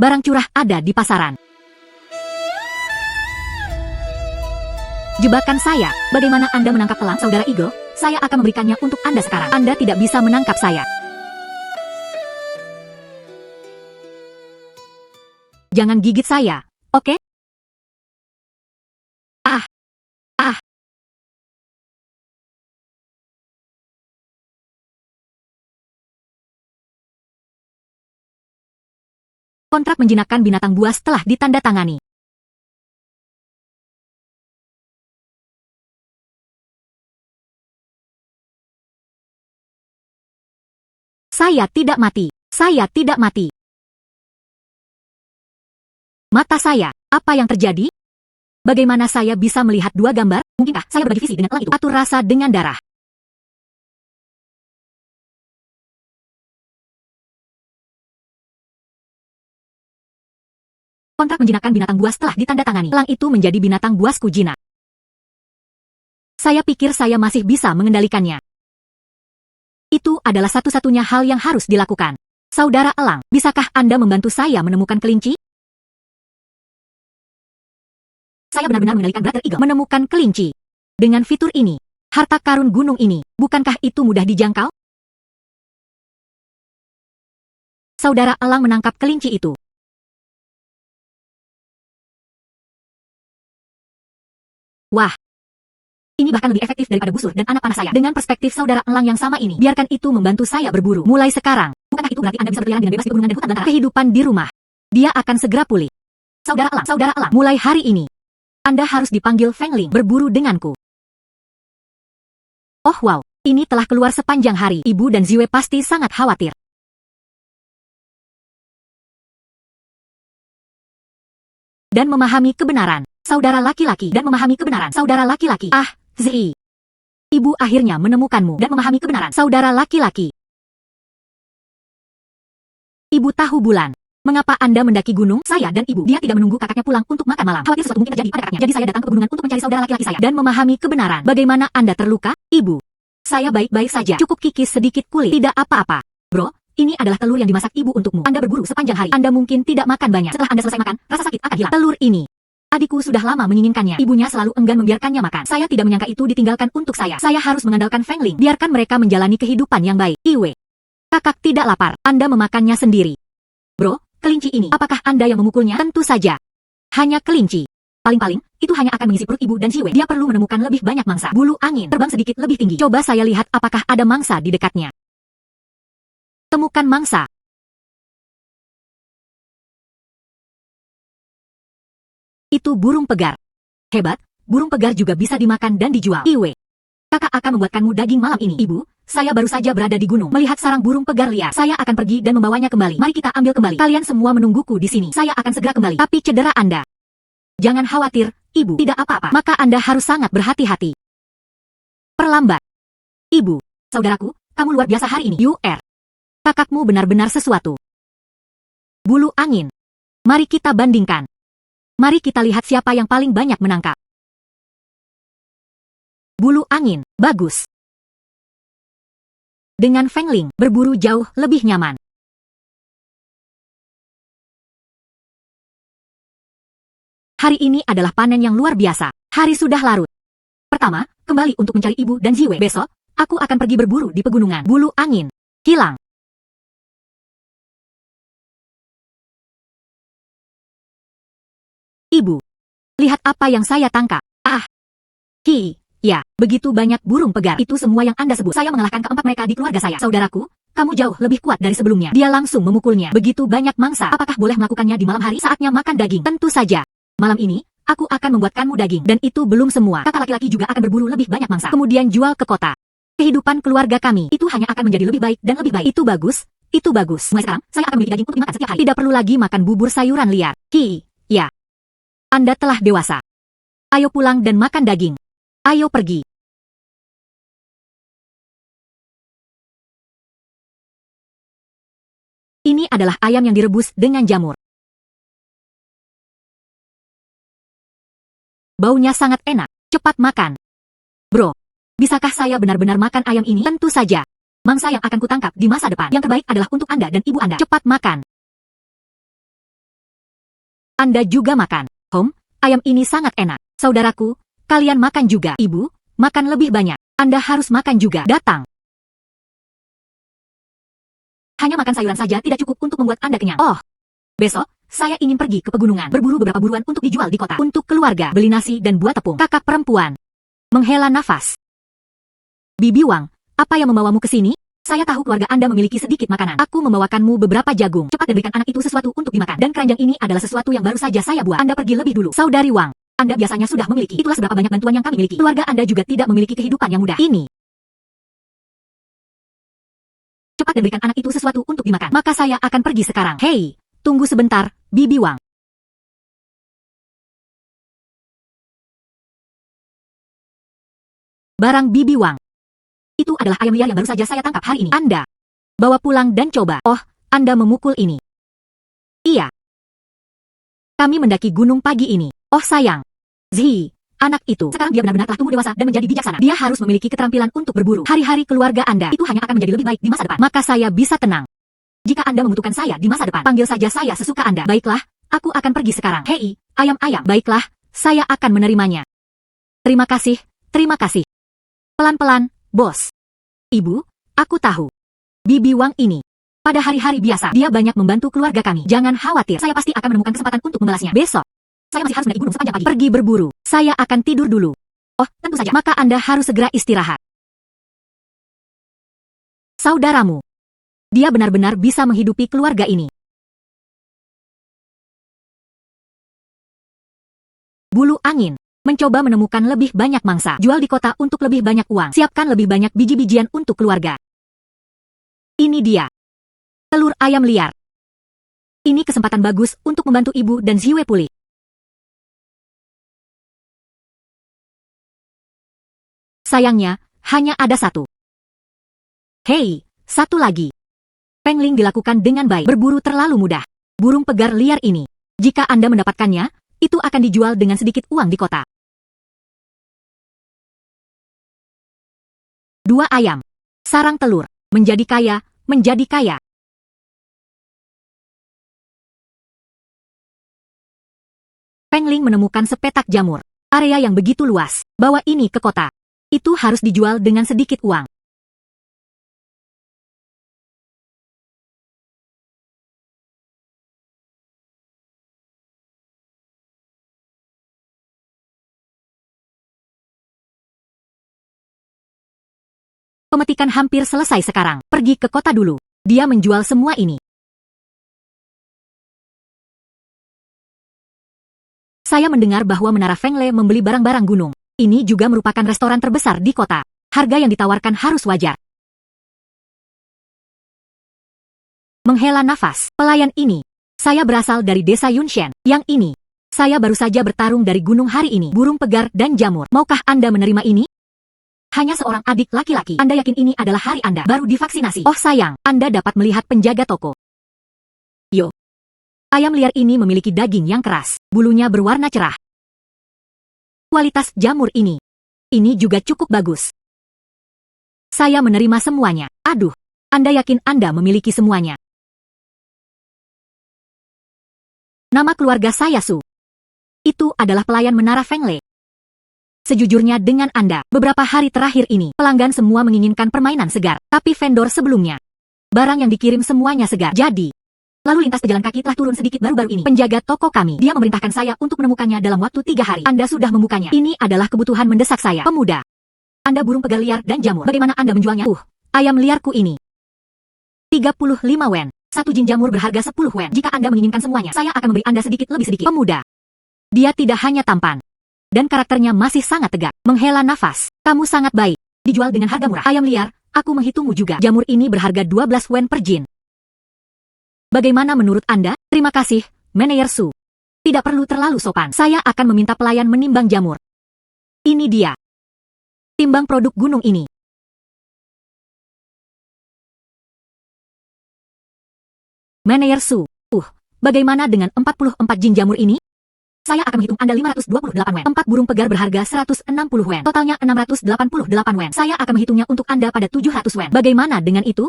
Barang curah ada di pasaran. Jebakan saya. Bagaimana Anda menangkap elang, Saudara Eagle? Saya akan memberikannya untuk Anda sekarang. Anda tidak bisa menangkap saya. Jangan gigit saya, oke? Ah, ah. Kontrak menjinakkan binatang buas telah ditandatangani. Saya tidak mati. Saya tidak mati. Mata saya, apa yang terjadi? Bagaimana saya bisa melihat dua gambar? Mungkinkah saya berbagi visi dengan elang itu? Atur rasa dengan darah. Kontrak menjinakkan binatang buas telah ditandatangani. Elang itu menjadi binatang buasku jinak. Saya pikir saya masih bisa mengendalikannya. Itu adalah satu-satunya hal yang harus dilakukan. Saudara elang, bisakah Anda membantu saya menemukan kelinci? Saya benar-benar mengendalikan Brother Eagle. Menemukan kelinci. Dengan fitur ini, harta karun gunung ini, bukankah itu mudah dijangkau? Saudara elang menangkap kelinci itu. Wah. Ini bahkan lebih efektif daripada busur dan anak panah saya. Dengan perspektif saudara elang yang sama ini, biarkan itu membantu saya berburu. Mulai sekarang, bukankah itu berarti Anda bisa berkeliaran dengan bebas di pegunungan dan hutan belantara? Kehidupan di rumah. Dia akan segera pulih. Saudara elang, mulai hari ini, Anda harus dipanggil Fengling berburu denganku. Oh wow, ini telah keluar sepanjang hari. Ibu dan Ziwe pasti sangat khawatir. Dan memahami kebenaran. Saudara laki-laki dan memahami kebenaran. Saudara laki-laki. Ah, Zi. Ibu akhirnya menemukanmu dan memahami kebenaran. Saudara laki-laki. Ibu tahu bulan. Mengapa Anda mendaki gunung? Saya dan ibu. Dia tidak menunggu kakaknya pulang untuk makan malam. Khawatir sesuatu mungkin terjadi pada kakaknya. Jadi saya datang ke pegunungan untuk mencari saudara laki-laki saya. Dan memahami kebenaran. Bagaimana Anda terluka? Ibu. Saya baik-baik saja. Cukup kikis sedikit kulit. Tidak apa-apa. Bro, ini adalah telur yang dimasak ibu untukmu. Anda berburu sepanjang hari. Anda mungkin tidak makan banyak. Setelah Anda selesai makan, rasa sakit akan hilang. Telur ini. Adikku sudah lama menginginkannya. Ibunya selalu enggan membiarkannya makan. Saya tidak menyangka itu ditinggalkan untuk saya. Saya harus mengandalkan Fengling. Biarkan mereka menjalani kehidupan yang baik. Iwe. Kakak tidak lapar. Anda memakannya sendiri. Bro, kelinci ini. Apakah Anda yang memukulnya? Tentu saja. Hanya kelinci. Paling-paling, itu hanya akan mengisi perut ibu dan Ziwe. Dia perlu menemukan lebih banyak mangsa. Bulu angin. Terbang sedikit lebih tinggi. Coba saya lihat apakah ada mangsa di dekatnya. Temukan mangsa. Itu burung pegar. Hebat, burung pegar juga bisa dimakan dan dijual. Iwe. Kakak akan membuatkanmu daging malam ini. Ibu, saya baru saja berada di gunung. Melihat sarang burung pegar liar. Saya akan pergi dan membawanya kembali. Mari kita ambil kembali. Kalian semua menungguku di sini. Saya akan segera kembali. Tapi cedera Anda. Jangan khawatir, ibu. Tidak apa-apa. Maka Anda harus sangat berhati-hati. Perlambat. Ibu, saudaraku, kamu luar biasa hari ini. UR. Kakakmu benar-benar sesuatu. Bulu angin. Mari kita bandingkan. Mari kita lihat siapa yang paling banyak menangkap. Bulu angin, bagus. Dengan Fengling, berburu jauh lebih nyaman. Hari ini adalah panen yang luar biasa. Hari sudah larut. Pertama, kembali untuk mencari ibu dan Ziwe. Besok, aku akan pergi berburu di pegunungan. Bulu angin, hilang. Ibu, lihat apa yang saya tangkap. Ah, ya, begitu banyak burung pegar. Itu semua yang Anda sebut. Saya mengalahkan keempat mereka di keluarga saya. Saudaraku, kamu jauh lebih kuat dari sebelumnya. Dia langsung memukulnya. Begitu banyak mangsa. Apakah boleh melakukannya di malam hari? Saatnya makan daging. Tentu saja. Malam ini, aku akan membuatkanmu daging. Dan itu belum semua. Kakak laki-laki juga akan berburu lebih banyak mangsa. Kemudian jual ke kota. Kehidupan keluarga kami, itu hanya akan menjadi lebih baik dan lebih baik. Itu bagus. Itu bagus. Mulai sekarang, saya akan memiliki daging untuk dimakan setiap hari. Tidak perlu lagi makan bubur sayuran liar. Ya. Anda telah dewasa. Ayo pulang dan makan daging. Ayo pergi. Ini adalah ayam yang direbus dengan jamur. Baunya sangat enak. Cepat makan. Bro, bisakah saya benar-benar makan ayam ini? Tentu saja. Mangsa yang akan kutangkap di masa depan. Yang terbaik adalah untuk Anda dan ibu Anda. Cepat makan. Anda juga makan. Ayam ini sangat enak. Saudaraku, kalian makan juga. Ibu, makan lebih banyak. Anda harus makan juga. Datang. Hanya makan sayuran saja tidak cukup untuk membuat Anda kenyang. Oh, besok, saya ingin pergi ke pegunungan. Berburu beberapa buruan untuk dijual di kota. Untuk keluarga, beli nasi dan buah tepung. Kakak perempuan menghela nafas. Bibi Wang, apa yang membawamu ke sini? Saya tahu keluarga Anda memiliki sedikit makanan. Aku membawakanmu beberapa jagung. Cepat berikan anak itu sesuatu untuk dimakan. Dan keranjang ini adalah sesuatu yang baru saja saya buat. Anda pergi lebih dulu. Saudari Wang, Anda biasanya sudah memiliki. Itulah seberapa banyak bantuan yang kami miliki. Keluarga Anda juga tidak memiliki kehidupan yang mudah. Ini. Cepat berikan anak itu sesuatu untuk dimakan. Maka saya akan pergi sekarang. Hei, tunggu sebentar, Bibi Wang. Barang Bibi Wang. Itu adalah ayam liar yang baru saja saya tangkap hari ini. Anda bawa pulang dan coba. Oh, Anda memukul ini. Iya. Kami mendaki gunung pagi ini. Oh sayang. Zhi, anak itu. Sekarang dia benar-benar telah tumbuh dewasa dan menjadi bijaksana. Dia harus memiliki keterampilan untuk berburu. Hari-hari keluarga Anda itu hanya akan menjadi lebih baik di masa depan. Maka saya bisa tenang. Jika Anda membutuhkan saya di masa depan, panggil saja saya sesuka Anda. Baiklah, aku akan pergi sekarang. Hei, ayam-ayam. Baiklah, saya akan menerimanya. Terima kasih, terima kasih. Pelan-pelan, bos. Ibu, aku tahu. Bibi Wang ini. Pada hari-hari biasa, dia banyak membantu keluarga kami. Jangan khawatir, saya pasti akan menemukan kesempatan untuk membalasnya. Besok, saya masih harus naik gunung sepanjang pagi. Pergi berburu. Saya akan tidur dulu. Oh, tentu saja. Maka Anda harus segera istirahat. Saudaramu. Dia benar-benar bisa menghidupi keluarga ini. Bulu angin. Mencoba menemukan lebih banyak mangsa. Jual di kota untuk lebih banyak uang. Siapkan lebih banyak biji-bijian untuk keluarga. Ini dia. Telur ayam liar. Ini kesempatan bagus untuk membantu ibu dan Ziwe pulih. Sayangnya, hanya ada satu. Hei, satu lagi. Pengling dilakukan dengan baik. Berburu terlalu mudah. Burung pegar liar ini. Jika Anda mendapatkannya, itu akan dijual dengan sedikit uang di kota. 2 ayam. Sarang telur. Menjadi kaya, menjadi kaya. Pengling menemukan sepetak jamur. Area yang begitu luas. Bawa ini ke kota. Itu harus dijual dengan sedikit uang. Pemetikan hampir selesai sekarang. Pergi ke kota dulu. Dia menjual semua ini. Saya mendengar bahwa Menara Fengle membeli barang-barang gunung. Ini juga merupakan restoran terbesar di kota. Harga yang ditawarkan harus wajar. Menghela nafas. Pelayan ini. Saya berasal dari desa Yunshen. Yang ini. Saya baru saja bertarung dari gunung hari ini. Burung pegar dan jamur. Maukah Anda menerima ini? Hanya seorang adik laki-laki. Anda yakin ini adalah hari Anda baru divaksinasi? Oh sayang, Anda dapat melihat penjaga toko. Yo. Ayam liar ini memiliki daging yang keras. Bulunya berwarna cerah. Kualitas jamur ini. Ini juga cukup bagus. Saya menerima semuanya. Aduh, Anda yakin Anda memiliki semuanya? Nama keluarga saya Su. Itu adalah pelayan Menara Fengle. Sejujurnya dengan Anda, beberapa hari terakhir ini, pelanggan semua menginginkan permainan segar. Tapi vendor sebelumnya, barang yang dikirim semuanya segar. Jadi, lalu lintas pejalan kaki telah turun sedikit baru-baru ini. Penjaga toko kami, dia memerintahkan saya untuk menemukannya dalam waktu 3 hari. Anda sudah membukanya. Ini adalah kebutuhan mendesak saya. Pemuda. Anda burung pegal liar dan jamur. Bagaimana Anda menjualnya? Ayam liarku ini. 35 wen. 1 jin jamur berharga 10 wen. Jika Anda menginginkan semuanya, saya akan memberi Anda sedikit lebih sedikit. Pemuda. Dia tidak hanya tampan. Dan karakternya masih sangat tegak. Menghela nafas. Kamu sangat baik. Dijual dengan harga murah. Ayam liar, aku menghitungmu juga. Jamur ini berharga 12 wen per jin. Bagaimana menurut Anda? Terima kasih, Manajer Su. Tidak perlu terlalu sopan. Saya akan meminta pelayan menimbang jamur. Ini dia. Timbang produk gunung ini. Manajer Su. Bagaimana dengan 44 jin jamur ini? Saya akan menghitung Anda 528 wen. 4 burung pegar berharga 160 wen. Totalnya 688 wen. Saya akan menghitungnya untuk Anda pada 700 wen. Bagaimana dengan itu?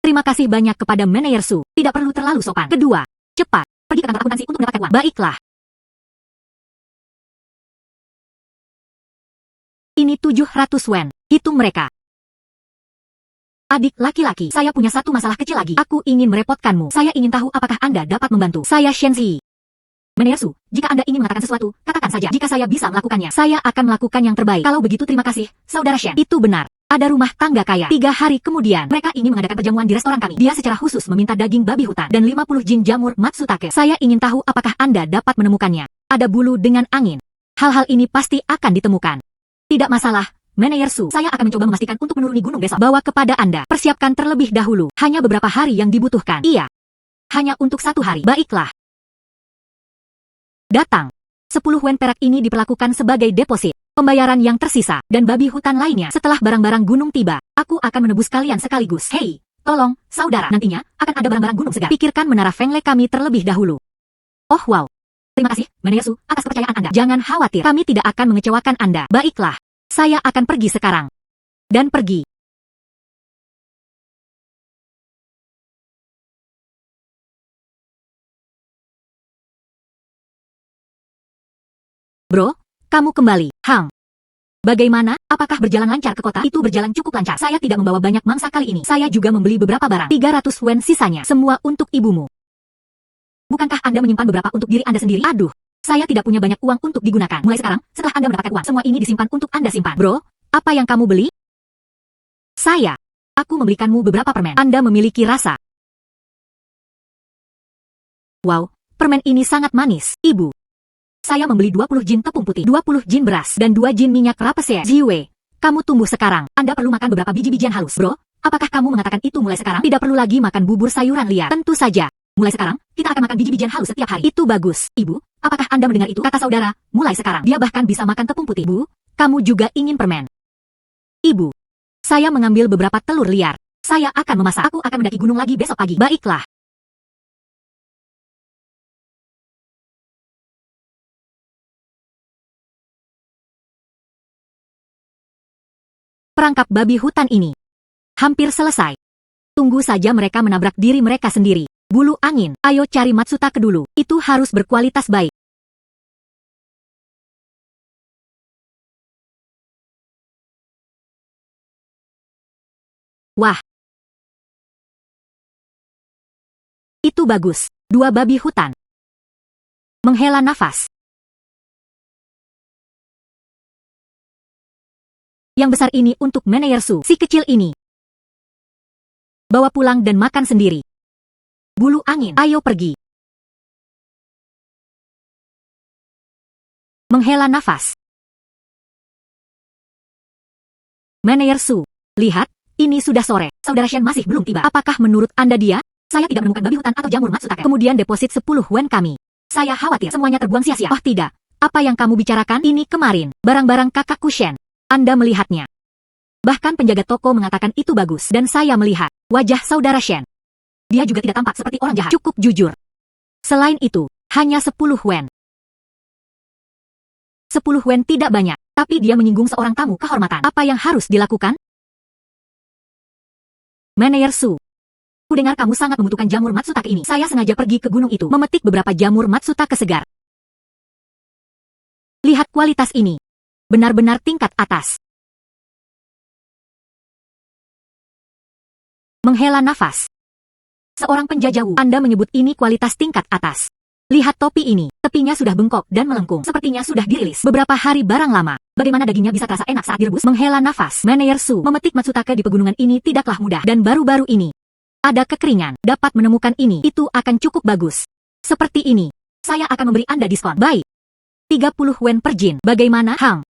Terima kasih banyak kepada Manajer Su. Tidak perlu terlalu sopan. Kedua, Cepat, pergi ke kantor akuntansi untuk mendapatkan uang. Baiklah. Ini 700 wen. Hitung mereka. Adik laki-laki, saya punya satu masalah kecil lagi. Aku ingin merepotkanmu. Saya ingin tahu apakah Anda dapat membantu. Saya Shenzi. Manager Su, jika Anda ingin mengatakan sesuatu, katakan saja. Jika saya bisa melakukannya, saya akan melakukan yang terbaik. Kalau begitu terima kasih, Saudara Shen. Itu benar. Ada rumah tangga kaya. 3 hari kemudian, mereka ingin mengadakan perjamuan di restoran kami. Dia secara khusus meminta daging babi hutan dan 50 jin jamur Matsutake. Saya ingin tahu apakah Anda dapat menemukannya. Ada bulu dengan angin. Hal-hal ini pasti akan ditemukan. Tidak masalah, Manager Su. Saya akan mencoba memastikan untuk menuruni gunung besok. Bawa kepada Anda. Persiapkan terlebih dahulu. Hanya beberapa hari yang dibutuhkan. Iya. Hanya untuk 1 hari. Baiklah. Datang. 10 wen perak ini diperlakukan sebagai deposit. Pembayaran yang tersisa, dan babi hutan lainnya. Setelah barang-barang gunung tiba, aku akan menebus kalian sekaligus. Hei, tolong, saudara. Nantinya, akan ada barang-barang gunung segar. Pikirkan menara Fengle kami terlebih dahulu. Oh wow. Terima kasih, Manager Su, atas kepercayaan Anda. Jangan khawatir, kami tidak akan mengecewakan Anda. Baiklah. Saya akan pergi sekarang. Dan pergi. Bro, kamu kembali. Hang. Bagaimana? Apakah berjalan lancar ke kota? Itu berjalan cukup lancar. Saya tidak membawa banyak mangsa kali ini. Saya juga membeli beberapa barang. 300 wen sisanya. Semua untuk ibumu. Bukankah Anda menyimpan beberapa untuk diri Anda sendiri? Aduh, saya tidak punya banyak uang untuk digunakan. Mulai sekarang, setelah Anda mendapatkan uang, semua ini disimpan untuk Anda simpan. Bro, apa yang kamu beli? Saya. Aku membelikanmu beberapa permen. Anda memiliki rasa. Wow, permen ini sangat manis, Ibu. Saya membeli 20 jin tepung putih, 20 jin beras, dan 2 jin minyak rapesia. Jiwe, kamu tumbuh sekarang. Anda perlu makan beberapa biji-bijian halus. Bro, apakah kamu mengatakan itu mulai sekarang? Tidak perlu lagi makan bubur sayuran liar. Tentu saja. Mulai sekarang, kita akan makan biji-bijian halus setiap hari. Itu bagus. Ibu, apakah Anda mendengar itu? Kata saudara, mulai sekarang. Dia bahkan bisa makan tepung putih. Bu, kamu juga ingin permen? Ibu, saya mengambil beberapa telur liar. Saya akan memasak. Aku akan mendaki gunung lagi besok pagi. Baiklah. Perangkap babi hutan ini hampir selesai. Tunggu saja mereka menabrak diri mereka sendiri. Bulu angin, ayo cari Matsutake dulu. Itu harus berkualitas baik. Wah. Itu bagus. 2 babi hutan. Menghela nafas. Yang besar ini untuk Manager Su, si kecil ini. Bawa pulang dan makan sendiri. Bulu angin, ayo pergi. Menghela nafas. Manager Su, lihat, ini sudah sore. Saudara Shen masih belum tiba. Apakah menurut Anda dia? Saya tidak menemukan babi hutan atau jamur Matsutake. Kemudian deposit 10 wen kami. Saya khawatir semuanya terbuang sia-sia. Oh tidak. Apa yang kamu bicarakan? Ini kemarin. Barang-barang kakakku Shen. Anda melihatnya. Bahkan penjaga toko mengatakan itu bagus. Dan saya melihat wajah saudara Shen. Dia juga tidak tampak seperti orang jahat. Cukup jujur. Selain itu, hanya 10 wen. 10 wen tidak banyak. Tapi dia menyinggung seorang tamu kehormatan. Apa yang harus dilakukan? Manager Su. Kudengar kamu sangat membutuhkan jamur Matsutake ini. Saya sengaja pergi ke gunung itu, memetik beberapa jamur Matsutake segar. Lihat kualitas ini. Benar-benar tingkat atas. Menghela nafas. Seorang penjajah Wu, Anda menyebut ini kualitas tingkat atas. Lihat topi ini, tepinya sudah bengkok dan melengkung. Sepertinya sudah dirilis beberapa hari barang lama. Bagaimana dagingnya bisa terasa enak saat direbus? Menghela nafas. Manager Su, memetik Matsutake di pegunungan ini tidaklah mudah. Dan baru-baru ini, ada kekeringan. Dapat menemukan ini, itu akan cukup bagus. Seperti ini, saya akan memberi Anda diskon. Baik. 30 wen per jin. Bagaimana, Hang?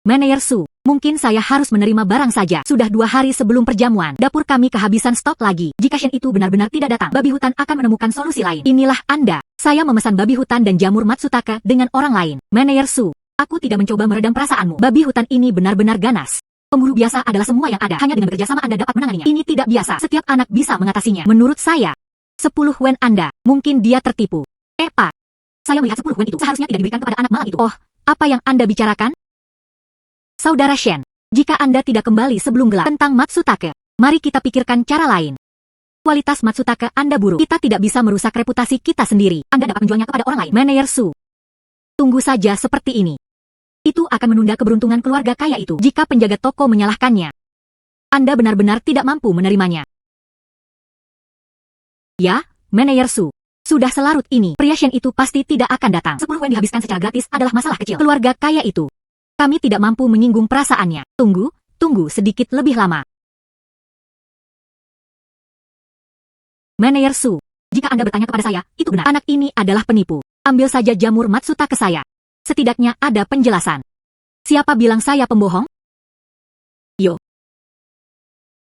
Manager Su, mungkin saya harus menerima barang saja. Sudah 2 hari sebelum perjamuan, dapur kami kehabisan stok lagi. Jika Shen itu benar-benar tidak datang, babi hutan akan menemukan solusi lain. Inilah Anda. Saya memesan babi hutan dan jamur Matsutake dengan orang lain. Manager Su, aku tidak mencoba meredam perasaanmu. Babi hutan ini benar-benar ganas. Pemburu biasa adalah semua yang ada. Hanya dengan bekerja sama Anda dapat menanganinya. Ini tidak biasa. Setiap anak bisa mengatasinya. Menurut saya, 10 wen Anda, mungkin dia tertipu. Pak. Saya melihat 10 wen itu seharusnya tidak diberikan kepada anak malang itu. Oh, apa yang Anda bicarakan? Saudara Shen, jika Anda tidak kembali sebelum gelap tentang Matsutake, Mari kita pikirkan cara lain. Kualitas Matsutake Anda buruk. Kita tidak bisa merusak reputasi kita sendiri. Anda dapat menjualnya kepada orang lain. Manajer Su. Tunggu saja seperti ini. Itu akan menunda keberuntungan keluarga kaya itu. Jika penjaga toko menyalahkannya, Anda benar-benar tidak mampu menerimanya. Ya, Manajer Su. Sudah selarut ini, pria Shen itu pasti tidak akan datang. 10 yen dihabiskan secara gratis adalah masalah kecil. Keluarga kaya itu. Kami tidak mampu menyinggung perasaannya. Tunggu sedikit lebih lama. Manajer Su. Jika Anda bertanya kepada saya, itu benar. Anak ini adalah penipu. Ambil saja jamur Matsutake saya. Setidaknya ada penjelasan. Siapa bilang saya pembohong? Yo.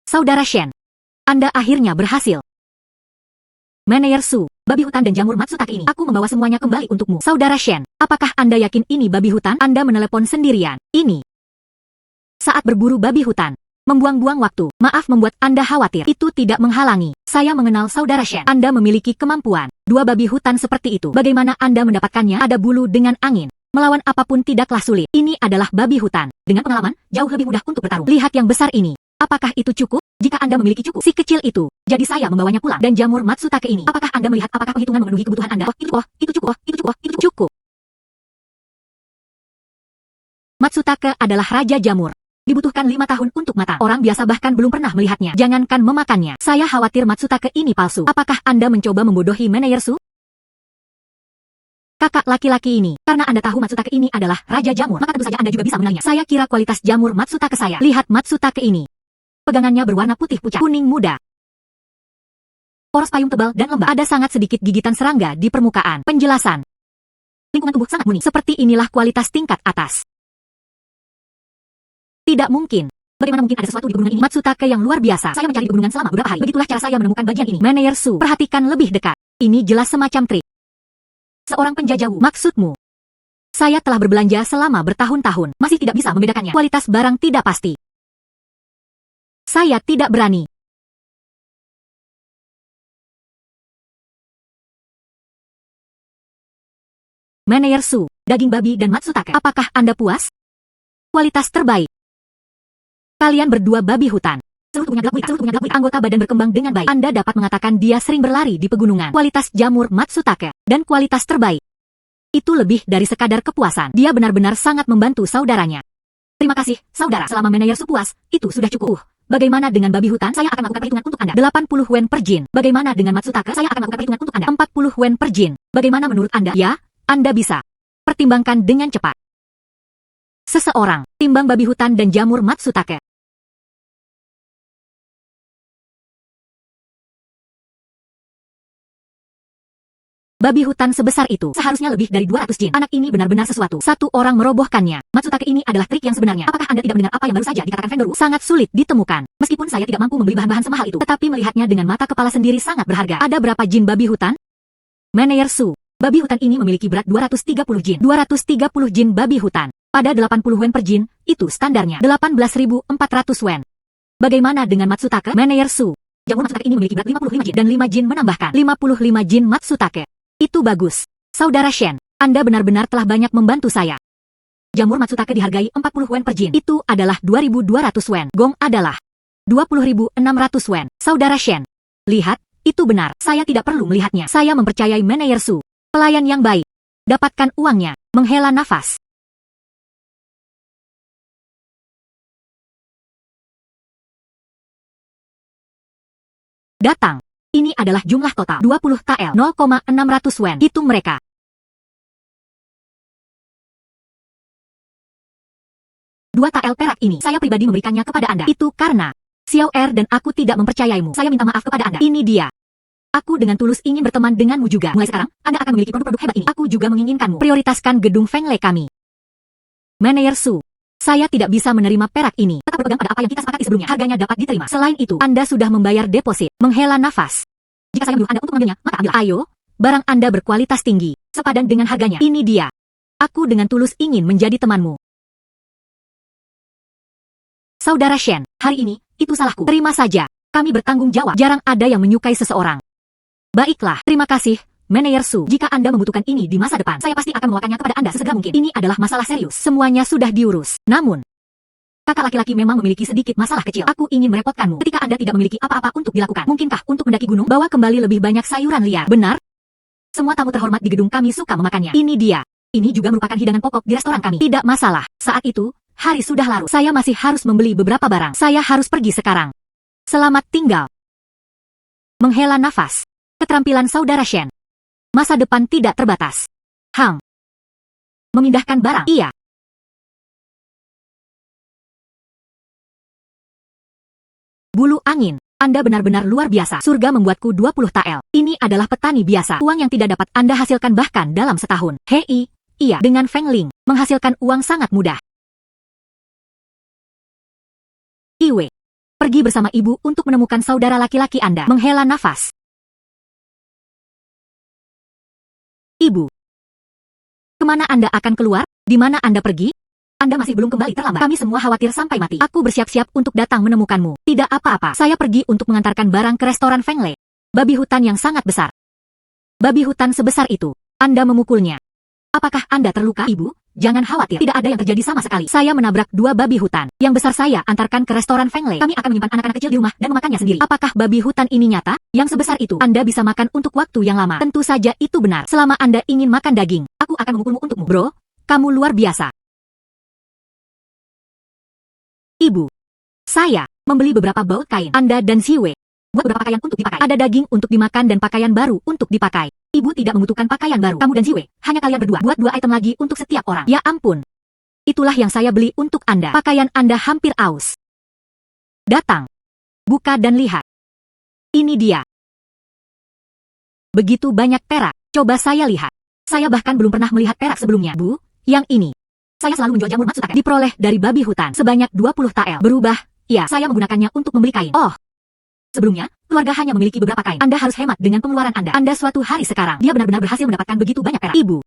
Saudara Shen. Anda akhirnya berhasil. Manajer Su. Babi hutan dan jamur Matsutake ini. Aku membawa semuanya kembali untukmu. Saudara Shen, apakah Anda yakin ini babi hutan? Anda menelepon sendirian. Ini. Saat berburu babi hutan. Membuang-buang waktu. Maaf membuat Anda khawatir. Itu tidak menghalangi. Saya mengenal Saudara Shen. Anda memiliki kemampuan. 2 babi hutan seperti itu. Bagaimana Anda mendapatkannya? Ada bulu dengan angin. Melawan apapun tidaklah sulit. Ini adalah babi hutan. Dengan pengalaman, jauh lebih mudah untuk bertarung. Lihat yang besar ini. Apakah itu cukup? Jika Anda memiliki cukup, si kecil itu. Jadi saya membawanya pulang. Dan jamur Matsutake ini. Apakah Anda melihat apakah penghitungan memenuhi kebutuhan Anda? Itu cukup. Matsutake adalah raja jamur. Dibutuhkan 5 tahun untuk matang. Orang biasa bahkan belum pernah melihatnya. Jangankan memakannya. Saya khawatir Matsutake ini palsu. Apakah Anda mencoba membodohi Manajer Su? Kakak laki-laki ini. Karena Anda tahu Matsutake ini adalah raja jamur, maka tentu saja Anda juga bisa mengenalnya. Saya kira kualitas jamur Matsutake saya. Lihat Matsutake ini. Pegangannya berwarna putih pucat, kuning muda. Poros payung tebal dan lembab. Ada sangat sedikit gigitan serangga di permukaan. Penjelasan. Lingkungan tubuh sangat murni. Seperti inilah kualitas tingkat atas. Tidak mungkin. Bagaimana mungkin ada sesuatu di pegunungan ini? Matsutake yang luar biasa. Saya mencari di pegunungan selama beberapa hari. Begitulah cara saya menemukan bagian ini. Manajer Su, perhatikan lebih dekat. Ini jelas semacam trik. Seorang penjajah Wu. Maksudmu? Saya telah berbelanja selama bertahun-tahun. Masih tidak bisa membedakannya. Kualitas barang tidak pasti. Saya tidak berani. Manajer Su, daging babi dan Matsutake. Apakah Anda puas? Kualitas terbaik. Kalian berdua babi hutan. Seluruh tubuhnya gelap, anggota badan berkembang dengan baik. Anda dapat mengatakan dia sering berlari di pegunungan. Kualitas jamur Matsutake dan kualitas terbaik. Itu lebih dari sekadar kepuasan. Dia benar-benar sangat membantu saudaranya. Terima kasih, saudara. Selama Manajer Su puas, itu sudah cukup. Bagaimana dengan babi hutan? Saya akan melakukan perhitungan untuk Anda. 80 yen per jin. Bagaimana dengan Matsutake? Saya akan melakukan perhitungan untuk Anda. 40 yen per jin. Bagaimana menurut Anda? Ya, Anda bisa. Pertimbangkan dengan cepat. Seseorang, timbang babi hutan dan jamur Matsutake. Babi hutan sebesar itu seharusnya lebih dari 200 jin. Anak ini benar-benar sesuatu. Satu orang merobohkannya. Matsutake ini adalah trik yang sebenarnya. Apakah Anda tidak mendengar apa yang baru saja dikatakan vendor Wu? Sangat sulit ditemukan. Meskipun saya tidak mampu membeli bahan-bahan semahal itu, tetapi melihatnya dengan mata kepala sendiri sangat berharga. Ada berapa jin babi hutan? Manajer Su, babi hutan ini memiliki berat 230 jin. 230 jin babi hutan. Pada 80 yen per jin, itu standarnya 18.400 yen. Bagaimana dengan Matsutake? Manajer Su, jamur Matsutake ini memiliki berat 55 jin dan 5 jin menambahkan 55 jin Matsutake. Itu bagus. Saudara Shen, Anda benar-benar telah banyak membantu saya. Jamur Matsutake dihargai 40 yen per jin. Itu adalah 2.200 yen. Gong adalah 20.600 yen. Saudara Shen, lihat, itu benar. Saya tidak perlu melihatnya. Saya mempercayai Manajer Su. Pelayan yang baik. Dapatkan uangnya. Menghela nafas. Datang. Ini adalah jumlah total 20 TL 0,600 yen. Hitung mereka. Dua TL perak ini saya pribadi memberikannya kepada Anda. Itu karena Xiao Er dan aku tidak mempercayaimu. Saya minta maaf kepada Anda. Ini dia. Aku dengan tulus ingin berteman denganmu juga. Mulai sekarang, Anda akan memiliki produk-produk hebat ini. Aku juga menginginkanmu. Prioritaskan gedung Feng Lei kami. Manajer Su, saya tidak bisa menerima perak ini. Tetap berpegang pada apa yang kita sepakati sebelumnya. Harganya dapat diterima. Selain itu, Anda sudah membayar deposit. Menghela nafas. Jika saya menyuruh Anda untuk mengambilnya, maka ambil. Ayo, barang Anda berkualitas tinggi, sepadan dengan harganya. Ini dia. Aku dengan tulus ingin menjadi temanmu. Saudara Shen, hari ini, itu salahku. Terima saja. Kami bertanggung jawab. Jarang ada yang menyukai seseorang. Baiklah, terima kasih, Manajer Su. Jika Anda membutuhkan ini di masa depan, saya pasti akan membawakannya kepada Anda sesegera mungkin. Ini adalah masalah serius. Semuanya sudah diurus. Namun, Kakak laki-laki memang memiliki sedikit masalah kecil. Aku ingin merepotkanmu ketika Anda tidak memiliki apa-apa untuk dilakukan. Mungkinkah untuk mendaki gunung, bawa kembali lebih banyak sayuran liar? Benar? Semua tamu terhormat di gedung kami suka memakannya. Ini dia. Ini juga merupakan hidangan pokok di restoran kami. Tidak masalah. Saat itu, hari sudah larut. Saya masih harus membeli beberapa barang. Saya harus pergi sekarang. Selamat tinggal. Menghela nafas. Keterampilan saudara Shen. Masa depan tidak terbatas. Hang. Memindahkan barang. Iya. Bulu angin. Anda benar-benar luar biasa. Surga membuatku 20 tael. Ini adalah petani biasa. Uang yang tidak dapat Anda hasilkan bahkan dalam setahun. Hei, iya. Dengan Feng Ling, menghasilkan uang sangat mudah. Iwe. Pergi bersama ibu untuk menemukan saudara laki-laki Anda. Menghela nafas. Ibu. Kemana Anda akan keluar? Di mana Anda pergi? Anda masih belum kembali terlambat. Kami semua khawatir sampai mati. Aku bersiap-siap untuk datang menemukanmu. Tidak apa-apa. Saya pergi untuk mengantarkan barang ke restoran Feng Le. Babi hutan yang sangat besar. Babi hutan sebesar itu. Anda memukulnya. Apakah Anda terluka, Ibu? Jangan khawatir. Tidak ada yang terjadi sama sekali. Saya menabrak 2 babi hutan. Yang besar saya antarkan ke restoran Feng Le. Kami akan menyimpan anak-anak kecil di rumah dan memakannya sendiri. Apakah babi hutan ini nyata? Yang sebesar itu. Anda bisa makan untuk waktu yang lama. Tentu saja itu benar. Selama Anda ingin makan daging, aku akan memukulmu untukmu. Bro, kamu luar biasa. Ibu, saya membeli beberapa baut kain Anda dan Siwe. Buat beberapa pakaian untuk dipakai. Ada daging untuk dimakan dan pakaian baru untuk dipakai. Ibu tidak membutuhkan pakaian baru. Kamu dan Siwe, hanya kalian berdua. Buat 2 item lagi untuk setiap orang. Ya ampun. Itulah yang saya beli untuk Anda. Pakaian Anda hampir aus. Datang. Buka dan lihat. Ini dia. Begitu banyak perak. Coba saya lihat. Saya bahkan belum pernah melihat perak sebelumnya. Bu, yang ini. Saya selalu menjual jamur matsutake. Diperoleh dari babi hutan sebanyak 20 tael. Berubah, ya, saya menggunakannya untuk membeli kain. Oh. Sebelumnya, keluarga hanya memiliki beberapa kain. Anda harus hemat dengan pengeluaran Anda. Anda suatu hari sekarang, dia benar-benar berhasil mendapatkan begitu banyak perak. Ibu.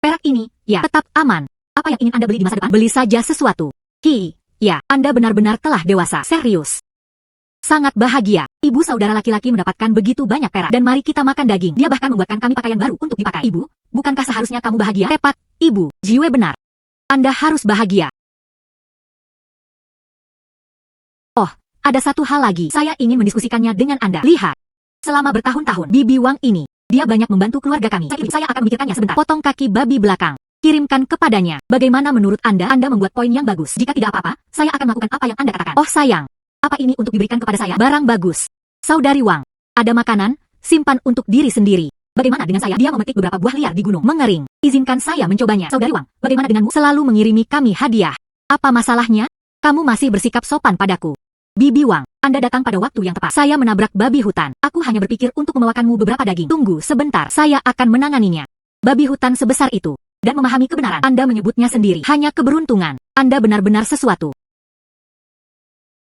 Perak ini, ya, tetap aman. Apa yang ingin Anda beli di masa depan? Beli saja sesuatu. Ya, Anda benar-benar telah dewasa. Serius. Sangat bahagia. Ibu saudara laki-laki mendapatkan begitu banyak perak. Dan mari kita makan daging. Dia bahkan membuatkan kami pakaian baru untuk dipakai. Ibu, bukankah seharusnya kamu bahagia? Tepat, Ibu. Jiwe benar. Anda harus bahagia. Oh, ada satu hal lagi. Saya ingin mendiskusikannya dengan Anda. Lihat. Selama bertahun-tahun, Bibi Wang ini, dia banyak membantu keluarga kami. Saya akan memikirkannya sebentar. Potong kaki babi belakang. Kirimkan kepadanya. Bagaimana menurut Anda? Anda membuat poin yang bagus. Jika tidak apa-apa, saya akan melakukan apa yang Anda katakan. Oh sayang. Apa ini untuk diberikan kepada saya? Barang bagus. Saudari Wang. Ada makanan, simpan untuk diri sendiri. Bagaimana dengan saya? Dia memetik beberapa buah liar di gunung. Mengering. Izinkan saya mencobanya. Saudari Wang, bagaimana denganmu? Selalu mengirimi kami hadiah. Apa masalahnya? Kamu masih bersikap sopan padaku. Bibi Wang, Anda datang pada waktu yang tepat. Saya menabrak babi hutan. Aku hanya berpikir untuk membawakanmu beberapa daging. Tunggu sebentar, saya akan menanganinya. Babi hutan sebesar itu. Dan memahami kebenaran. Anda menyebutnya sendiri. Hanya keberuntungan. Anda benar-benar sesuatu.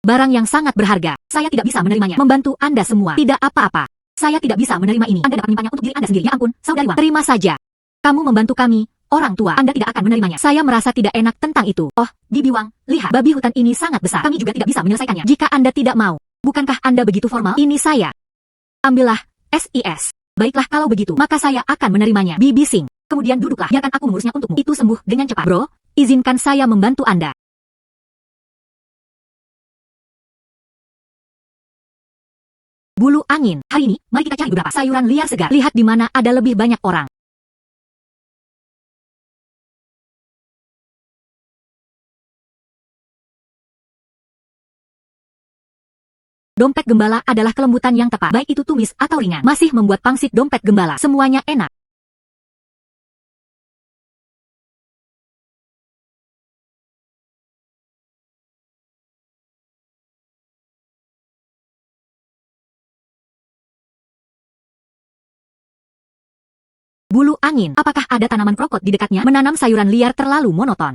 Barang yang sangat berharga. Saya tidak bisa menerimanya. Membantu Anda semua. Tidak apa-apa. Saya tidak bisa menerima ini. Anda dapat menyimpannya untuk diri Anda sendiri. Ya ampun, saudari Wang. Terima saja. Kamu membantu kami, orang tua. Anda tidak akan menerimanya. Saya merasa tidak enak tentang itu. Oh, Bibi Wang, lihat. Babi hutan ini sangat besar. Kami juga tidak bisa menyelesaikannya. Jika Anda tidak mau. Bukankah Anda begitu formal? Ini saya. Ambillah, SIS. Baiklah kalau begitu. Maka saya akan menerimanya. Bibi Sing. Kemudian duduklah. Biarkan aku mengurusnya untukmu. Itu sembuh dengan cepat. Bro, izinkan saya membantu Anda. Bulu angin. Hari ini, mari kita cari beberapa sayuran liar segar. Lihat di mana ada lebih banyak orang. Dompet gembala adalah kelembutan yang tepat. Baik itu tumis atau ringan. Masih membuat pangsit dompet gembala. Semuanya enak. Bulu angin. Apakah ada tanaman krokot di dekatnya? Menanam sayuran liar terlalu monoton.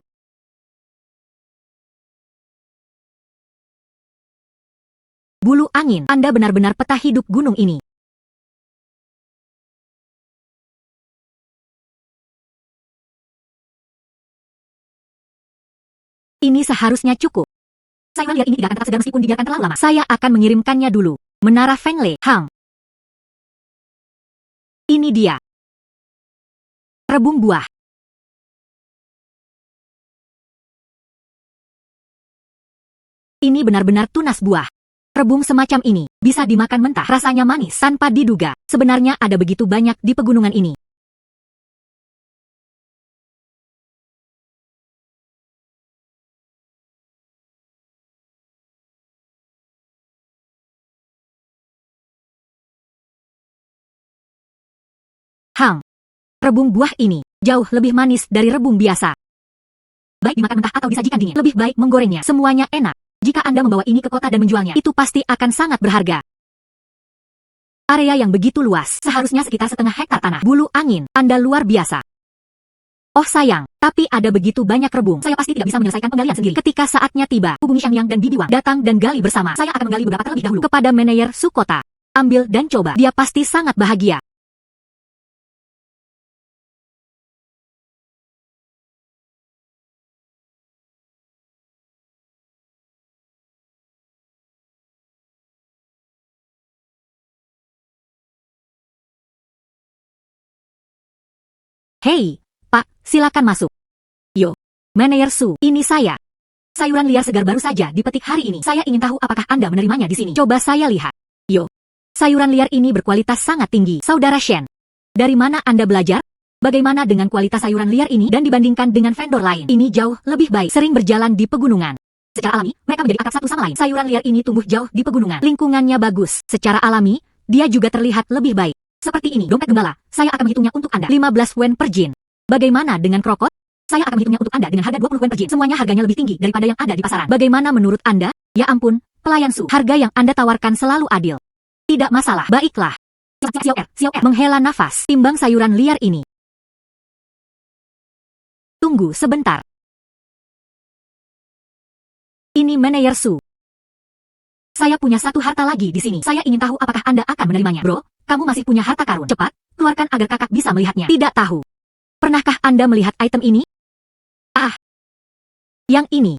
Bulu angin. Anda benar-benar peta hidup gunung ini. Ini seharusnya cukup. Sayuran liar ini tidak akan tetap segar meskipun dibiarkan terlalu lama. Saya akan mengirimkannya dulu. Menara Feng Le. Hang. Ini dia. Rebung buah. Ini benar-benar tunas buah. Rebung semacam ini bisa dimakan mentah, rasanya manis tanpa diduga. Sebenarnya ada begitu banyak di pegunungan ini. Rebung buah ini jauh lebih manis dari rebung biasa. Baik dimakan mentah atau disajikan dingin, lebih baik menggorengnya. Semuanya enak. Jika Anda membawa ini ke kota dan menjualnya, itu pasti akan sangat berharga. Area yang begitu luas, seharusnya sekitar setengah hektar tanah. Bulu angin, Anda luar biasa. Oh sayang, tapi ada begitu banyak rebung. Saya pasti tidak bisa menyelesaikan penggalian sendiri. Ketika saatnya tiba, hubungi Xiangyang dan Bibi Wang datang dan gali bersama. Saya akan menggali beberapa terlebih dahulu. Kepada manajer Sukota, ambil dan coba. Dia pasti sangat bahagia. Hei, Pak, silakan masuk. Yo, manajer Su, ini saya. Sayuran liar segar baru saja dipetik hari ini. Saya ingin tahu apakah Anda menerimanya di sini. Coba saya lihat. Yo, sayuran liar ini berkualitas sangat tinggi. Saudara Shen, dari mana Anda belajar? Bagaimana dengan kualitas sayuran liar ini dan dibandingkan dengan vendor lain? Ini jauh lebih baik. Sering berjalan di pegunungan. Secara alami, mereka menjadi akrab satu sama lain. Sayuran liar ini tumbuh jauh di pegunungan. Lingkungannya bagus. Secara alami, dia juga terlihat lebih baik. Seperti ini, dompet gembala. Saya akan menghitungnya untuk Anda. 15 wen per jin. Bagaimana dengan krokot? Saya akan menghitungnya untuk Anda dengan harga 20 wen per jin. Semuanya harganya lebih tinggi daripada yang ada di pasaran. Bagaimana menurut Anda? Ya ampun, pelayan Su. Harga yang Anda tawarkan selalu adil. Tidak masalah. Baiklah. Xiao Er, menghela nafas. Timbang sayuran liar ini. Tunggu sebentar. Ini manajer Su. Saya punya satu harta lagi di sini. Saya ingin tahu apakah Anda akan menerimanya. Bro, kamu masih punya harta karun. Cepat, keluarkan agar kakak bisa melihatnya. Tidak tahu. Pernahkah Anda melihat item ini? Ah, yang ini.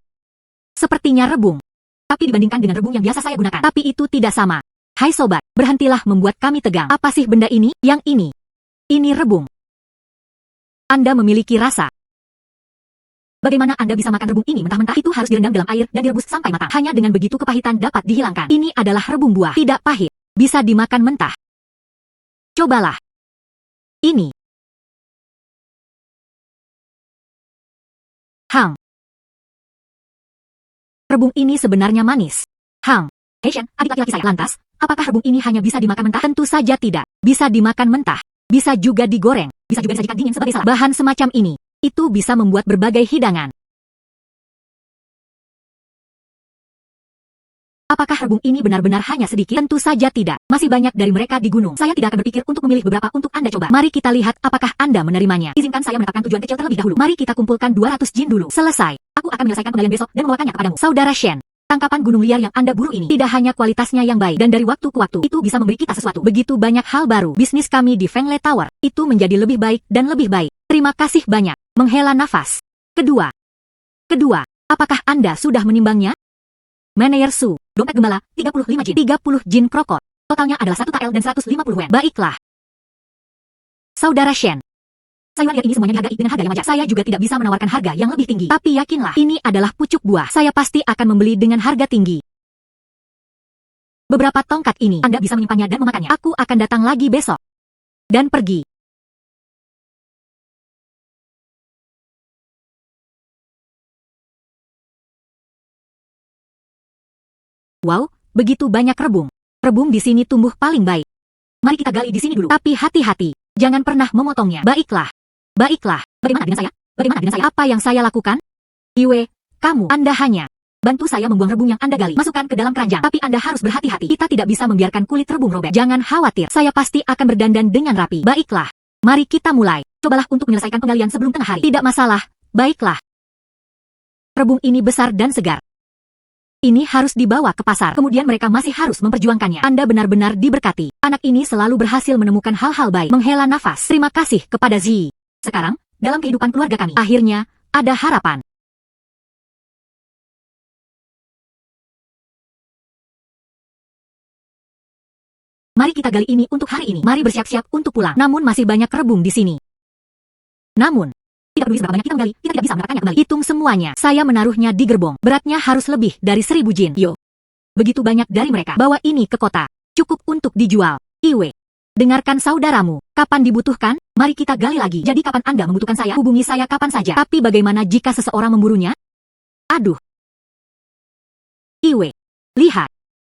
Sepertinya rebung. Tapi dibandingkan dengan rebung yang biasa saya gunakan. Tapi itu tidak sama. Hai sobat, berhentilah membuat kami tegang. Apa sih benda ini? Yang ini. Ini rebung. Anda memiliki rasa. Bagaimana Anda bisa makan rebung ini mentah-mentah? Itu harus direndam dalam air dan direbus sampai matang. Hanya dengan begitu kepahitan dapat dihilangkan. Ini adalah rebung buah. Tidak pahit. Bisa dimakan mentah. Cobalah. Ini. Rebung ini sebenarnya manis. Hei Shen, adik laki-laki saya. Lantas, apakah rebung ini hanya bisa dimakan mentah? Tentu saja tidak. Bisa dimakan mentah. Bisa juga digoreng. Bisa juga disajikan dingin sebagai salad. Bahan semacam ini. Itu bisa membuat berbagai hidangan. Apakah rebung ini benar-benar hanya sedikit? Tentu saja tidak. Masih banyak dari mereka di gunung. Saya tidak akan berpikir untuk memilih beberapa untuk Anda coba. Mari kita lihat apakah Anda menerimanya. Izinkan saya menetapkan tujuan kecil terlebih dahulu. Mari kita kumpulkan 200 jin dulu. Selesai. Aku akan menyelesaikan penggalian besok dan membawakannya kepadamu. Saudara Shen, tangkapan gunung liar yang Anda buru ini tidak hanya kualitasnya yang baik, dan dari waktu ke waktu itu bisa memberi kita sesuatu. Begitu banyak hal baru. Bisnis kami di Fengle Tower itu menjadi lebih baik dan lebih baik. Terima kasih banyak. Menghela nafas. Kedua, apakah Anda sudah menimbangnya? Manajer Su, dompet gembala, 35 jin. 30 jin krokot. Totalnya adalah 1 TL dan 150 wen. Baiklah. Saudara Shen, sayuran liar ini semuanya dihargai dengan harga yang wajar. Saya juga tidak bisa menawarkan harga yang lebih tinggi. Tapi yakinlah, ini adalah pucuk buah. Saya pasti akan membeli dengan harga tinggi. Beberapa tongkat ini, Anda bisa menyimpannya dan memakannya. Aku akan datang lagi besok. Dan pergi. Wow, begitu banyak rebung. Rebung di sini tumbuh paling baik. Mari kita gali di sini dulu. Tapi hati-hati, jangan pernah memotongnya. Baiklah. Bagaimana dengan saya? Apa yang saya lakukan? Iwe, kamu, Anda hanya bantu saya membuang rebung yang Anda gali. Masukkan ke dalam keranjang. Tapi Anda harus berhati-hati. Kita tidak bisa membiarkan kulit rebung robek. Jangan khawatir, saya pasti akan berdandan dengan rapi. Baiklah. Mari kita mulai. Cobalah untuk menyelesaikan penggalian sebelum tengah hari. Tidak masalah. Baiklah. Rebung ini besar dan segar. Ini harus dibawa ke pasar. Kemudian mereka masih harus memperjuangkannya. Anda benar-benar diberkati. Anak ini selalu berhasil menemukan hal-hal baik. Menghela nafas. Terima kasih kepada Zi. Sekarang, dalam kehidupan keluarga kami, akhirnya, ada harapan. Mari kita gali ini untuk hari ini. Mari bersiap-siap untuk pulang. Namun masih banyak rebung di sini. Namun, Tidak peduli seberapa banyak kita menggali, kita tidak bisa mendapatkannya kembali. Hitung semuanya. Saya menaruhnya di gerbong. Beratnya harus lebih dari 1000 jin. Yo. Begitu banyak dari mereka. Bawa ini ke kota. Cukup untuk dijual. Iwe. Dengarkan saudaramu. Kapan dibutuhkan? Mari kita gali lagi. Jadi kapan Anda membutuhkan saya? Hubungi saya kapan saja. Tapi bagaimana jika seseorang memburunya? Aduh. Iwe. Lihat.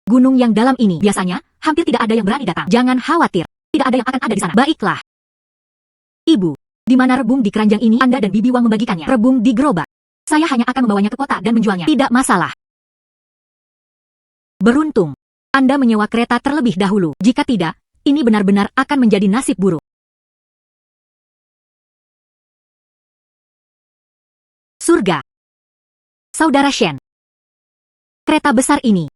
Gunung yang dalam ini. Biasanya, hampir tidak ada yang berani datang. Jangan khawatir. Tidak ada yang akan ada di sana. Baiklah. Ibu. Di mana rebung di keranjang ini? Anda dan Bibi Wang membagikannya. Rebung di gerobak. Saya hanya akan membawanya ke kota dan menjualnya. Tidak masalah. Beruntung. Anda menyewa kereta terlebih dahulu. Jika tidak, ini benar-benar akan menjadi nasib buruk. Surga. Saudara Shen. Kereta besar ini.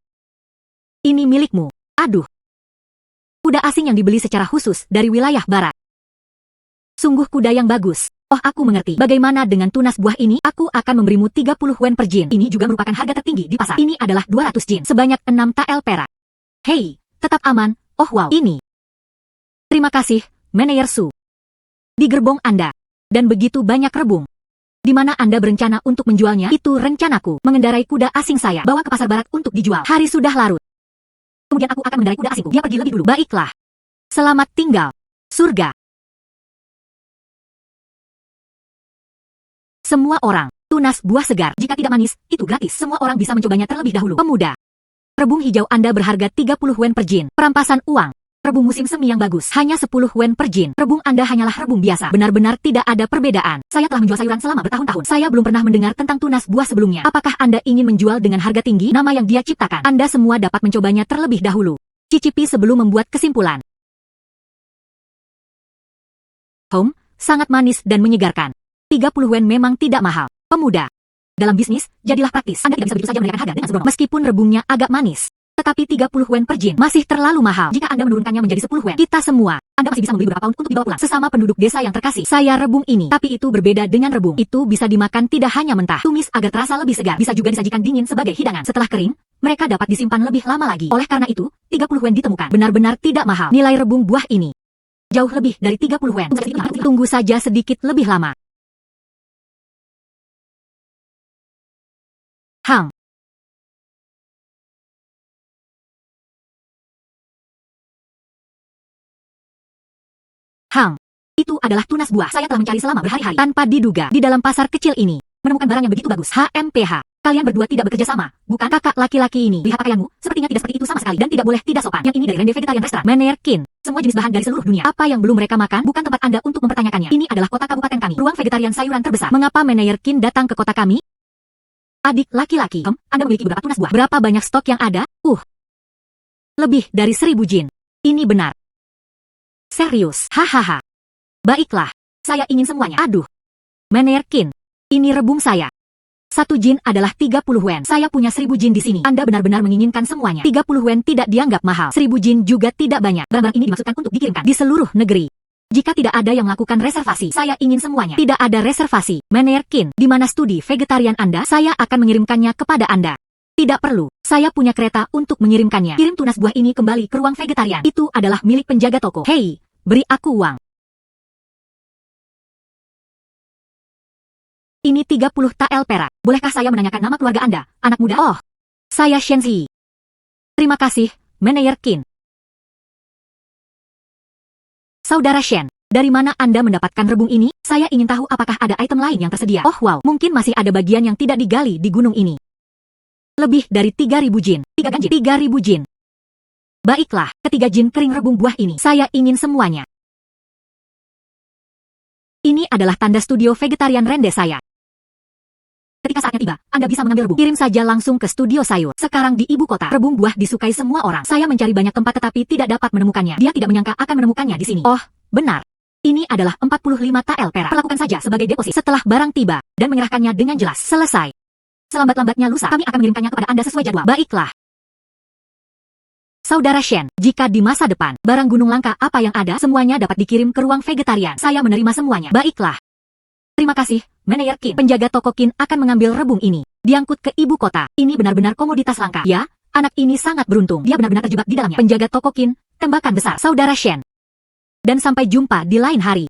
Ini milikmu. Aduh. Kuda asing yang dibeli secara khusus dari wilayah barat. Sungguh kuda yang bagus. Oh, aku mengerti. Bagaimana dengan tunas buah ini? Aku akan memberimu 30 wen per jin. Ini juga merupakan harga tertinggi di pasar. Ini adalah 200 jin. Sebanyak 6 tael perak. Hei, tetap aman. Oh wow, ini. Terima kasih, Manayer Su. Di gerbong Anda. Dan begitu banyak rebung. Di mana Anda berencana untuk menjualnya? Itu rencanaku. Mengendarai kuda asing saya. Bawa ke pasar barat untuk dijual. Hari sudah larut. Kemudian aku akan mengendarai kuda asingku. Dia pergi lebih dulu. Baiklah. Selamat tinggal. Surga. Semua orang. Tunas buah segar. Jika tidak manis, itu gratis. Semua orang bisa mencobanya terlebih dahulu. Pemuda. Rebung hijau Anda berharga 30 wen per jin. Perampasan uang. Rebung musim semi yang bagus. Hanya 10 wen per jin. Rebung Anda hanyalah rebung biasa. Benar-benar tidak ada perbedaan. Saya telah menjual sayuran selama bertahun-tahun. Saya belum pernah mendengar tentang tunas buah sebelumnya. Apakah Anda ingin menjual dengan harga tinggi? Nama yang dia ciptakan. Anda semua dapat mencobanya terlebih dahulu. Cicipi sebelum membuat kesimpulan. Sangat manis dan menyegarkan. 30 wen memang tidak mahal. Pemuda. Dalam bisnis, jadilah praktis. Anda tidak bisa begitu saja menaikkan harga dengan sembrono. Meskipun rebungnya agak manis. Tetapi 30 wen per jin masih terlalu mahal. Jika Anda menurunkannya menjadi 10 wen, kita semua, Anda masih bisa membeli beberapa pound untuk dibawa pulang. Sesama penduduk desa yang terkasih. Saya rebung ini. Tapi itu berbeda dengan rebung. Itu bisa dimakan tidak hanya mentah. Tumis agar terasa lebih segar. Bisa juga disajikan dingin sebagai hidangan. Setelah kering, mereka dapat disimpan lebih lama lagi. Oleh karena itu, 30 wen ditemukan. Benar-benar tidak mahal. Nilai rebung buah ini jauh lebih dari 30 wen. Tunggu saja sedikit lebih lama. Hang. Itu adalah tunas buah. Saya telah mencari selama berhari-hari. Tanpa diduga, di dalam pasar kecil ini, menemukan barang yang begitu bagus. HMPH. Kalian berdua tidak bekerja sama, bukan? Kakak laki-laki ini. Lihat pakaianmu, sepertinya tidak seperti itu sama sekali. Dan tidak boleh tidak sopan. Yang ini dari Rende Vegetarian Restaurant. Manayer Kin. Semua jenis bahan dari seluruh dunia. Apa yang belum mereka makan, bukan tempat Anda untuk mempertanyakannya. Ini adalah kota kabupaten kami. Ruang vegetarian sayuran terbesar. Mengapa Manayer Kin datang ke kota kami? Adik laki-laki, Anda memiliki beberapa tunas buah. Berapa banyak stok yang ada? Lebih dari 1000 jin. Ini benar. Serius. Hahaha. Baiklah. Saya ingin semuanya. Aduh. Manayer Kin. Ini rebung saya. 1 jin adalah 30 wen. Saya punya 1000 jin di sini. Anda benar-benar menginginkan semuanya. 30 wen tidak dianggap mahal. 1000 jin juga tidak banyak. Barang-barang ini dimaksudkan untuk dikirimkan di seluruh negeri. Jika tidak ada yang melakukan reservasi, saya ingin semuanya. Tidak ada reservasi. Manayer Kin, di mana studi vegetarian Anda, saya akan mengirimkannya kepada Anda. Tidak perlu. Saya punya kereta untuk mengirimkannya. Kirim tunas buah ini kembali ke ruang vegetarian. Itu adalah milik penjaga toko. Hei, beri aku uang. Ini 30 tael perak. Bolehkah saya menanyakan nama keluarga Anda, anak muda? Oh, saya Shenzi. Terima kasih, Manayer Kin. Saudara Shen, dari mana Anda mendapatkan rebung ini? Saya ingin tahu apakah ada item lain yang tersedia. Oh wow, mungkin masih ada bagian yang tidak digali di gunung ini. Lebih dari 3000 jin. 3 ganjin. 3000 jin. Baiklah, ketiga jin kering rebung buah ini. Saya ingin semuanya. Ini adalah tanda studio vegetarian Rende saya. Ketika saatnya tiba, Anda bisa mengambil rebung. Kirim saja langsung ke studio sayur. Sekarang di ibu kota, rebung buah disukai semua orang. Saya mencari banyak tempat tetapi tidak dapat menemukannya. Dia tidak menyangka akan menemukannya di sini. Oh, benar. Ini adalah 45 tael perak. Perlakukan saja sebagai deposit setelah barang tiba dan menyerahkannya dengan jelas. Selesai. Selambat-lambatnya lusa, kami akan mengirimkannya kepada Anda sesuai jadwal. Baiklah. Saudara Shen, jika di masa depan, barang gunung langka apa yang ada, semuanya dapat dikirim ke ruang vegetarian. Saya menerima semuanya. Baiklah. Terima kasih, Manayer Kin. Penjaga toko Kin akan mengambil rebung ini. Diangkut ke ibu kota. Ini benar-benar komoditas langka. Ya, anak ini sangat beruntung. Dia benar-benar terjebak di dalamnya. Penjaga toko Kin, tembakan besar. Saudara Shen. Dan sampai jumpa di lain hari.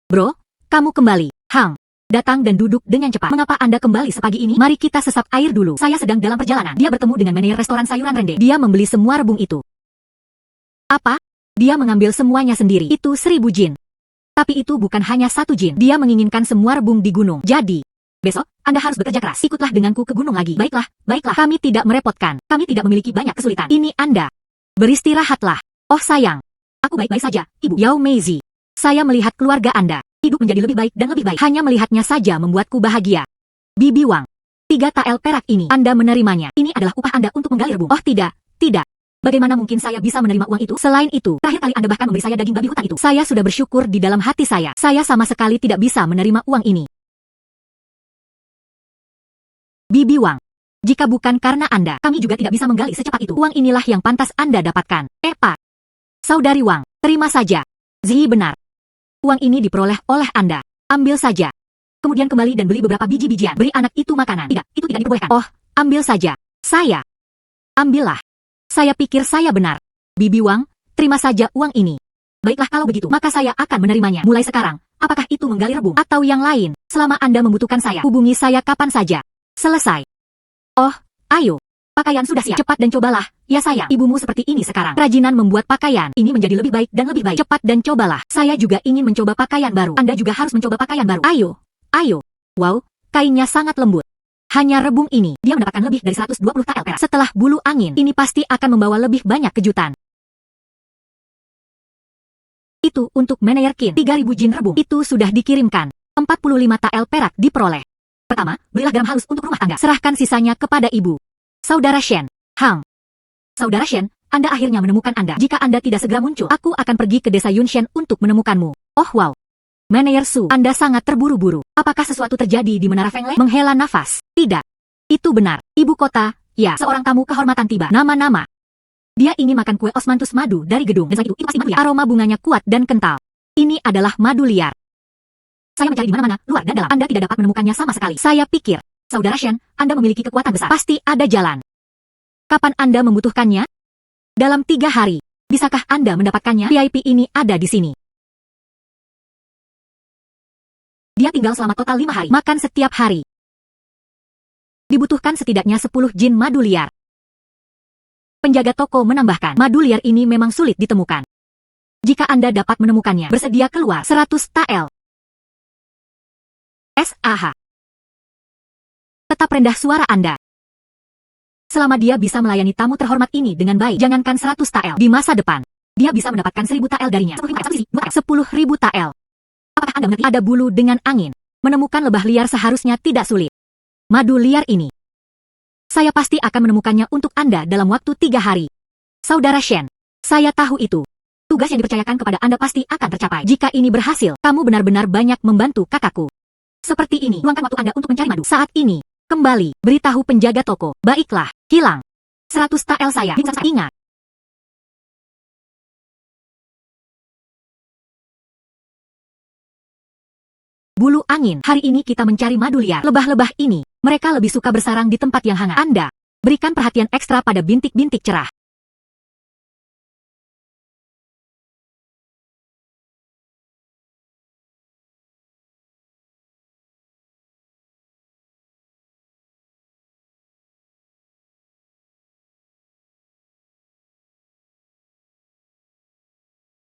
Bro, kamu kembali. Hang, datang dan duduk dengan cepat. Mengapa Anda kembali sepagi ini? Mari kita sesap air dulu. Saya sedang dalam perjalanan. Dia bertemu dengan manajer restoran sayuran Rende. Dia membeli semua rebung itu. Apa? Dia mengambil semuanya sendiri. Itu 1000 jin. Tapi itu bukan hanya 1 jin. Dia menginginkan semua rebung di gunung. Jadi, besok, Anda harus bekerja keras. Ikutlah denganku ke gunung lagi. Baiklah, baiklah. Kami tidak merepotkan. Kami tidak memiliki banyak kesulitan. Ini Anda. Beristirahatlah. Oh sayang. Aku baik-baik saja, Ibu. Yao Meizi. Saya melihat keluarga Anda. Hidup menjadi lebih baik dan lebih baik. Hanya melihatnya saja membuatku bahagia. Bibi Wang. 3 tael perak ini. Anda menerimanya. Ini adalah upah Anda untuk menggali rebung. Oh tidak, tidak. Bagaimana mungkin saya bisa menerima uang itu? Selain itu, terakhir kali Anda bahkan memberi saya daging babi hutan itu. Saya sudah bersyukur di dalam hati saya. Saya sama sekali tidak bisa menerima uang ini. Bibi Wang. Jika bukan karena Anda, kami juga tidak bisa menggali secepat itu. Uang inilah yang pantas Anda dapatkan. Pak. Saudari Wang, terima saja. Zi benar. Uang ini diperoleh oleh Anda. Ambil saja. Kemudian kembali dan beli beberapa biji-bijian. Beri anak itu makanan. Tidak, itu tidak diperbolehkan. Oh, ambil saja. Saya. Ambillah. Saya pikir saya benar. Bibi Wang, terima saja uang ini. Baiklah kalau begitu, maka saya akan menerimanya. Mulai sekarang, apakah itu menggali rebung atau yang lain? Selama Anda membutuhkan saya, hubungi saya kapan saja. Selesai. Oh, ayo. Pakaian sudah siap. Cepat dan cobalah. Ya sayang, ibumu seperti ini sekarang. Kerajinan membuat pakaian. Ini menjadi lebih baik dan lebih baik. Cepat dan cobalah. Saya juga ingin mencoba pakaian baru. Anda juga harus mencoba pakaian baru. Ayo. Ayo. Wow, kainnya sangat lembut. Hanya rebung ini, dia mendapatkan lebih dari 120 tael perak. Setelah bulu angin, ini pasti akan membawa lebih banyak kejutan. Itu untuk manajer Qin. 3000 jin rebung. Itu sudah dikirimkan. 45 tael perak diperoleh. Pertama, berilah garam halus untuk rumah tangga. Serahkan sisanya kepada ibu. Saudara Shen. Hang. Saudara Shen, Anda akhirnya menemukan Anda. Jika Anda tidak segera muncul, aku akan pergi ke desa Yunshen untuk menemukanmu. Oh wow. Manajer Su, Anda sangat terburu-buru. Apakah sesuatu terjadi di Menara Fengle? Menghela nafas. Tidak. Itu benar. Ibu kota, ya, seorang tamu kehormatan tiba. Nama-nama. Dia ingin makan kue osmanthus madu dari gedung. Desa itu pasti madu liar. Aroma bunganya kuat dan kental. Ini adalah madu liar. Saya mencari di mana-mana, luar dan dalam. Anda tidak dapat menemukannya sama sekali. Saya pikir, Saudara Shen, Anda memiliki kekuatan besar. Pasti ada jalan. Kapan Anda membutuhkannya? Dalam 3 hari. Bisakah Anda mendapatkannya? VIP ini ada di sini. Dia tinggal selama total 5 hari. Makan setiap hari. Dibutuhkan setidaknya 10 jin madu liar. Penjaga toko menambahkan, madu liar ini memang sulit ditemukan. Jika Anda dapat menemukannya, bersedia keluar 100 tael. SAH. Tetap rendah suara Anda. Selama dia bisa melayani tamu terhormat ini dengan baik, jangankan 100 tael. Di masa depan, dia bisa mendapatkan 1000 tael darinya. 10.000 tael. Apakah Anda mengerti? Ada bulu dengan angin. Menemukan lebah liar seharusnya tidak sulit. Madu liar ini. Saya pasti akan menemukannya untuk Anda dalam waktu 3 hari. Saudara Shen, saya tahu itu. Tugas yang dipercayakan kepada Anda pasti akan tercapai. Jika ini berhasil, kamu benar-benar banyak membantu kakakku. Seperti ini, luangkan waktu Anda untuk mencari madu. Saat ini, kembali, beritahu penjaga toko. Baiklah, hilang. 100 tael saya. Ingat. Bulu angin, hari ini kita mencari madu liar. Lebah-lebah ini, mereka lebih suka bersarang di tempat yang hangat. Anda, berikan perhatian ekstra pada bintik-bintik cerah.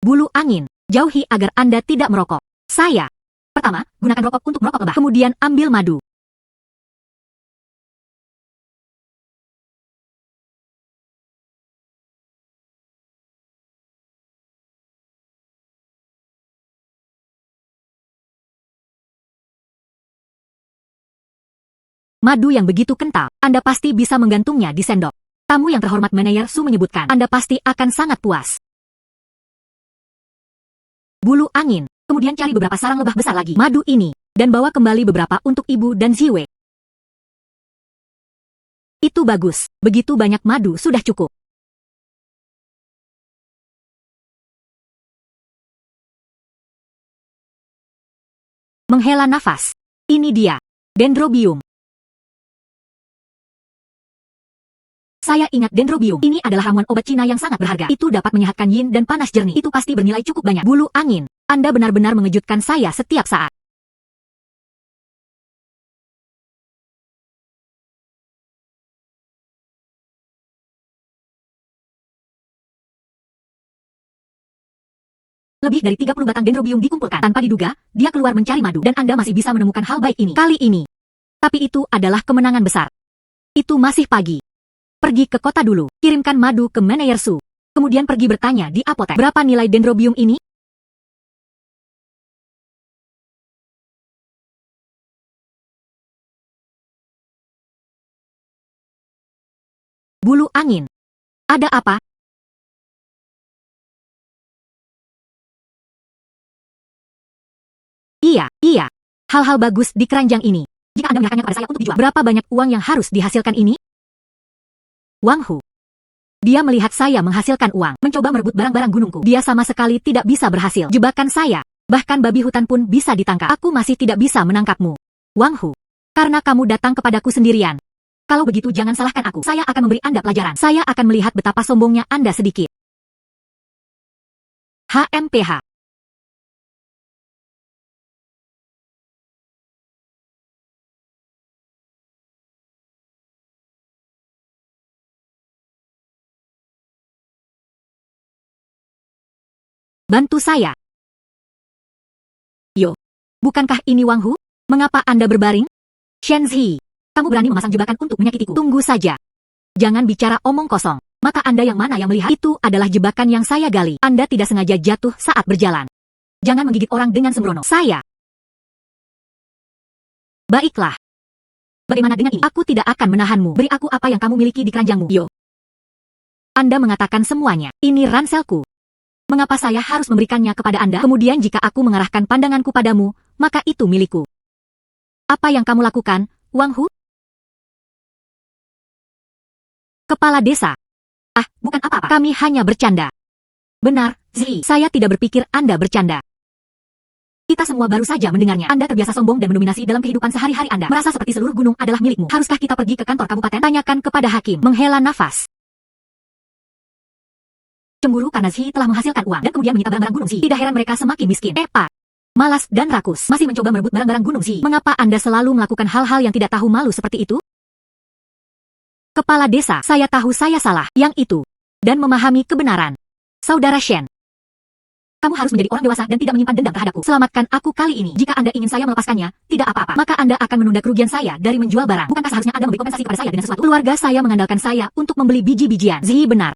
Bulu angin, jauhi agar Anda tidak merokok. Saya. Pertama, gunakan rokok untuk merokok lebah. Kemudian ambil madu. Madu yang begitu kental, Anda pasti bisa menggantungnya di sendok. Tamu yang terhormat manajer Su menyebutkan, Anda pasti akan sangat puas. Bulu angin, kemudian cari beberapa sarang lebah besar lagi. Madu ini, dan bawa kembali beberapa untuk ibu dan Ziwei. Itu bagus, begitu banyak madu sudah cukup. Menghela nafas. Ini dia, dendrobium. Saya ingat dendrobium. Ini adalah ramuan obat Cina yang sangat berharga. Itu dapat menyehatkan yin dan panas jernih. Itu pasti bernilai cukup banyak. Bulu angin. Anda benar-benar mengejutkan saya setiap saat. Lebih dari 30 batang dendrobium dikumpulkan. Tanpa diduga, dia keluar mencari madu dan Anda masih bisa menemukan hal baik ini. Kali ini. Tapi itu adalah kemenangan besar. Itu masih pagi. Pergi ke kota dulu. Kirimkan madu ke Manayer Su. Kemudian pergi bertanya di apotek. Berapa nilai dendrobium ini? Bulu angin. Ada apa? Iya. Hal-hal bagus di keranjang ini. Jika Anda menyerahkannya kepada saya untuk dijual, berapa banyak uang yang harus dihasilkan ini? Wang Hu. Dia melihat saya menghasilkan uang, mencoba merebut barang-barang gunungku. Dia sama sekali tidak bisa berhasil. Jebakan saya. Bahkan babi hutan pun bisa ditangkap. Aku masih tidak bisa menangkapmu. Wang Hu. Karena kamu datang kepadaku sendirian. Kalau begitu jangan salahkan aku. Saya akan memberi Anda pelajaran. Saya akan melihat betapa sombongnya Anda sedikit. HMPH. Bantu saya. Yo. Bukankah ini Wang Hu? Mengapa Anda berbaring? Shenzi. Kamu berani memasang jebakan untuk menyakitiku. Tunggu saja. Jangan bicara omong kosong. Mata Anda yang mana yang melihat? Itu adalah jebakan yang saya gali. Anda tidak sengaja jatuh saat berjalan. Jangan menggigit orang dengan sembrono. Saya. Baiklah. Bagaimana dengan ini? Aku tidak akan menahanmu. Beri aku apa yang kamu miliki di keranjangmu. Yo. Anda mengatakan semuanya. Ini ranselku. Mengapa saya harus memberikannya kepada Anda? Kemudian jika aku mengarahkan pandanganku padamu, maka itu milikku. Apa yang kamu lakukan, Wang Hu? Kepala desa. Ah, bukan apa-apa. Kami hanya bercanda. Benar, Zi. Saya tidak berpikir Anda bercanda. Kita semua baru saja mendengarnya. Anda terbiasa sombong dan mendominasi dalam kehidupan sehari-hari Anda. Merasa seperti seluruh gunung adalah milikmu. Haruskah kita pergi ke kantor kabupaten? Tanyakan kepada hakim. Menghela nafas. Cemburu karena Zi telah menghasilkan uang dan kemudian menyita barang-barang gunung Zi. Tidak heran mereka semakin miskin. Pak. Malas dan rakus. Masih mencoba merebut barang-barang gunung Zi. Mengapa Anda selalu melakukan hal-hal yang tidak tahu malu seperti itu? Kepala desa, saya tahu saya salah. Yang itu. Dan memahami kebenaran. Saudara Shen. Kamu harus menjadi orang dewasa dan tidak menyimpan dendam terhadapku. Selamatkan aku kali ini. Jika Anda ingin saya melepaskannya, tidak apa-apa. Maka Anda akan menunda kerugian saya dari menjual barang. Bukankah seharusnya Anda memberi kompensasi kepada saya dengan sesuatu? Keluarga saya mengandalkan saya untuk membeli biji-bijian. Zi benar.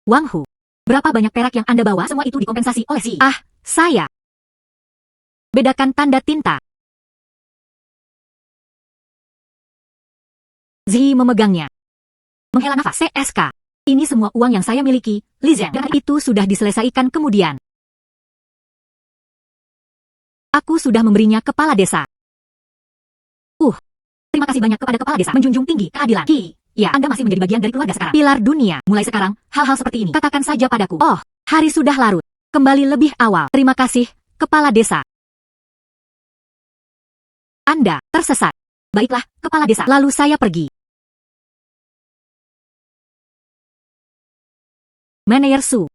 Wang Hu. Berapa banyak perak yang Anda bawa? Semua itu dikompensasi oleh Zi. Ah, saya. Bedakan tanda tinta. Zi memegangnya. Menghela nafas. CSK. Ini semua uang yang saya miliki, Li Zhen. Dan itu sudah diselesaikan kemudian. Aku sudah memberinya kepala desa. Terima kasih banyak kepada kepala desa. Menjunjung tinggi keadilan. Ya, Anda masih menjadi bagian dari keluarga sekarang. Pilar dunia. Mulai sekarang, hal-hal seperti ini katakan saja padaku. Oh, hari sudah larut. Kembali lebih awal. Terima kasih, kepala desa. Anda tersesat. Baiklah, kepala desa. Lalu saya pergi. Manayer Su.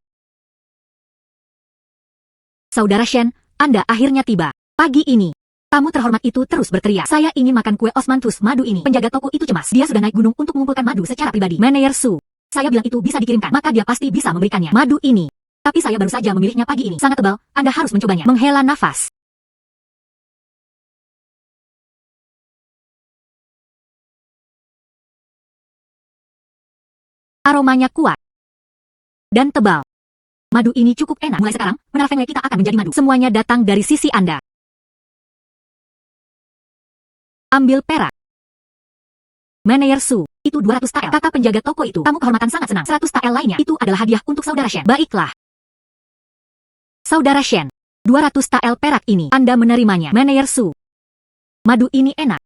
Saudara Shen, Anda akhirnya tiba. Pagi ini. Tamu terhormat itu terus berteriak. Saya ingin makan kue osmanthus madu ini. Penjaga toko itu cemas. Dia sudah naik gunung untuk mengumpulkan madu secara pribadi. Manayer Su. Saya bilang itu bisa dikirimkan. Maka dia pasti bisa memberikannya. Madu ini. Tapi saya baru saja memilihnya pagi ini. Sangat tebal. Anda harus mencobanya. Menghela nafas. Aromanya kuat. Dan tebal. Madu ini cukup enak. Mulai sekarang, Menara Feng Lei kita akan menjadi madu. Semuanya datang dari sisi Anda. Ambil perak. Manayer Su, itu 200 TL. Kata penjaga toko itu, tamu kehormatan sangat senang. 100 TL lainnya, itu adalah hadiah untuk Saudara Shen. Baiklah. Saudara Shen, 200 TL perak ini, Anda menerimanya. Manayer Su. Madu ini enak.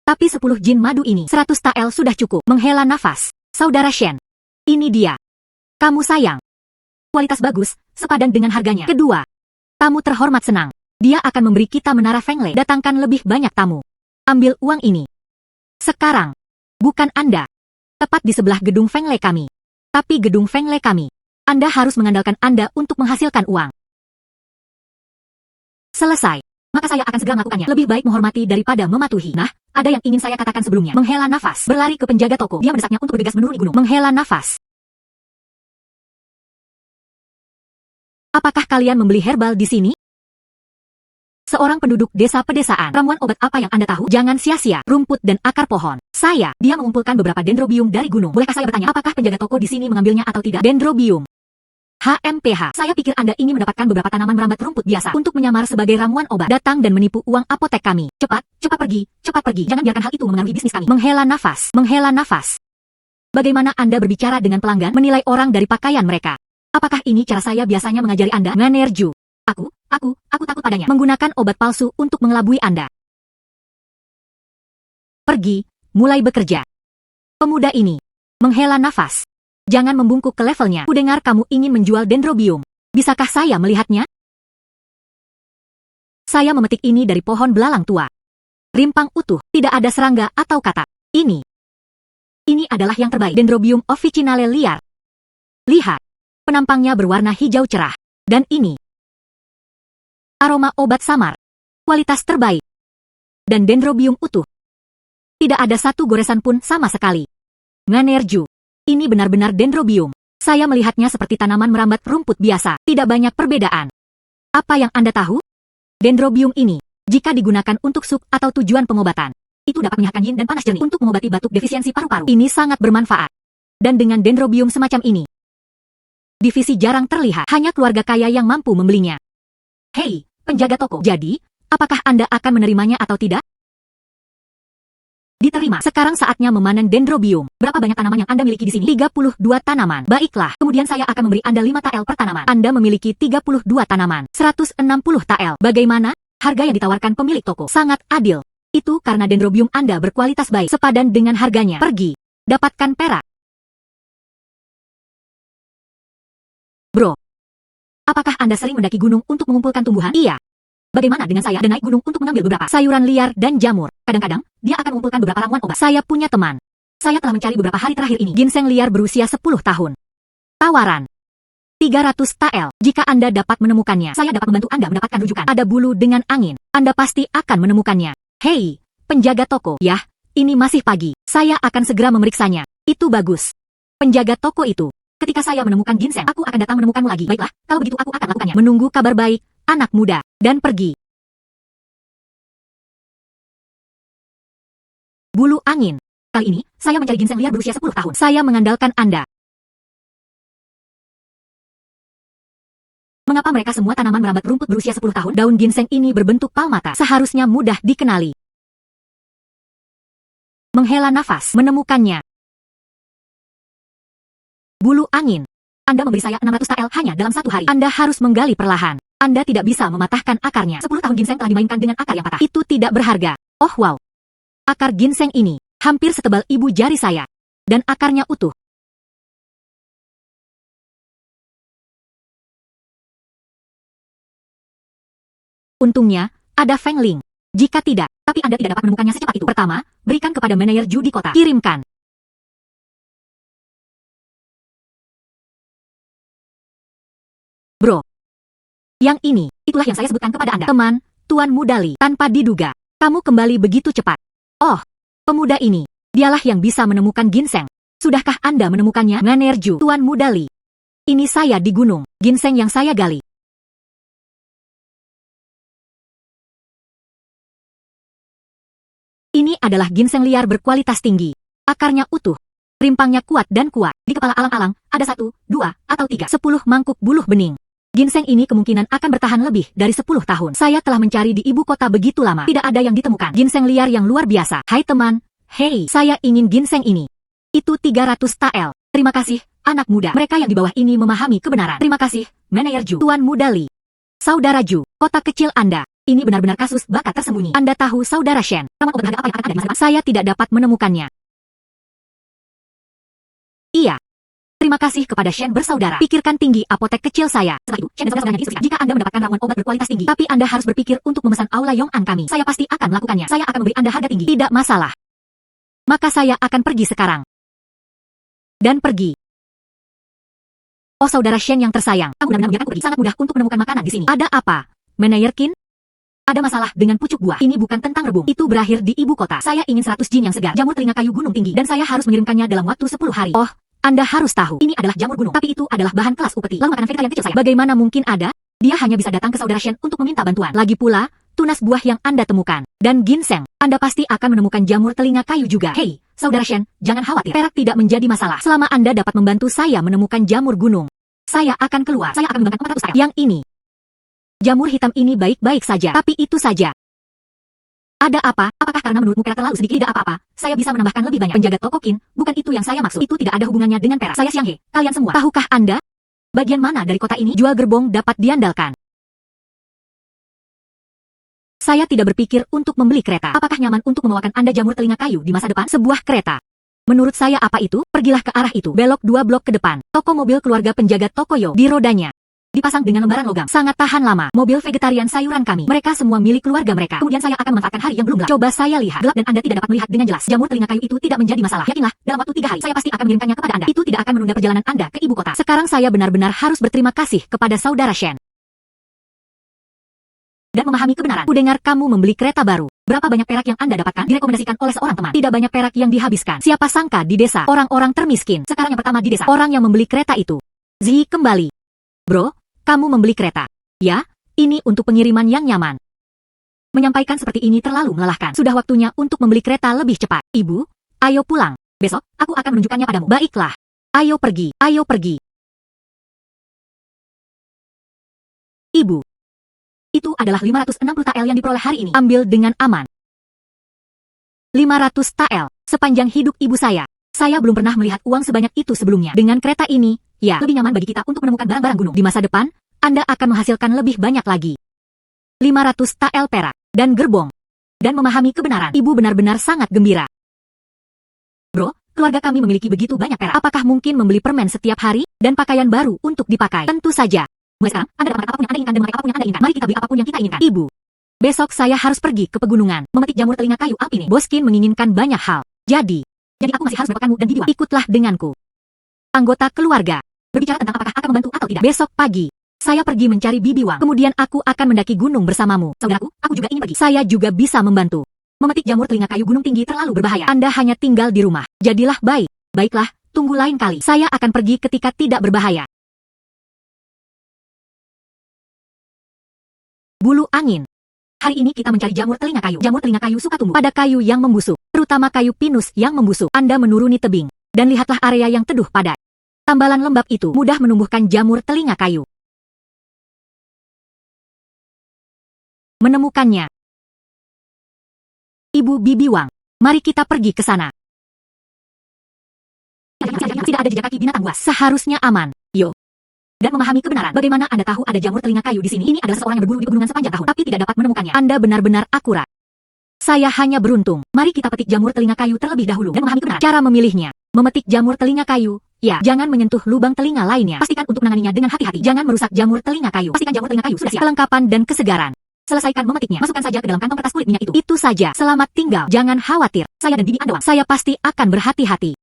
Tapi 10 jin madu ini, 100 TL sudah cukup. Menghela nafas. Saudara Shen. Ini dia. Kamu sayang. Kualitas bagus, sepadan dengan harganya. Kedua. Tamu terhormat senang. Dia akan memberi kita Menara Feng Lei. Datangkan lebih banyak tamu. Ambil uang ini. Sekarang. Bukan Anda. Tepat di sebelah gedung Feng Lei kami. Tapi gedung Feng Lei kami. Anda harus mengandalkan Anda untuk menghasilkan uang. Selesai. Maka saya akan segera melakukannya. Lebih baik menghormati daripada mematuhi. Nah, ada yang ingin saya katakan sebelumnya. Menghela nafas. Berlari ke penjaga toko. Dia mendesaknya untuk bergegas menuruni gunung. Menghela nafas. Apakah kalian membeli herbal di sini? Seorang penduduk desa pedesaan. Ramuan obat apa yang Anda tahu? Jangan sia-sia. Rumput dan akar pohon. Dia mengumpulkan beberapa dendrobium dari gunung. Bolehkah saya bertanya, apakah penjaga toko di sini mengambilnya atau tidak? Dendrobium. HMPH. Saya pikir Anda ingin mendapatkan beberapa tanaman merambat rumput biasa untuk menyamar sebagai ramuan obat. Datang dan menipu uang apotek kami. Cepat pergi, cepat pergi. Jangan biarkan hal itu memengaruhi bisnis kami. Menghela nafas, menghela nafas. Bagaimana Anda berbicara dengan pelanggan, menilai orang dari pakaian mereka? Apakah ini cara saya biasanya mengajari Anda? Nganerju. Aku takut padanya. Menggunakan obat palsu untuk mengelabui Anda. Pergi, mulai bekerja. Pemuda ini menghela nafas. Jangan membungkuk ke levelnya. Kudengar kamu ingin menjual dendrobium. Bisakah saya melihatnya? Saya memetik ini dari pohon belalang tua. Rimpang utuh, tidak ada serangga atau kata. Ini adalah yang terbaik. Dendrobium officinale liar. Lihat, penampangnya berwarna hijau cerah. Dan ini aroma obat samar. Kualitas terbaik. Dan dendrobium utuh. Tidak ada satu goresan pun sama sekali. Nganerju. Ini benar-benar dendrobium. Saya melihatnya seperti tanaman merambat rumput biasa. Tidak banyak perbedaan. Apa yang Anda tahu? Dendrobium ini, jika digunakan untuk sup atau tujuan pengobatan, itu dapat menyehatkan yin dan panas jernih untuk mengobati batuk defisiensi paru-paru. Ini sangat bermanfaat. Dan dengan dendrobium semacam ini, divisi jarang terlihat. Hanya keluarga kaya yang mampu membelinya. Hei, penjaga toko. Jadi, apakah Anda akan menerimanya atau tidak? Diterima. Sekarang saatnya memanen dendrobium. Berapa banyak tanaman yang Anda miliki di sini? 32 tanaman. Baiklah, kemudian saya akan memberi Anda 5 tael per tanaman. Anda memiliki 32 tanaman. 160 tael. Bagaimana? Harga yang ditawarkan pemilik toko sangat adil. Itu karena dendrobium Anda berkualitas baik. Sepadan dengan harganya. Pergi. Dapatkan perak. Bro, apakah Anda sering mendaki gunung untuk mengumpulkan tumbuhan? Iya. Bagaimana dengan saya dan naik gunung untuk mengambil beberapa sayuran liar dan jamur? Kadang-kadang, dia akan mengumpulkan beberapa ramuan obat. Saya punya teman. Saya telah mencari beberapa hari terakhir ini. Ginseng liar berusia 10 tahun. Tawaran. 300 tael. Jika Anda dapat menemukannya, saya dapat membantu Anda mendapatkan rujukan. Ada bulu dengan angin. Anda pasti akan menemukannya. Hei, penjaga toko. Yah, ini masih pagi. Saya akan segera memeriksanya. Itu bagus. Penjaga toko itu. Ketika saya menemukan ginseng, aku akan datang menemukanmu lagi. Baiklah, kalau begitu aku akan lakukannya. Menunggu kabar baik, anak muda, dan pergi. Bulu angin. Kali ini, saya mencari ginseng liar berusia 10 tahun. Saya mengandalkan Anda. Mengapa mereka semua tanaman merambat rumput berusia 10 tahun? Daun ginseng ini berbentuk palmata. Seharusnya mudah dikenali. Menghela nafas, menemukannya. Bulu angin. Anda memberi saya 600 tael hanya dalam 1 hari. Anda harus menggali perlahan. Anda tidak bisa mematahkan akarnya. 10 tahun ginseng telah dimainkan dengan akar yang patah. Itu tidak berharga. Oh wow. Akar ginseng ini hampir setebal ibu jari saya. Dan akarnya utuh. Untungnya, ada Feng Ling. Jika tidak, tapi Anda tidak dapat menemukannya secepat itu. Pertama, berikan kepada manajer judi kota. Kirimkan. Bro. Yang ini, itulah yang saya sebutkan kepada Anda. Teman, Tuan Mudali. Tanpa diduga, kamu kembali begitu cepat. Oh, pemuda ini, dialah yang bisa menemukan ginseng. Sudahkah Anda menemukannya? Nganerju, Tuan Mudali. Ini saya di gunung, ginseng yang saya gali. Ini adalah ginseng liar berkualitas tinggi. Akarnya utuh. Rimpangnya kuat dan kuat. Di kepala alang-alang, ada 1, 2, atau 3, 10 mangkuk buluh bening. Ginseng ini kemungkinan akan bertahan lebih dari 10 tahun. Saya telah mencari di ibu kota begitu lama. Tidak ada yang ditemukan. Ginseng liar yang luar biasa. Hai teman. Hei, saya ingin ginseng ini. Itu 300 tael. Terima kasih, anak muda. Mereka yang di bawah ini memahami kebenaran. Terima kasih, manajer Ju. Tuan Mudali. Saudara Ju, kota kecil Anda. Ini benar-benar kasus bakat tersembunyi. Anda tahu saudara Shen. Ramuan obat berharga apa yang akan ada di masa depan? Saya tidak dapat menemukannya. Iya. Terima kasih kepada Shen bersaudara. Pikirkan tinggi apotek kecil saya. Setelah itu, Shen dan saudaranya itu jika Anda mendapatkan ramuan obat berkualitas tinggi. Tapi Anda harus berpikir untuk memesan Aula Yong'an kami. Saya pasti akan melakukannya. Saya akan memberi Anda harga tinggi. Tidak masalah. Maka saya akan pergi sekarang. Dan pergi. Oh saudara Shen yang tersayang. Kamu benar-benar membiarkanku pergi. Sangat mudah untuk menemukan makanan di sini. Ada apa? Manajer Qin? Ada masalah dengan pucuk buah. Ini bukan tentang rebung. Itu berakhir di ibu kota. Saya ingin 100 jin yang segar. Jamur telinga kayu gunung tinggi. Dan saya harus mengirimkannya dalam waktu 10 hari. Oh, Anda harus tahu. Ini adalah jamur gunung. Tapi itu adalah bahan kelas upeti. Lalu makanan vegetarian kecil saya. Bagaimana mungkin ada? Dia hanya bisa datang ke saudara Shen untuk meminta bantuan. Lagi pula, tunas buah yang Anda temukan. Dan ginseng. Anda pasti akan menemukan jamur telinga kayu juga. Hei, saudara Shen, jangan khawatir. Perak tidak menjadi masalah. Selama Anda dapat membantu saya menemukan jamur gunung. Saya akan keluar. Saya akan mengembangkan 400 style. Yang ini. Jamur hitam ini baik-baik saja. Tapi itu saja. Ada apa? Apakah karena menurutmu perak terlalu sedikit? Tidak apa-apa. Saya bisa menambahkan lebih banyak. Penjaga toko Qin, bukan itu yang saya maksud. Itu tidak ada hubungannya dengan perak. Saya Xiang He. Kalian semua. Tahukah Anda? Bagian mana dari kota ini? Jual gerbong dapat diandalkan. Saya tidak berpikir untuk membeli kereta. Apakah nyaman untuk membawakan Anda jamur telinga kayu di masa depan? Sebuah kereta. Menurut saya apa itu? Pergilah ke arah itu. Belok 2 blok ke depan. Toko mobil keluarga penjaga toko Yo. Di rodanya. Dipasang dengan lembaran logam. Sangat tahan lama. Mobil vegetarian sayuran kami. Mereka semua milik keluarga mereka. Kemudian saya akan memanfaatkan hari yang belum gelap. Coba saya lihat. Gelap dan Anda tidak dapat melihat dengan jelas. Jamur telinga kayu itu tidak menjadi masalah. Yakinlah, dalam waktu 3 hari, saya pasti akan mengirimkannya kepada Anda. Itu tidak akan menunda perjalanan Anda ke ibu kota. Sekarang saya benar-benar harus berterima kasih kepada saudara Shen. Dan memahami kebenaran. Kudengar kamu membeli kereta baru. Berapa banyak perak yang Anda dapatkan? Direkomendasikan oleh seorang teman. Tidak banyak perak yang dihabiskan. Siapa sangka di desa, orang-orang termiskin. Sekarang yang pertama di desa, orang yang membeli kereta itu. Zi kembali. Bro, kamu membeli kereta. Ya, ini untuk pengiriman yang nyaman. Menyampaikan seperti ini terlalu melelahkan. Sudah waktunya untuk membeli kereta lebih cepat. Ibu, ayo pulang. Besok, aku akan menunjukkannya padamu. Baiklah. Ayo pergi. Ayo pergi. Ibu. Itu adalah 560 tael yang diperoleh hari ini. Ambil dengan aman. 500 tael. Sepanjang hidup ibu saya. Saya belum pernah melihat uang sebanyak itu sebelumnya. Dengan kereta ini, ya, lebih nyaman bagi kita untuk menemukan barang-barang gunung. Di masa depan, Anda akan menghasilkan lebih banyak lagi. 500 tael perak dan gerbong. Dan memahami kebenaran. Ibu benar-benar sangat gembira. Bro, keluarga kami memiliki begitu banyak perak. Apakah mungkin membeli permen setiap hari dan pakaian baru untuk dipakai? Tentu saja. Mulai sekarang, Anda dapat memakai apapun yang Anda inginkan dan memakai apapun yang Anda inginkan. Mari kita beli apapun yang kita inginkan. Ibu, besok saya harus pergi ke pegunungan, memetik jamur telinga kayu alpine. Boskin menginginkan banyak hal. Jadi aku masih harus mendapatkanmu dan bibiwan. Ikutlah denganku. Anggota keluarga. Berbicara tentang apakah akan membantu atau tidak. Besok pagi, saya pergi mencari bibiwan. Kemudian aku akan mendaki gunung bersamamu. Saudaraku, aku juga ingin pergi. Saya juga bisa membantu. Memetik jamur telinga kayu gunung tinggi terlalu berbahaya. Anda hanya tinggal di rumah. Jadilah baik. Baiklah, tunggu lain kali. Saya akan pergi ketika tidak berbahaya. Bulu angin. Hari ini kita mencari jamur telinga kayu. Jamur telinga kayu suka tumbuh pada kayu yang membusuk, terutama kayu pinus yang membusuk. Anda menuruni tebing, dan lihatlah area yang teduh padat. Tambalan lembab itu mudah menumbuhkan jamur telinga kayu. Menemukannya. Ibu Bibiwang, mari kita pergi ke sana. Tidak ada jejak kaki binatang buas. Seharusnya aman. Yo. Dan memahami kebenaran. Bagaimana Anda tahu ada jamur telinga kayu di sini? Ini adalah seorang yang berburu di pegunungan sepanjang tahun, tapi tidak dapat menemukannya. Anda benar-benar akurat. Saya hanya beruntung. Mari kita petik jamur telinga kayu terlebih dahulu dan memahami kebenaran. Cara memilihnya. Memetik jamur telinga kayu. Ya, jangan menyentuh lubang telinga lainnya. Pastikan untuk menanganinya dengan hati-hati. Jangan merusak jamur telinga kayu. Pastikan jamur telinga kayu sudah siap. Kelengkapan dan kesegaran. Selesaikan memetiknya. Masukkan saja ke dalam kantong kertas kulit minyak itu. Itu saja. Selamat tinggal. Jangan khawatir. Saya dan bibi Anda, saya pasti akan berhati-hati.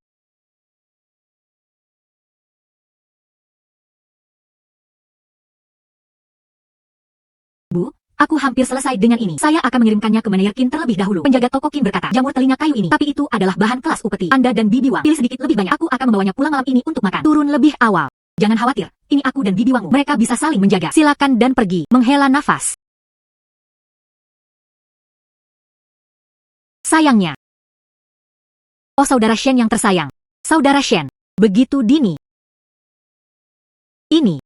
Bu, aku hampir selesai dengan ini. Saya akan mengirimkannya ke manajer Qin terlebih dahulu. Penjaga toko Qin berkata, jamur telinga kayu ini. Tapi itu adalah bahan kelas upeti. Anda dan Bibi Wang, pilih sedikit lebih banyak. Aku akan membawanya pulang malam ini untuk makan. Turun lebih awal. Jangan khawatir. Ini aku dan Bibi Wangmu. Mereka bisa saling menjaga. Silakan dan pergi. Menghela nafas. Sayangnya. Oh saudara Shen yang tersayang. Saudara Shen. Begitu dini. Ini.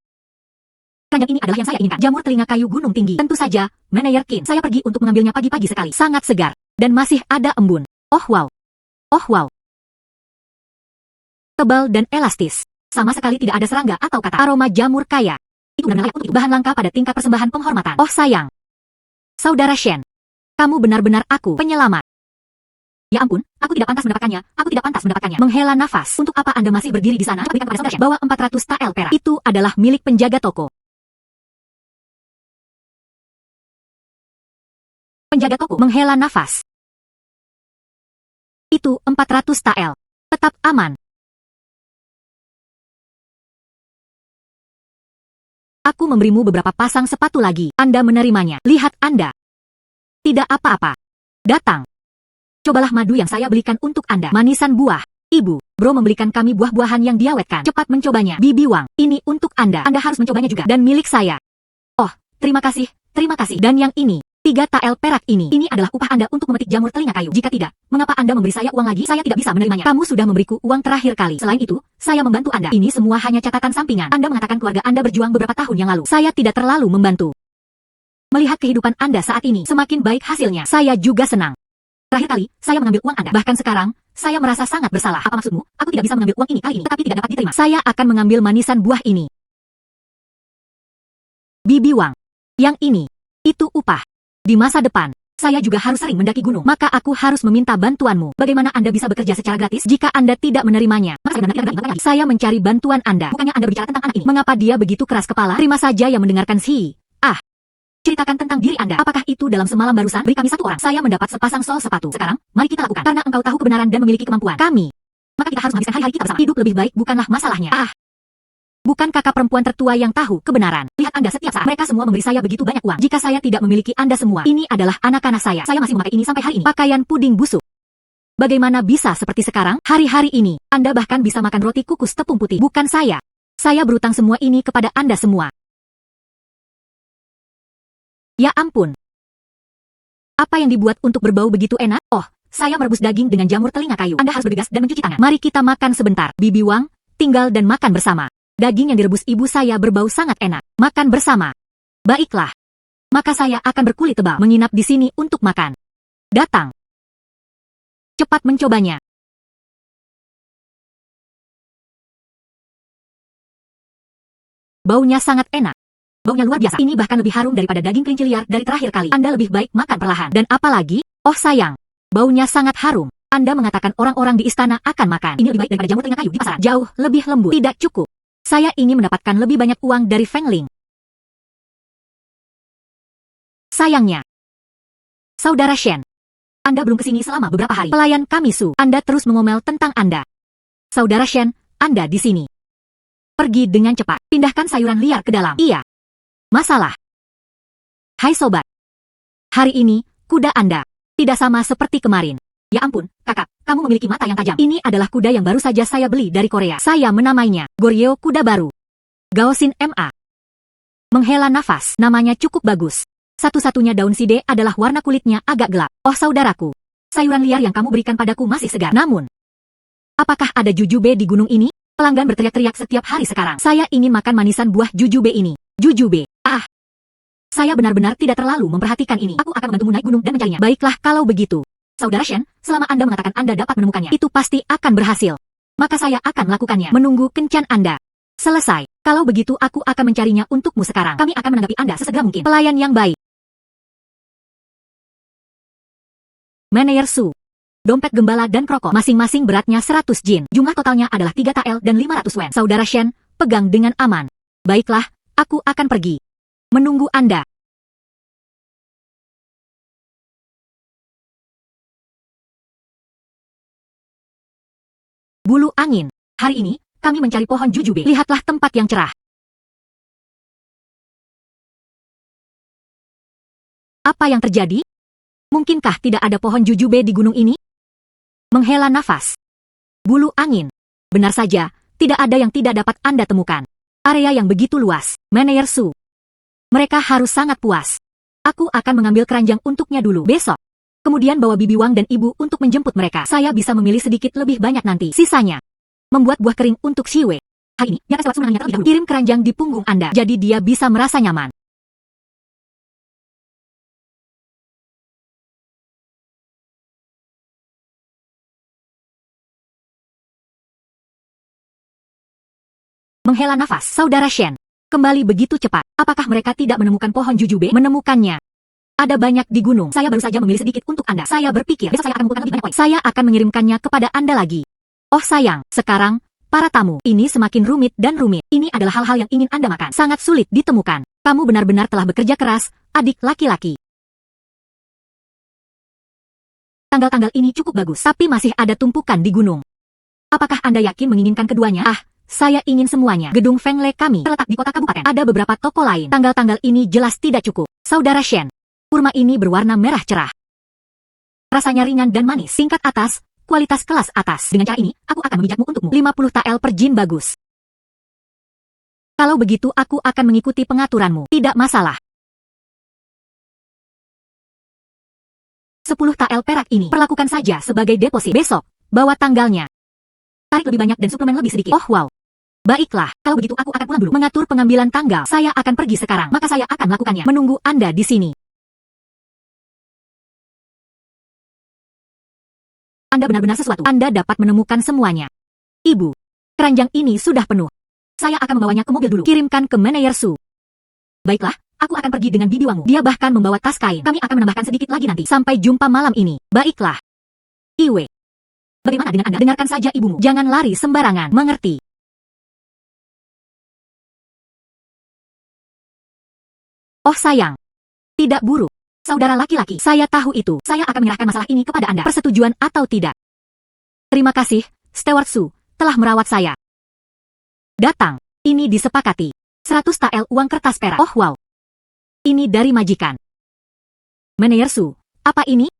Keranjang ini adalah yang saya inginkan. Jamur telinga kayu gunung tinggi. Tentu saja, manajer Qin. Saya pergi untuk mengambilnya pagi-pagi sekali. Sangat segar. Dan masih ada embun. Oh wow. Oh wow. Tebal dan elastis. Sama sekali tidak ada serangga atau kata. Aroma jamur kaya. Itu benar-benar layak untuk bahan langka pada tingkat persembahan penghormatan. Oh sayang. Saudara Shen. Kamu benar-benar aku penyelamat. Ya ampun, aku tidak pantas mendapatkannya. Aku tidak pantas mendapatkannya. Menghela nafas. Untuk apa Anda masih berdiri di sana? Berikan kepada saudara Shen. Bawa 400 tael perak. Itu adalah milik penjaga toko. Penjaga toko menghela nafas. Itu 400 tael. Tetap aman. Aku memberimu beberapa pasang sepatu lagi. Anda menerimanya. Lihat Anda. Tidak apa-apa. Datang. Cobalah madu yang saya belikan untuk Anda. Manisan buah. Ibu, bro membelikan kami buah-buahan yang diawetkan. Cepat mencobanya. Bibi Wang, ini untuk Anda. Anda harus mencobanya juga. Dan milik saya. Oh, terima kasih. Terima kasih. Dan yang ini. 3 tael perak ini. Ini adalah upah Anda untuk memetik jamur telinga kayu. Jika tidak, mengapa Anda memberi saya uang lagi? Saya tidak bisa menerimanya. Kamu sudah memberiku uang terakhir kali. Selain itu, saya membantu Anda. Ini semua hanya catatan sampingan. Anda mengatakan keluarga Anda berjuang beberapa tahun yang lalu. Saya tidak terlalu membantu. Melihat kehidupan Anda saat ini, semakin baik hasilnya. Saya juga senang. Terakhir kali, saya mengambil uang Anda. Bahkan sekarang, saya merasa sangat bersalah. Apa maksudmu? Aku tidak bisa mengambil uang ini kali ini, tetapi tidak dapat diterima. Saya akan mengambil manisan buah ini. Bibi Wang. Yang ini. Itu upah. Di masa depan, saya juga harus sering mendaki gunung. Maka aku harus meminta bantuanmu. Bagaimana Anda bisa bekerja secara gratis jika Anda tidak menerimanya? Maka saya mencari bantuan Anda. Bukannya Anda berbicara tentang anak ini. Mengapa dia begitu keras kepala? Terima saja yang mendengarkan si. Ceritakan tentang diri Anda. Apakah itu dalam semalam barusan? Beri kami 1 orang. Saya mendapat sepasang sol sepatu. Sekarang, mari kita lakukan. Karena engkau tahu kebenaran dan memiliki kemampuan. Kami. Maka kita harus menghabiskan hari-hari kita bersama. Hidup lebih baik bukanlah masalahnya. Bukan kakak perempuan tertua yang tahu kebenaran. Lihat Anda setiap saat. Mereka semua memberi saya begitu banyak uang. Jika saya tidak memiliki Anda semua, ini adalah anak-anak saya. Saya masih memakai ini sampai hari ini. Pakaian puding busuk. Bagaimana bisa seperti sekarang? Hari-hari ini, Anda bahkan bisa makan roti kukus tepung putih. Bukan saya. Saya berutang semua ini kepada Anda semua. Ya ampun. Apa yang dibuat untuk berbau begitu enak? Oh, saya merebus daging dengan jamur telinga kayu. Anda harus bergegas dan mencuci tangan. Mari kita makan sebentar. Bibi Wang, tinggal dan makan bersama. Daging yang direbus ibu saya berbau sangat enak. Makan bersama. Baiklah. Maka saya akan berkulit tebal menginap di sini untuk makan. Datang. Cepat mencobanya. Baunya sangat enak. Baunya luar biasa. Ini bahkan lebih harum daripada daging kelinci liar dari terakhir kali. Anda lebih baik makan perlahan. Dan apalagi, oh sayang, baunya sangat harum. Anda mengatakan orang-orang di istana akan makan. Ini lebih baik daripada jamur telinga kayu di pasaran. Jauh lebih lembut. Tidak cukup. Saya ingin mendapatkan lebih banyak uang dari Feng Ling. Sayangnya. Saudara Shen, Anda belum kesini selama beberapa hari. Pelayan kami Su, Anda terus mengomel tentang Anda. Saudara Shen, Anda di sini. Pergi dengan cepat. Pindahkan sayuran liar ke dalam. Iya. Masalah. Hai sobat. Hari ini, kuda Anda tidak sama seperti kemarin. Ya ampun, kakak, kamu memiliki mata yang tajam. Ini adalah kuda yang baru saja saya beli dari Korea. Saya menamainya Goryeo kuda baru. Gaosin MA. Menghela nafas, namanya cukup bagus. Satu-satunya daun side adalah warna kulitnya agak gelap. Oh saudaraku, sayuran liar yang kamu berikan padaku masih segar. Namun, apakah ada jujube di gunung ini? Pelanggan berteriak-teriak setiap hari sekarang. Saya ingin makan manisan buah jujube ini. Jujube. Saya benar-benar tidak terlalu memperhatikan ini. Aku akan membantumu naik gunung dan mencarinya. Baiklah kalau begitu. Saudara Shen, selama Anda mengatakan Anda dapat menemukannya, itu pasti akan berhasil. Maka saya akan melakukannya. Menunggu kencan Anda. Selesai. Kalau begitu aku akan mencarinya untukmu sekarang. Kami akan menanggapi Anda sesegera mungkin. Pelayan yang baik. Manayer Su. Dompet gembala dan krokok. Masing-masing beratnya 100 jin. Jumlah totalnya adalah 3 tael dan 500 wen. Saudara Shen, pegang dengan aman. Baiklah, aku akan pergi. Menunggu Anda. Bulu angin. Hari ini, kami mencari pohon jujube. Lihatlah tempat yang cerah. Apa yang terjadi? Mungkinkah tidak ada pohon jujube di gunung ini? Menghela nafas. Bulu angin. Benar saja, tidak ada yang tidak dapat Anda temukan. Area yang begitu luas. Manayer Su. Mereka harus sangat puas. Aku akan mengambil keranjang untuknya dulu besok. Kemudian bawa Bibi Wang dan Ibu untuk menjemput mereka. Saya bisa memilih sedikit lebih banyak nanti. Sisanya. Membuat buah kering untuk Siwe. Hari ini, biarkan Sewatsu menangnya terlebih dahulu. Kirim keranjang di punggung Anda. Jadi dia bisa merasa nyaman. Menghela nafas. Saudara Shen. Kembali begitu cepat. Apakah mereka tidak menemukan pohon jujube? Menemukannya. Ada banyak di gunung. Saya baru saja memilih sedikit untuk Anda. Saya berpikir besok saya akan mengumpulkan lebih banyak poin. Saya akan mengirimkannya kepada Anda lagi. Oh sayang, sekarang, para tamu, ini semakin rumit dan rumit. Ini adalah hal-hal yang ingin Anda makan. Sangat sulit ditemukan. Kamu benar-benar telah bekerja keras, adik laki-laki. Tanggal-tanggal ini cukup bagus, tapi masih ada tumpukan di gunung. Apakah Anda yakin menginginkan keduanya? Saya ingin semuanya. Gedung Feng Le kami terletak di kota kabupaten. Ada beberapa toko lain. Tanggal-tanggal ini jelas tidak cukup. Saudara Shen, Kurma ini berwarna merah cerah. Rasanya ringan dan manis. Tingkat atas, kualitas kelas atas. Dengan cara ini, aku akan memijatmu untukmu. 50 TL per jin bagus. Kalau begitu aku akan mengikuti pengaturanmu. Tidak masalah. 10 TL perak ini perlakukan saja sebagai deposit. Besok, bawa tanggalnya. Tarik lebih banyak dan suplemen lebih sedikit. Oh wow. Baiklah, kalau begitu aku akan pulang dulu. Mengatur pengambilan tanggal. Saya akan pergi sekarang. Maka saya akan melakukannya. Menunggu Anda di sini. Anda benar-benar sesuatu. Anda dapat menemukan semuanya. Ibu, keranjang ini sudah penuh. Saya akan membawanya ke mobil dulu. Kirimkan ke manajer Su. Baiklah, aku akan pergi dengan bibi Wangmu. Dia bahkan membawa tas kain. Kami akan menambahkan sedikit lagi nanti. Sampai jumpa malam ini. Baiklah. Iwe. Bagaimana dengan Anda? Dengarkan saja ibumu. Jangan lari sembarangan. Mengerti? Oh sayang. Tidak buruk. Saudara laki-laki, saya tahu itu. Saya akan menyerahkan masalah ini kepada Anda. Persetujuan atau tidak? Terima kasih, Steward Su, telah merawat saya. Datang. Ini disepakati. 100 TL uang kertas perak. Oh wow. Ini dari majikan. Manajer Su, apa ini?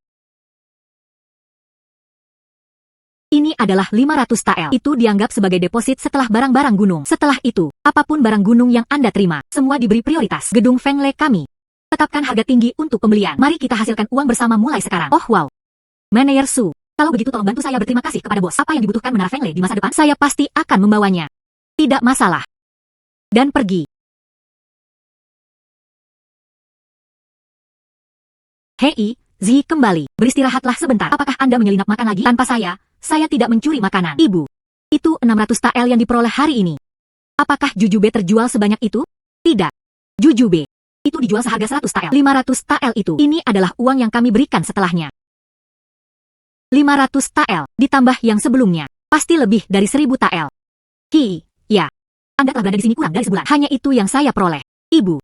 Ini adalah 500 TL. Itu dianggap sebagai deposit setelah barang-barang gunung. Setelah itu, apapun barang gunung yang Anda terima, semua diberi prioritas. Gedung Feng Le kami. Tetapkan harga tinggi untuk pembelian. Mari kita hasilkan uang bersama mulai sekarang. Oh wow. Manajer Su, kalau begitu tolong bantu saya berterima kasih kepada bos. Apa yang dibutuhkan Menara Feng Le di masa depan? Saya pasti akan membawanya. Tidak masalah. Dan pergi. Hei, Zi kembali. Beristirahatlah sebentar. Apakah Anda menyelinap makan lagi? Tanpa saya tidak mencuri makanan. Ibu, itu 600 TL yang diperoleh hari ini. Apakah Jujube terjual sebanyak itu? Tidak. Jujube itu dijual seharga 100 TL. 500 TL itu. Ini adalah uang yang kami berikan setelahnya. 500 TL, ditambah yang sebelumnya. Pasti lebih dari 1000 TL. Ya. Anda telah berada di sini kurang dari sebulan. Hanya itu yang saya peroleh. Ibu,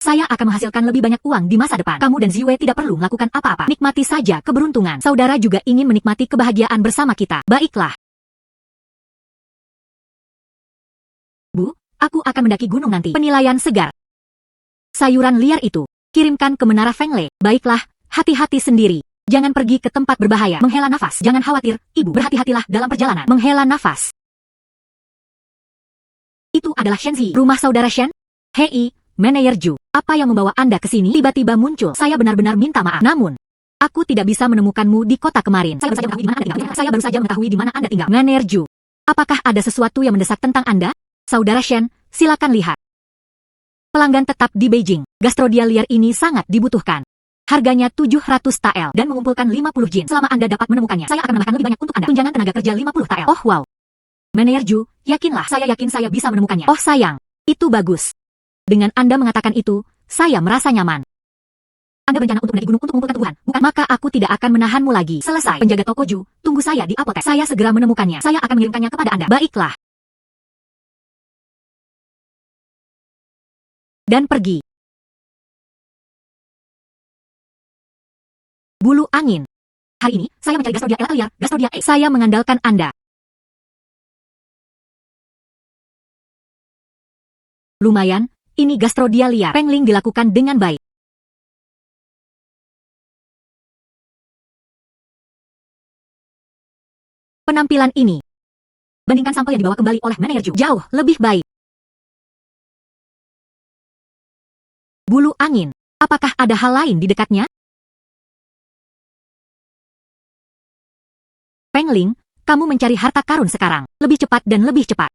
saya akan menghasilkan lebih banyak uang di masa depan. Kamu dan Ziwei tidak perlu melakukan apa-apa. Nikmati saja keberuntungan. Saudara juga ingin menikmati kebahagiaan bersama kita. Baiklah. Bu, aku akan mendaki gunung nanti. Penilaian segar. Sayuran liar itu, kirimkan ke Menara Feng Le. Baiklah, hati-hati sendiri. Jangan pergi ke tempat berbahaya. Menghela nafas. Jangan khawatir, ibu. Berhati-hatilah dalam perjalanan. Menghela nafas. Itu adalah Shenzi, rumah saudara Shen? Hei, Manajer Ju, apa yang membawa Anda ke sini? Tiba-tiba muncul. Saya benar-benar minta maaf. Namun, aku tidak bisa menemukanmu di kota kemarin. Saya baru saja mengetahui di mana Anda tinggal. Manajer Ju, apakah ada sesuatu yang mendesak tentang Anda? Saudara Shen, silakan lihat. Pelanggan tetap di Beijing. Gastrodia liar ini sangat dibutuhkan. Harganya 700 TL dan mengumpulkan 50 jin. Selama Anda dapat menemukannya, saya akan menambahkan lebih banyak untuk Anda. Tunjangan tenaga kerja 50 TL. Oh wow. Manajer Ju, yakinlah, saya yakin saya bisa menemukannya. Oh sayang, itu bagus. Dengan Anda mengatakan itu, saya merasa nyaman. Anda berencana untuk mendaki gunung untuk mengumpulkan tumbuhan, bukan? Maka aku tidak akan menahanmu lagi. Selesai. Penjaga toko Ju, tunggu saya di apotek. Saya segera menemukannya. Saya akan mengirimkannya kepada Anda. Baiklah. Dan pergi. Bulu angin. Hari ini, saya mencari gastrodia liar, gastrodia E. Saya mengandalkan Anda. Lumayan, ini gastrodia liar. Pengling dilakukan dengan baik. Penampilan ini. Bandingkan sampel yang dibawa kembali oleh manajer Ju. Jauh lebih baik. Bulu angin. Apakah ada hal lain di dekatnya? Pengling, kamu mencari harta karun sekarang. Lebih cepat dan lebih cepat.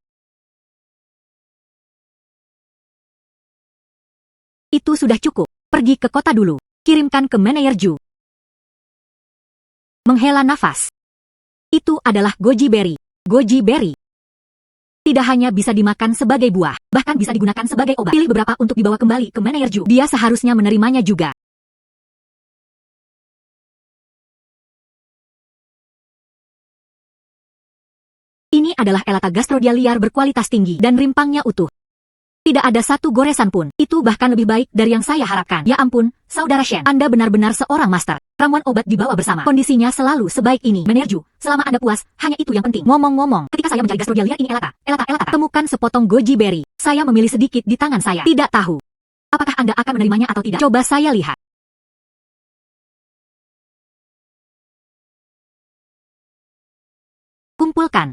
Itu sudah cukup. Pergi ke kota dulu. Kirimkan ke manajer Ju. Menghela nafas. Itu adalah goji berry. Goji berry tidak hanya bisa dimakan sebagai buah, bahkan bisa digunakan sebagai obat. Pilih beberapa untuk dibawa kembali ke manajer Ju. Dia seharusnya menerimanya juga. Ini adalah elata gastrodia liar berkualitas tinggi dan rimpangnya utuh. Tidak ada satu goresan pun. Itu bahkan lebih baik dari yang saya harapkan. Ya ampun, Saudara Shen, Anda benar-benar seorang master. Ramuan obat dibawa bersama. Kondisinya selalu sebaik ini. Manajer Ju, selama Anda puas, hanya itu yang penting. Ngomong-ngomong, ketika saya mencari gastrodia liar ini elata, temukan sepotong goji berry. Saya memilih sedikit di tangan saya. Tidak tahu. Apakah Anda akan menerimanya atau tidak? Coba saya lihat. Kumpulkan.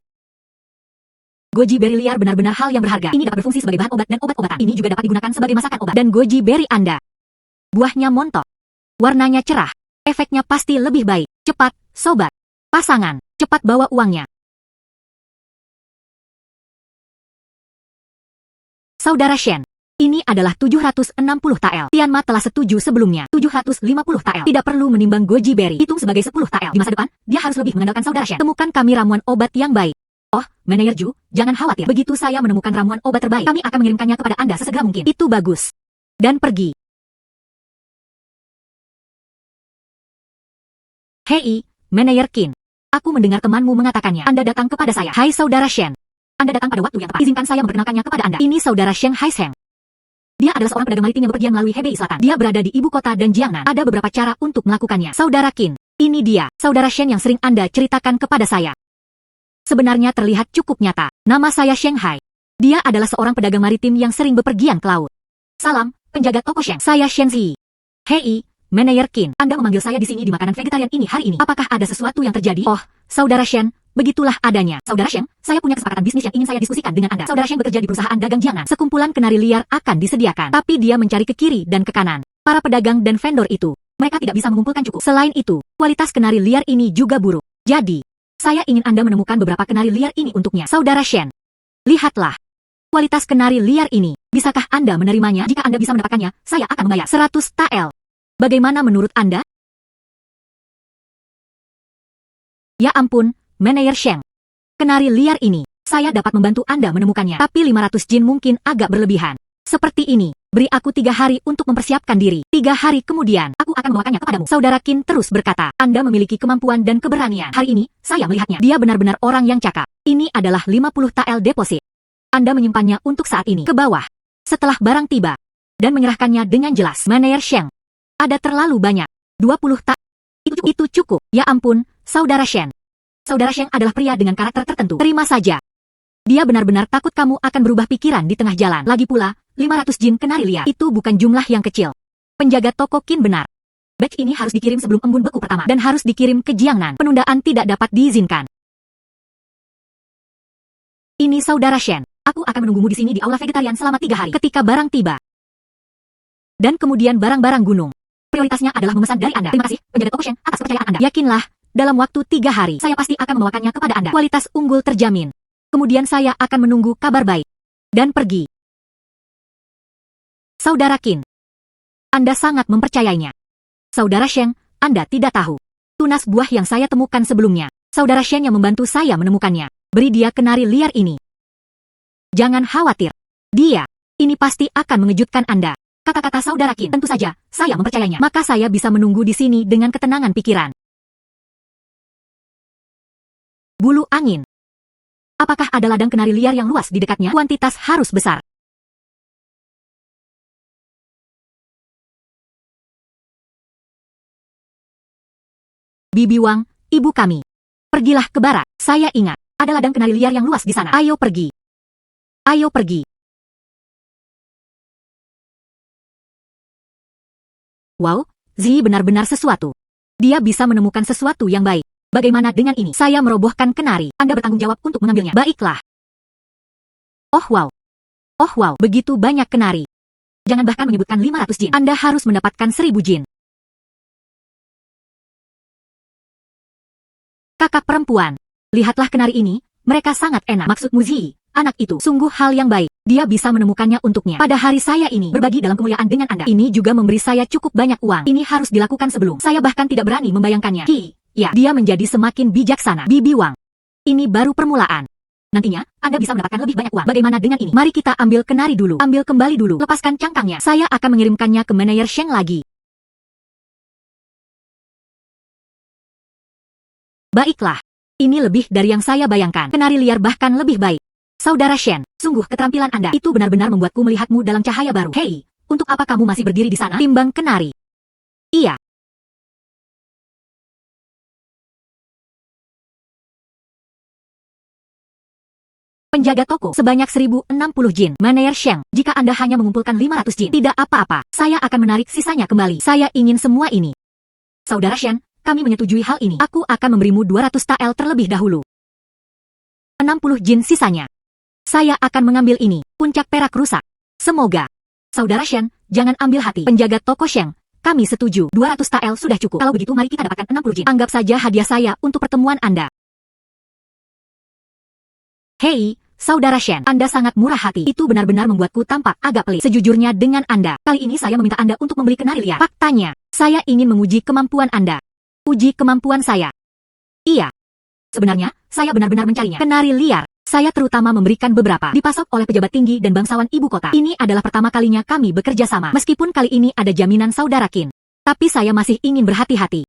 Goji berry liar benar-benar hal yang berharga. Ini dapat berfungsi sebagai bahan obat dan obat-obatan. Ini juga dapat digunakan sebagai masakan obat. Dan goji berry Anda. Buahnya montok. Warnanya cerah. Efeknya pasti lebih baik. Cepat, sobat. Pasangan, cepat bawa uangnya. Saudara Shen, ini adalah 760 tael. Tianma telah setuju sebelumnya. 750 tael. Tidak perlu menimbang goji berry. Hitung sebagai 10 tael. Di masa depan, dia harus lebih mengandalkan saudara Shen. Temukan kami ramuan obat yang baik. Oh, Manajer Ju, jangan khawatir. Begitu saya menemukan ramuan obat terbaik, kami akan mengirimkannya kepada Anda sesegera mungkin. Itu bagus. Dan pergi. Hei, Manajer Qin. Aku mendengar temanmu mengatakannya. Anda datang kepada saya. Hai Saudara Shen. Anda datang pada waktu yang tepat. Izinkan saya memperkenalkannya kepada Anda. Ini Saudara Shen Haisheng. Dia adalah seorang pedagang maritim yang bepergian melalui Hebei Selatan. Dia berada di ibu kota dan Jiangnan. Ada beberapa cara untuk melakukannya. Saudara Qin, ini dia, Saudara Shen yang sering Anda ceritakan kepada saya. Sebenarnya terlihat cukup nyata. Nama saya Shanghai. Dia adalah seorang pedagang maritim yang sering bepergian ke laut. Salam, penjaga toko Shen. Saya Shen Zi. Hei, Manajer Qin. Anda memanggil saya di sini di makanan vegetarian ini hari ini. Apakah ada sesuatu yang terjadi? Oh, Saudara Shen, begitulah adanya. Saudara Shen, saya punya kesepakatan bisnis yang ingin saya diskusikan dengan Anda. Saudara Shen bekerja di perusahaan dagang Jiangnan. Sekumpulan kenari liar akan disediakan. Tapi dia mencari ke kiri dan ke kanan. Para pedagang dan vendor itu, mereka tidak bisa mengumpulkan cukup. Selain itu, kualitas kenari liar ini juga buruk. Jadi, saya ingin Anda menemukan beberapa kenari liar ini untuknya. Saudara Shen, lihatlah. Kualitas kenari liar ini, bisakah Anda menerimanya? Jika Anda bisa mendapatkannya, saya akan membayar 100 tael. Bagaimana menurut Anda? Ya ampun, Manajer Shen. Kenari liar ini, saya dapat membantu Anda menemukannya. Tapi 500 jin mungkin agak berlebihan. Seperti ini, beri aku 3 hari untuk mempersiapkan diri. 3 hari kemudian, aku akan membawakannya kepadamu. Saudara Qin terus berkata, Anda memiliki kemampuan dan keberanian. Hari ini, saya melihatnya. Dia benar-benar orang yang cakap. Ini adalah 50 tael deposit. Anda menyimpannya untuk saat ini. Ke bawah. Setelah barang tiba. Dan menyerahkannya dengan jelas. Manajer Shen. Ada terlalu banyak. 20 tael. Itu cukup. Ya ampun, Saudara Shen. Saudara Shen adalah pria dengan karakter tertentu. Terima saja. Dia benar-benar takut kamu akan berubah pikiran di tengah jalan. Lagi pula, 500 jin kenari liar. Itu bukan jumlah yang kecil. Penjaga toko Qin benar. Batch ini harus dikirim sebelum embun beku pertama. Dan harus dikirim ke Jiangnan. Penundaan tidak dapat diizinkan. Ini Saudara Shen. Aku akan menunggumu di sini di aula vegetarian selama 3 hari. Ketika barang tiba. Dan kemudian barang-barang gunung. Prioritasnya adalah memesan dari Anda. Terima kasih, penjaga toko Shen, atas kepercayaan Anda. Yakinlah, dalam waktu 3 hari, saya pasti akan membawakannya kepada Anda. Kualitas unggul terjamin. Kemudian saya akan menunggu kabar baik. Dan pergi. Saudara Qin. Anda sangat mempercayainya. Saudara Shen, Anda tidak tahu. Tunas buah yang saya temukan sebelumnya. Saudara Shen yang membantu saya menemukannya. Beri dia kenari liar ini. Jangan khawatir. Dia. Ini pasti akan mengejutkan Anda. Kata-kata Saudara Qin. Tentu saja, saya mempercayainya. Maka saya bisa menunggu di sini dengan ketenangan pikiran. Bulu angin. Apakah ada ladang kenari liar yang luas di dekatnya? Kuantitas harus besar. Bibi Wang, ibu kami. Pergilah ke barat. Saya ingat, ada ladang kenari liar yang luas di sana. Ayo pergi. Ayo pergi. Wow, Zi benar-benar sesuatu. Dia bisa menemukan sesuatu yang baik. Bagaimana dengan ini? Saya merobohkan kenari. Anda bertanggung jawab untuk mengambilnya. Baiklah. Oh wow. Oh wow, begitu banyak kenari. Jangan bahkan menyebutkan 500 jin. Anda harus mendapatkan 1000 jin. Kakak perempuan. Lihatlah kenari ini, mereka sangat enak. Maksudmu Zi, anak itu sungguh hal yang baik. Dia bisa menemukannya untuknya. Pada hari saya ini, berbagi dalam kemuliaan dengan Anda. Ini juga memberi saya cukup banyak uang. Ini harus dilakukan sebelum. Saya bahkan tidak berani membayangkannya. Ya, dia menjadi semakin bijaksana. Bibi Wang. Ini baru permulaan. Nantinya, Anda bisa mendapatkan lebih banyak uang. Bagaimana dengan ini? Mari kita ambil kenari dulu. Ambil kembali dulu. Lepaskan cangkangnya. Saya akan mengirimkannya ke Manajer Shen lagi. Baiklah. Ini lebih dari yang saya bayangkan. Kenari liar bahkan lebih baik. Saudara Shen, sungguh keterampilan Anda itu benar-benar membuatku melihatmu dalam cahaya baru. Hei, untuk apa kamu masih berdiri di sana? Timbang kenari. Iya. Penjaga toko sebanyak 1060 jin. Manajer Shen, jika Anda hanya mengumpulkan 500 jin, tidak apa-apa. Saya akan menarik sisanya kembali. Saya ingin semua ini. Saudara Shen, kami menyetujui hal ini. Aku akan memberimu 200 tael terlebih dahulu. 60 jin sisanya. Saya akan mengambil ini. Puncak perak rusak. Semoga. Saudara Shen, jangan ambil hati. Penjaga toko Sheng, kami setuju. 200 tael sudah cukup. Kalau begitu mari kita dapatkan 60 jin. Anggap saja hadiah saya untuk pertemuan Anda. Hei, Saudara Shen, Anda sangat murah hati. Itu benar-benar membuatku tampak agak pelit. Sejujurnya dengan Anda, kali ini saya meminta Anda untuk membeli kenari liar. Faktanya, saya ingin menguji kemampuan Anda. Uji kemampuan saya. Iya. Sebenarnya, saya benar-benar mencarinya. Kenari liar. Saya terutama memberikan beberapa. Dipasok oleh pejabat tinggi dan bangsawan ibu kota. Ini adalah pertama kalinya kami bekerja sama. Meskipun kali ini ada jaminan Saudara Qin. Tapi saya masih ingin berhati-hati.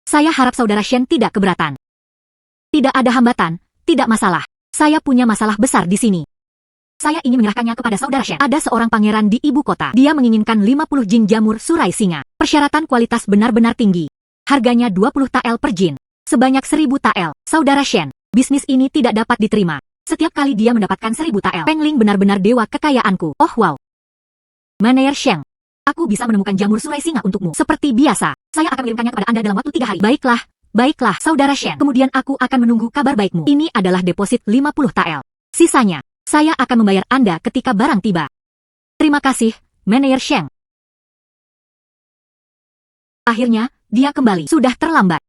Saya harap Saudara Shen tidak keberatan. Tidak ada hambatan, tidak masalah. Saya punya masalah besar di sini. Saya ingin menyerahkannya kepada Saudara Shen. Ada seorang pangeran di ibu kota. Dia menginginkan 50 jin jamur surai singa. Persyaratan kualitas benar-benar tinggi. Harganya 20 tael per jin. Sebanyak 1000 tael. Saudara Shen. Bisnis ini tidak dapat diterima. Setiap kali dia mendapatkan 1000 tael. Peng Ling benar-benar dewa kekayaanku. Oh wow. Manayer Sheng. Aku bisa menemukan jamur surai singa untukmu. Seperti biasa, saya akan mengirimkannya kepada Anda dalam waktu 3 hari. Baiklah, Saudara Shen. Kemudian aku akan menunggu kabar baikmu. Ini adalah deposit 50 tael. Sisanya, saya akan membayar Anda ketika barang tiba. Terima kasih, Manayer Sheng. Akhirnya, dia kembali. Sudah terlambat.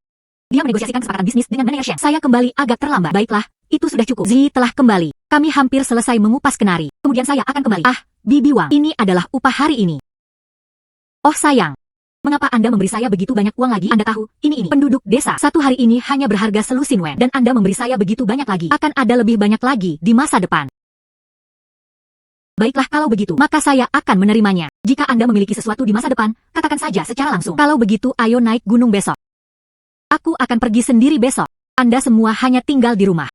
Dia menegosiasikan kesepakatan bisnis dengan manajer Shen. Saya kembali agak terlambat. Baiklah, itu sudah cukup. Zi telah kembali. Kami hampir selesai mengupas kenari. Kemudian saya akan kembali. Ah, Bibi Wang. Ini adalah upah hari ini. Oh sayang. Mengapa Anda memberi saya begitu banyak uang lagi? Anda tahu, ini. Penduduk desa. Satu hari ini hanya berharga selusin wen. Dan Anda memberi saya begitu banyak lagi. Akan ada lebih banyak lagi di masa depan. Baiklah kalau begitu, maka saya akan menerimanya. Jika Anda memiliki sesuatu di masa depan, katakan saja secara langsung. Kalau begitu, ayo naik gunung besok. Aku akan pergi sendiri besok. Anda semua hanya tinggal di rumah.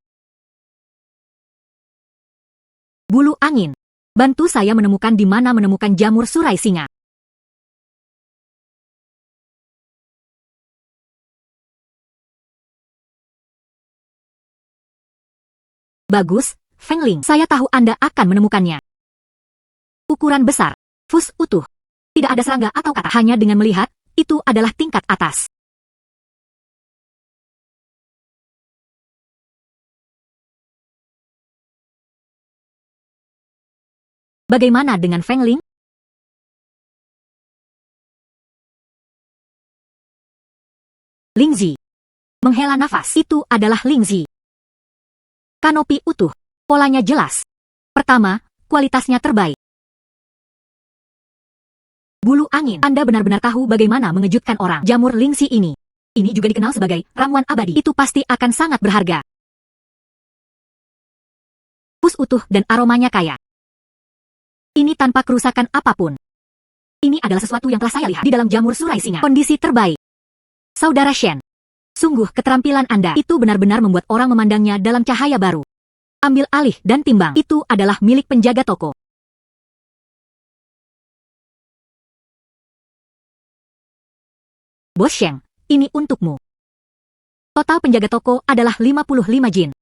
Bulu angin. Bantu saya menemukan di mana menemukan jamur surai singa. Bagus, Feng Ling. Saya tahu Anda akan menemukannya. Ukuran besar. Fus utuh. Tidak ada serangga atau kata. Hanya dengan melihat, itu adalah tingkat atas. Bagaimana dengan Feng Ling? Lingzi. Menghela nafas. Itu adalah Lingzi. Kanopi utuh. Polanya jelas. Pertama, kualitasnya terbaik. Bulu angin. Anda benar-benar tahu bagaimana mengejutkan orang. Jamur Lingzi ini. Ini juga dikenal sebagai ramuan abadi. Itu pasti akan sangat berharga. Pus utuh dan aromanya kaya. Ini tanpa kerusakan apapun. Ini adalah sesuatu yang telah saya lihat di dalam jamur surai singa. Kondisi terbaik. Saudara Shen. Sungguh keterampilan Anda itu benar-benar membuat orang memandangnya dalam cahaya baru. Ambil alih dan timbang. Itu adalah milik penjaga toko. Bos Sheng, ini untukmu. Total penjaga toko adalah 55 jin.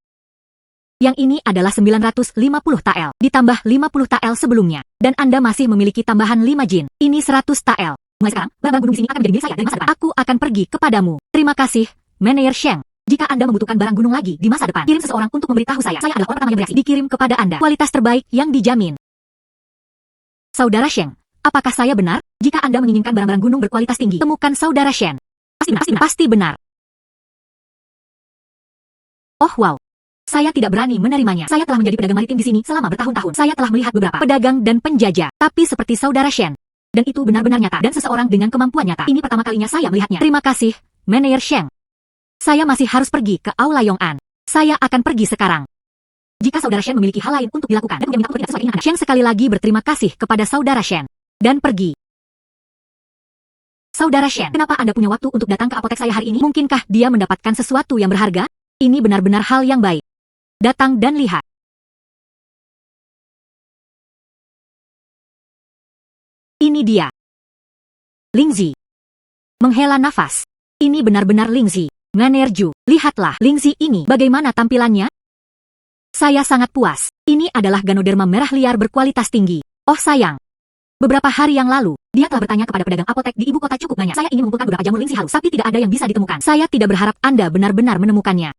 Yang ini adalah 950 tael, ditambah 50 tael sebelumnya. Dan Anda masih memiliki tambahan 5 jin. Ini 100 tael. Mulai sekarang, barang gunung di sini akan menjadi milik saya dari masa depan. Aku akan pergi kepadamu. Terima kasih, Manayer Sheng. Jika Anda membutuhkan barang gunung lagi di masa depan, kirim seseorang untuk memberitahu saya. Saya adalah orang pertama yang bereaksi. Dikirim kepada Anda. Kualitas terbaik yang dijamin. Saudara Sheng, apakah saya benar? Jika Anda menginginkan barang-barang gunung berkualitas tinggi, temukan Saudara Shen. Pasti benar. Oh wow. Saya tidak berani menerimanya. Saya telah menjadi pedagang maritim di sini selama bertahun-tahun. Saya telah melihat beberapa pedagang dan penjajah. Tapi seperti Saudara Shen. Dan itu benar-benar nyata. Dan seseorang dengan kemampuan nyata. Ini pertama kalinya saya melihatnya. Terima kasih, Manayer Sheng. Saya masih harus pergi ke Aula Yong'an. Saya akan pergi sekarang. Jika Saudara Shen memiliki hal lain untuk dilakukan dan menjamin aku tidak sesuai dengan Anda. Sheng sekali lagi berterima kasih kepada Saudara Shen. Dan pergi. Saudara Shen, kenapa Anda punya waktu untuk datang ke apotek saya hari ini? Mungkinkah dia mendapatkan sesuatu yang berharga? Ini benar-benar hal yang baik. Datang dan lihat. Ini dia. Lingzi. Menghela nafas. Ini benar-benar Lingzi. Manerju, lihatlah Lingzi ini. Bagaimana tampilannya? Saya sangat puas. Ini adalah Ganoderma merah liar berkualitas tinggi. Oh sayang. Beberapa hari yang lalu, dia telah bertanya kepada pedagang apotek di ibu kota cukup banyak. Saya ingin mengumpulkan beberapa jamur Lingzi halus, tapi tidak ada yang bisa ditemukan. Saya tidak berharap Anda benar-benar menemukannya.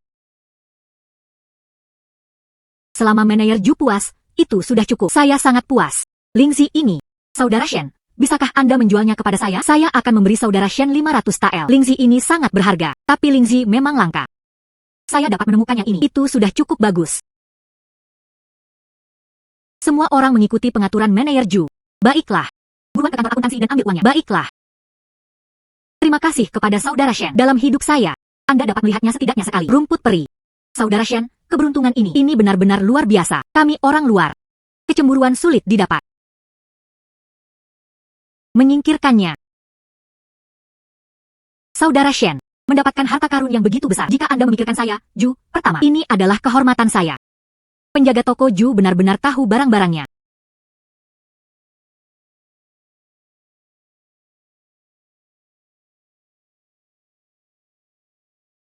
Selama manajer Ju puas, itu sudah cukup. Saya sangat puas. Lingzi ini, Saudara Shen, bisakah Anda menjualnya kepada saya? Saya akan memberi Saudara Shen 500 tael. Lingzi ini sangat berharga, tapi Lingzi memang langka. Saya dapat menemukannya ini. Itu sudah cukup bagus. Semua orang mengikuti pengaturan manajer Ju. Baiklah. Buruan ke kantor akuntansi dan ambil uangnya. Baiklah. Terima kasih kepada Saudara Shen. Dalam hidup saya, Anda dapat melihatnya setidaknya sekali. Rumput peri. Saudara Shen, keberuntungan ini benar-benar luar biasa. Kami orang luar. Kecemburuan sulit didapat. Menyingkirkannya. Saudara Shen, mendapatkan harta karun yang begitu besar. Jika Anda memikirkan saya, Ju, pertama, ini adalah kehormatan saya. Penjaga toko Ju benar-benar tahu barang-barangnya.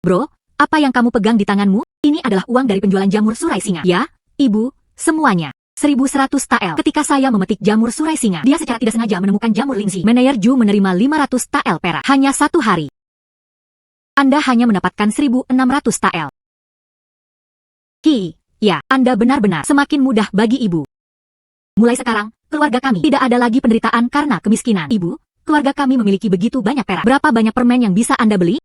Bro, apa yang kamu pegang di tanganmu? Ini adalah uang dari penjualan jamur surai singa. Ya, Ibu, semuanya. 1.100 tael. Ketika saya memetik jamur surai singa, dia secara tidak sengaja menemukan jamur Lingzi. Manajer Ju menerima 500 tael perak. Hanya 1 hari. Anda hanya mendapatkan 1.600 tael. Ya, Anda benar-benar semakin mudah bagi Ibu. Mulai sekarang, keluarga kami tidak ada lagi penderitaan karena kemiskinan. Ibu, keluarga kami memiliki begitu banyak perak. Berapa banyak permen yang bisa Anda beli?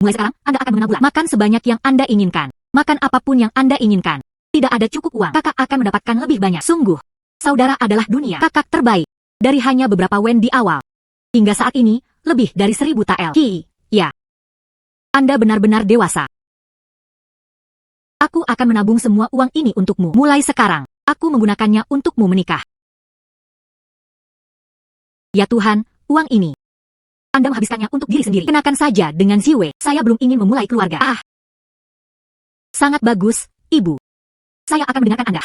Mulai sekarang, Anda akan mengenal bulan. Makan sebanyak yang Anda inginkan. Makan apapun yang Anda inginkan. Tidak ada cukup uang. Kakak akan mendapatkan lebih banyak. Sungguh, saudara adalah dunia. Kakak terbaik. Dari hanya beberapa wen di awal. Hingga saat ini, lebih dari 1.000 tael. Ya. Anda benar-benar dewasa. Aku akan menabung semua uang ini untukmu. Mulai sekarang, aku menggunakannya untukmu menikah. Ya Tuhan, uang ini. Anda menghabiskannya untuk diri sendiri. Kenakan saja dengan Ziwei. Saya belum ingin memulai keluarga. Sangat bagus, Ibu. Saya akan mendengarkan Anda.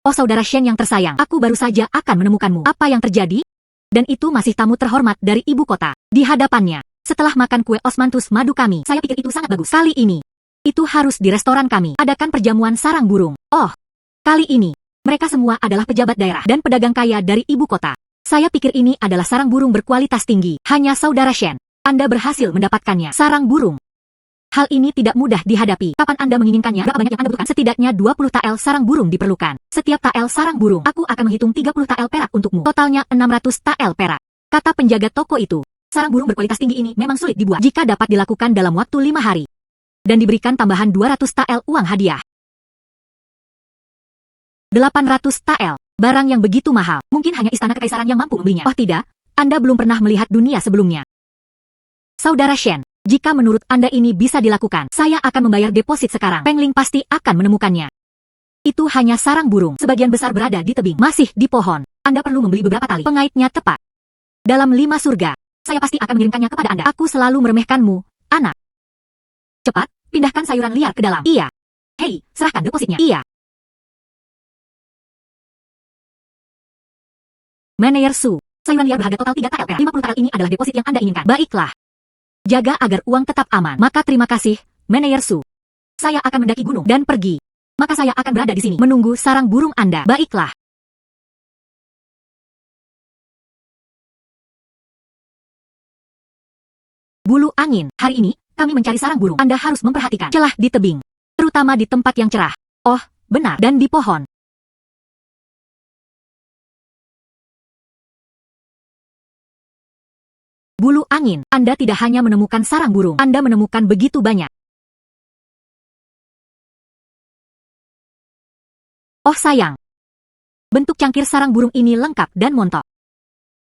Oh saudara Shen yang tersayang, aku baru saja akan menemukanmu. Apa yang terjadi? Dan itu masih tamu terhormat dari ibu kota. Di hadapannya, setelah makan kue osmanthus madu kami, saya pikir itu sangat bagus. Kali ini, itu harus di restoran kami. Adakan perjamuan sarang burung. Oh, kali ini, mereka semua adalah pejabat daerah dan pedagang kaya dari ibu kota. Saya pikir ini adalah sarang burung berkualitas tinggi. Hanya saudara Shen, Anda berhasil mendapatkannya. Sarang burung. Hal ini tidak mudah dihadapi. Kapan Anda menginginkannya? Berapa banyak yang Anda butuhkan? Setidaknya 20 tael sarang burung diperlukan. Setiap tael sarang burung, aku akan menghitung 30 tael perak untukmu. Totalnya 600 tael perak. Kata penjaga toko itu. Sarang burung berkualitas tinggi ini memang sulit dibuat jika dapat dilakukan dalam waktu 5 hari. Dan diberikan tambahan 200 tael uang hadiah. 800 tael. Barang yang begitu mahal. Mungkin hanya istana kekaisaran yang mampu membelinya. Oh tidak, Anda belum pernah melihat dunia sebelumnya. Saudara Shen, jika menurut Anda ini bisa dilakukan, saya akan membayar deposit sekarang. Peng Ling pasti akan menemukannya. Itu hanya sarang burung. Sebagian besar berada di tebing. Masih di pohon. Anda perlu membeli beberapa tali. Pengaitnya tepat. Dalam 5 surga, saya pasti akan mengirimkannya kepada Anda. Aku selalu meremehkanmu, anak. Cepat, pindahkan sayuran liar ke dalam. Iya. Hei, serahkan depositnya. Iya. Manajer Su, sayuran liar berharga total 3 tael perak. 50 tael ini adalah deposit yang Anda inginkan. Baiklah. Jaga agar uang tetap aman. Maka terima kasih, Manajer Su. Saya akan mendaki gunung dan pergi. Maka saya akan berada di sini menunggu sarang burung Anda. Baiklah. Bulu angin. Hari ini, kami mencari sarang burung. Anda harus memperhatikan celah di tebing. Terutama di tempat yang cerah. Oh, benar. Dan di pohon. Bulu angin, Anda tidak hanya menemukan sarang burung, Anda menemukan begitu banyak. Oh sayang. Bentuk cangkir sarang burung ini lengkap dan montok.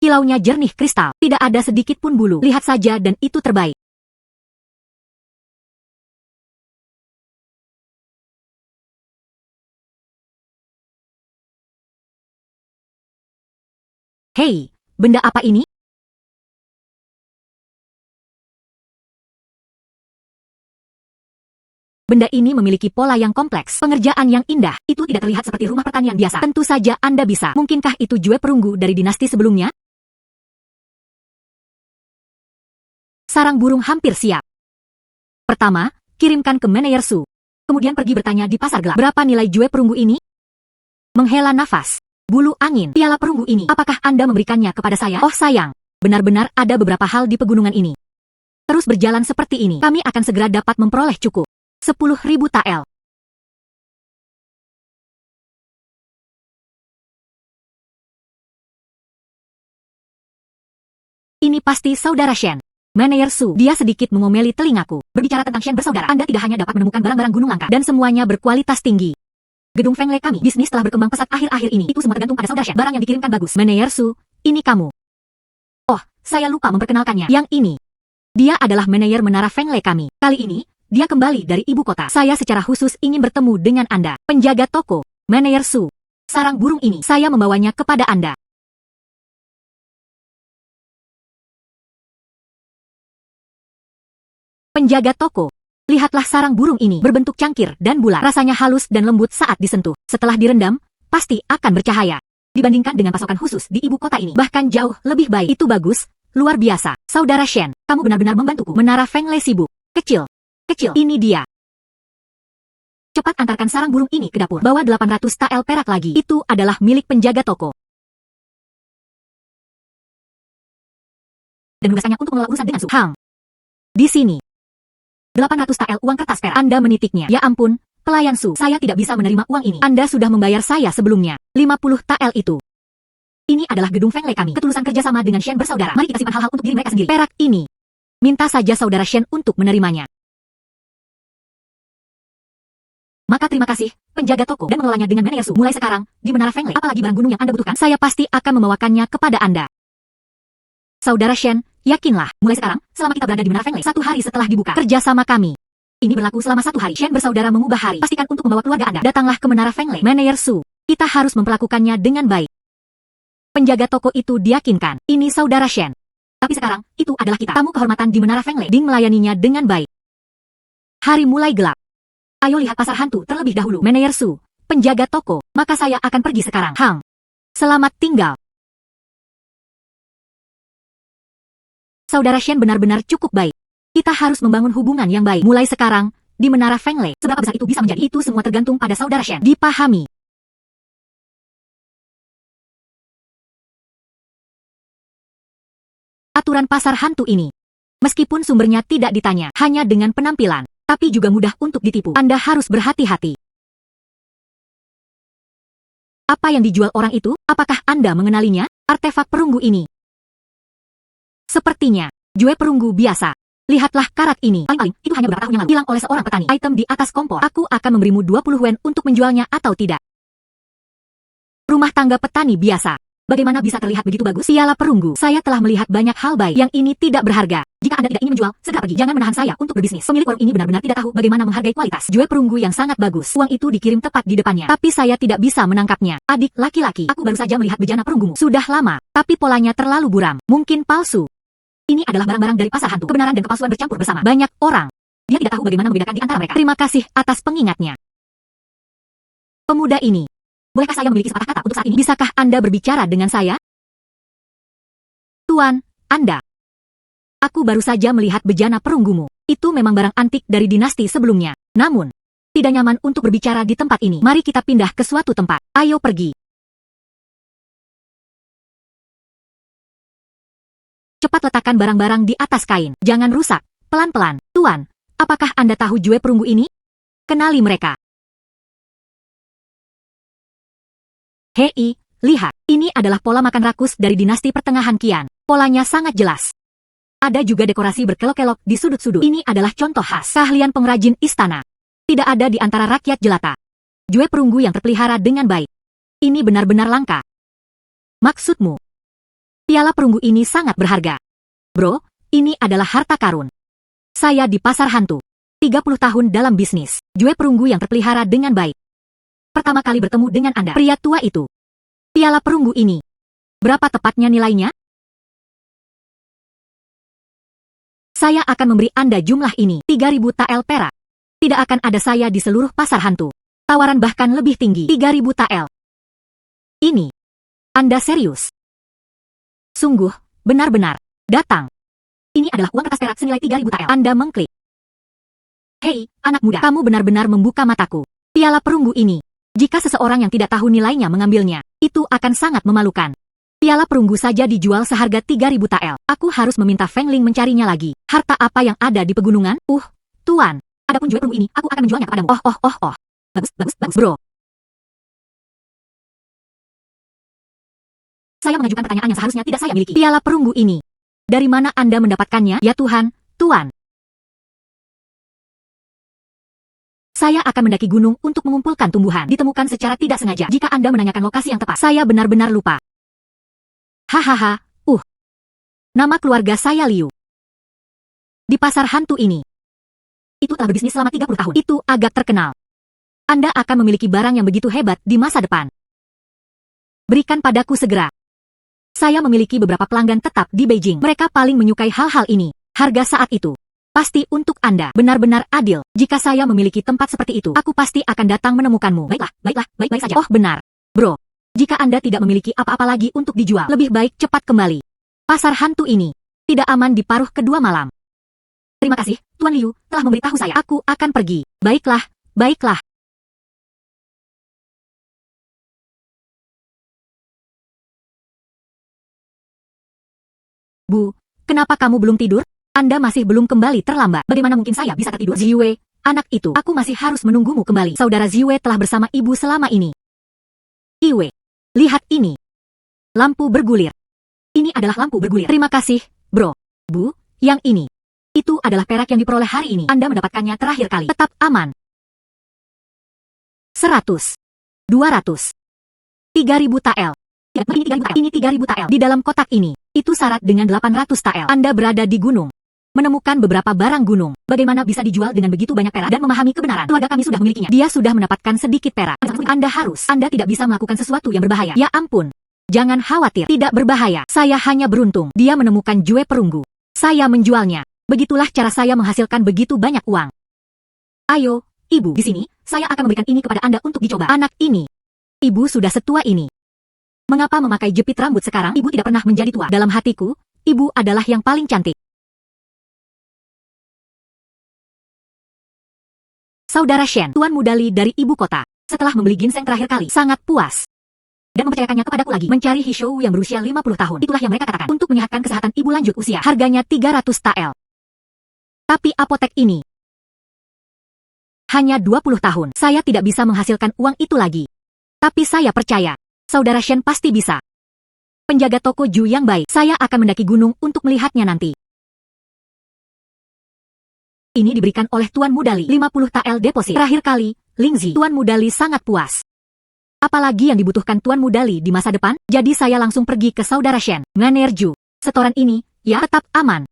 Kilaunya jernih kristal, tidak ada sedikit pun bulu. Lihat saja dan itu terbaik. Hei, benda apa ini? Benda ini memiliki pola yang kompleks, pengerjaan yang indah. Itu tidak terlihat seperti rumah pertanian biasa. Tentu saja Anda bisa. Mungkinkah itu jue perunggu dari dinasti sebelumnya? Sarang burung hampir siap. Pertama, kirimkan ke Manajer Su. Kemudian pergi bertanya di pasar gelap. Berapa nilai jue perunggu ini? Menghela nafas. Bulu angin, piala perunggu ini. Apakah Anda memberikannya kepada saya? Oh sayang, benar-benar ada beberapa hal di pegunungan ini. Terus Terus berjalan seperti ini, kami akan segera dapat memperoleh cukup 10.000 tael. Ini pasti saudara Shen. Manajer Su, dia sedikit mengomeli telingaku. Berbicara tentang Shen bersaudara, Anda tidak hanya dapat menemukan barang-barang gunung langka, dan semuanya berkualitas tinggi. Gedung Feng Lei kami, bisnis telah berkembang pesat akhir-akhir ini. Itu semua tergantung pada saudara Shen. Barang yang dikirimkan bagus. Manajer Su, ini kamu. Oh, saya lupa memperkenalkannya. Yang ini. Dia adalah manajer menara Feng Lei kami. Kali ini, dia kembali dari ibu kota. Saya secara khusus ingin bertemu dengan Anda. Penjaga toko, Manajer Su. Sarang burung ini, saya membawanya kepada Anda. Penjaga toko. Lihatlah sarang burung ini berbentuk cangkir dan bulat. Rasanya halus dan lembut saat disentuh. Setelah direndam, pasti akan bercahaya. Dibandingkan dengan pasokan khusus di ibu kota ini, bahkan jauh lebih baik. Itu bagus, luar biasa. Saudara Shen, kamu benar-benar membantuku. Menara Feng Lei sibuk. Kecil. Ini dia. Cepat antarkan sarang burung ini ke dapur. Bawa 800 tael perak lagi. Itu adalah milik penjaga toko. Dan nugasnya untuk mengelola urusan dengan Su Hang. Di sini. 800 tael uang kertas perak. Anda menitiknya. Ya ampun, pelayan Su, saya tidak bisa menerima uang ini. Anda sudah membayar saya sebelumnya. 50 tael itu. Ini adalah gedung Feng Lei kami. Ketulusan kerjasama dengan Shen bersaudara. Mari kita simpan hal-hal untuk diri mereka sendiri. Perak ini. Minta saja saudara Shen untuk menerimanya. Maka terima kasih, penjaga toko, dan mengelolanya dengan manajer Su. Mulai sekarang, di menara Feng Lei, apalagi barang gunung yang Anda butuhkan, saya pasti akan membawakannya kepada Anda. Saudara Shen, yakinlah, mulai sekarang, selama kita berada di menara Feng Lei, 1 hari setelah dibuka, kerjasama kami. Ini berlaku selama 1 hari. Shen bersaudara mengubah hari. Pastikan untuk membawa keluarga Anda. Datanglah ke menara Feng Lei. Manajer Su, kita harus memperlakukannya dengan baik. Penjaga toko itu diyakinkan. Ini saudara Shen. Tapi sekarang, itu adalah kita. Tamu kehormatan di menara Feng Lei. Ding melayaninya dengan baik. Hari mulai gelap. Ayo lihat pasar hantu terlebih dahulu. Manajer Su, penjaga toko, maka saya akan pergi sekarang. Hang, selamat tinggal. Saudara Shen benar-benar cukup baik. Kita harus membangun hubungan yang baik. Mulai sekarang, di menara Feng Lei, seberapa besar itu bisa menjadi, itu semua tergantung pada saudara Shen. Dipahami. Aturan pasar hantu ini. Meskipun sumbernya tidak ditanya, hanya dengan penampilan, tapi juga mudah untuk ditipu. Anda harus berhati-hati. Apa yang dijual orang itu? Apakah Anda mengenalinya? Artefak perunggu ini. Sepertinya, jue perunggu biasa. Lihatlah karat ini. Paling-paling, itu hanya beberapa tahun yang lalu. Hilang oleh seorang petani. Item di atas kompor. Aku akan memberimu 20 wen untuk menjualnya atau tidak. Rumah tangga petani biasa. Bagaimana bisa terlihat begitu bagus? Piala perunggu. Saya telah melihat banyak hal baik yang ini tidak berharga. Jika Anda tidak ingin menjual, segera pergi. Jangan menahan saya untuk berbisnis. Pemilik warung ini benar-benar tidak tahu bagaimana menghargai kualitas. Jue perunggu yang sangat bagus. Uang itu dikirim tepat di depannya. Tapi saya tidak bisa menangkapnya. Adik laki-laki, aku baru saja melihat bejana perunggumu. Sudah lama, tapi polanya terlalu buram. Mungkin palsu. Ini adalah barang-barang dari pasar hantu. Kebenaran dan kepalsuan bercampur bersama. Banyak orang. Dia tidak tahu bagaimana membedakan di antara mereka. Terima kasih atas pengingatnya. Pemuda ini. Bolehkah saya memiliki sepatah kata untuk saat ini? Bisakah Anda berbicara dengan saya? Tuan, Anda. Aku baru saja melihat bejana perunggumu. Itu memang barang antik dari dinasti sebelumnya. Namun, tidak nyaman untuk berbicara di tempat ini. Mari kita pindah ke suatu tempat. Ayo pergi. Cepat letakkan barang-barang di atas kain. Jangan rusak. Pelan-pelan. Tuan, apakah Anda tahu jue perunggu ini? Kenali mereka. Hei, lihat. Ini adalah pola makan rakus dari dinasti pertengahan Qian. Polanya sangat jelas. Ada juga dekorasi berkelok-kelok di sudut-sudut. Ini adalah contoh khas keahlian pengrajin istana. Tidak ada di antara rakyat jelata. Jue perunggu yang terpelihara dengan baik. Ini benar-benar langka. Maksudmu? Piala perunggu ini sangat berharga. Bro, ini adalah harta karun. Saya di pasar hantu. 30 tahun dalam bisnis. Jue perunggu yang terpelihara dengan baik. Pertama kali bertemu dengan Anda, pria tua itu. Piala perunggu ini. Berapa tepatnya nilainya? Saya akan memberi Anda jumlah ini, 3.000 tael perak. Tidak akan ada saya di seluruh pasar hantu. Tawaran bahkan lebih tinggi, 3.000 tael. Ini. Anda serius? Sungguh, benar-benar. Datang. Ini adalah uang kertas perak senilai 3.000 tael. Anda mengklik. Hei, anak muda, kamu benar-benar membuka mataku. Piala perunggu ini. Jika seseorang yang tidak tahu nilainya mengambilnya, itu akan sangat memalukan. Piala perunggu saja dijual seharga 3.000 tael. Aku harus meminta Feng Ling mencarinya lagi. Harta apa yang ada di pegunungan? Tuan. Adapun jue perunggu ini, aku akan menjualnya kepadamu. Oh. Bagus, bro. Saya mengajukan pertanyaan yang seharusnya tidak saya miliki. Piala perunggu ini. Dari mana Anda mendapatkannya? Ya Tuhan, Tuan. Saya akan mendaki gunung untuk mengumpulkan tumbuhan. Ditemukan secara tidak sengaja. Jika Anda menanyakan lokasi yang tepat, saya benar-benar lupa. Hahaha, Nama keluarga saya Liu. Di pasar hantu ini. Itu telah berbisnis selama 30 tahun. Itu agak terkenal. Anda akan memiliki barang yang begitu hebat di masa depan. Berikan padaku segera. Saya memiliki beberapa pelanggan tetap di Beijing. Mereka paling menyukai hal-hal ini. Harga saat itu pasti untuk Anda. Benar-benar adil. Jika saya memiliki tempat seperti itu, aku pasti akan datang menemukanmu. Baiklah, baik-baik saja. Oh benar. Bro, jika Anda tidak memiliki apa-apa lagi untuk dijual, lebih baik cepat kembali. Pasar hantu ini tidak aman di paruh kedua malam. Terima kasih, Tuan Liu, telah memberitahu saya. Aku akan pergi. Baiklah. Bu, kenapa kamu belum tidur? Anda masih belum kembali terlambat. Bagaimana mungkin saya bisa tertidur? Ziwei, anak itu, aku masih harus menunggumu kembali. Saudara Ziwei telah bersama ibu selama ini. Iwe, lihat ini. Lampu bergulir. Ini adalah lampu bergulir. Terima kasih, bro. Bu, yang ini. Itu adalah perak yang diperoleh hari ini. Anda mendapatkannya terakhir kali. Tetap aman. 100. 200. 3.000 tael. Ini 3.000 tael. Di dalam kotak ini, itu syarat dengan 800 tael. Anda berada di gunung. Menemukan beberapa barang gunung. Bagaimana bisa dijual dengan begitu banyak perak dan memahami kebenaran? Keluarga kami sudah memilikinya. Dia sudah mendapatkan sedikit perak. Anda tidak bisa melakukan sesuatu yang berbahaya. Ya ampun. Jangan khawatir. Tidak berbahaya. Saya hanya beruntung. Dia menemukan jue perunggu. Saya menjualnya. Begitulah cara saya menghasilkan begitu banyak uang. Ayo, ibu. Di sini, saya akan memberikan ini kepada Anda untuk dicoba. Anak ini. Ibu sudah setua ini. Mengapa memakai jepit rambut sekarang? Ibu tidak pernah menjadi tua. Dalam hatiku, ibu adalah yang paling cantik. Saudara Shen, Tuan Muda Li dari ibu kota, setelah membeli ginseng terakhir kali, sangat puas. Dan mempercayakannya kepadaku lagi. Mencari Hishou yang berusia 50 tahun. Itulah yang mereka katakan. Untuk menyehatkan kesehatan ibu lanjut usia. Harganya 300 tael. Tapi apotek ini hanya 20 tahun. Saya tidak bisa menghasilkan uang itu lagi. Tapi saya percaya. Saudara Shen pasti bisa. Penjaga toko Ju yang baik. Saya akan mendaki gunung untuk melihatnya nanti. Ini diberikan oleh Tuan Muda Li. 50 tael deposit. Terakhir kali, Lingzi. Tuan Muda Li sangat puas. Apalagi yang dibutuhkan Tuan Muda Li di masa depan? Jadi saya langsung pergi ke Saudara Shen. Nganerju. Setoran ini, ya tetap aman.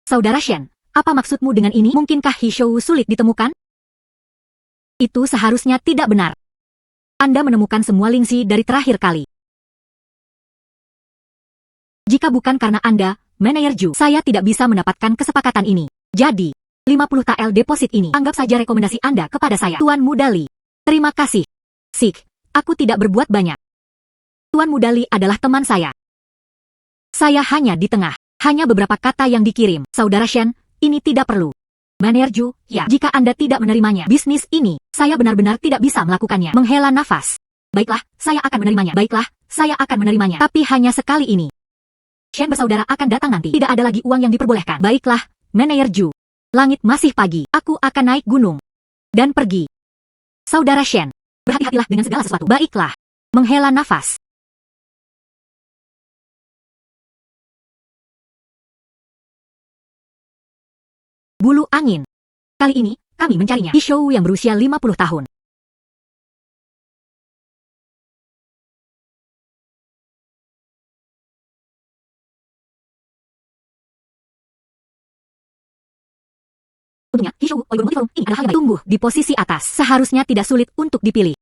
Saudara Shen, apa maksudmu dengan ini? Mungkinkah Hishou sulit ditemukan? Itu seharusnya tidak benar. Anda menemukan semua Lingzi dari terakhir kali. Jika bukan karena Anda, Manajer Ju, saya tidak bisa mendapatkan kesepakatan ini. Jadi, 50 tael deposit ini, anggap saja rekomendasi Anda kepada saya. Tuan Muda Li. Terima kasih. Sik, aku tidak berbuat banyak. Tuan Muda Li adalah teman saya. Saya hanya di tengah. Hanya beberapa kata yang dikirim. Saudara Shen, ini tidak perlu. Manajer Ju, ya, jika Anda tidak menerimanya, bisnis ini, saya benar-benar tidak bisa melakukannya. Menghela nafas. Baiklah, saya akan menerimanya. Baiklah, saya akan menerimanya. Tapi hanya sekali ini. Shen bersaudara akan datang nanti. Tidak ada lagi uang yang diperbolehkan. Baiklah, Manajer Ju. Langit masih pagi. Aku akan naik gunung. Dan pergi. Saudara Shen, berhati-hatilah dengan segala sesuatu. Baiklah. Menghela nafas. Bulu angin. Kali ini, kami mencarinya. Hishou yang berusia 50 tahun. Untungnya, Hishou Oigur Multiforum ini adalah hal yang baik. Tumbuh di posisi atas. Seharusnya tidak sulit untuk dipilih.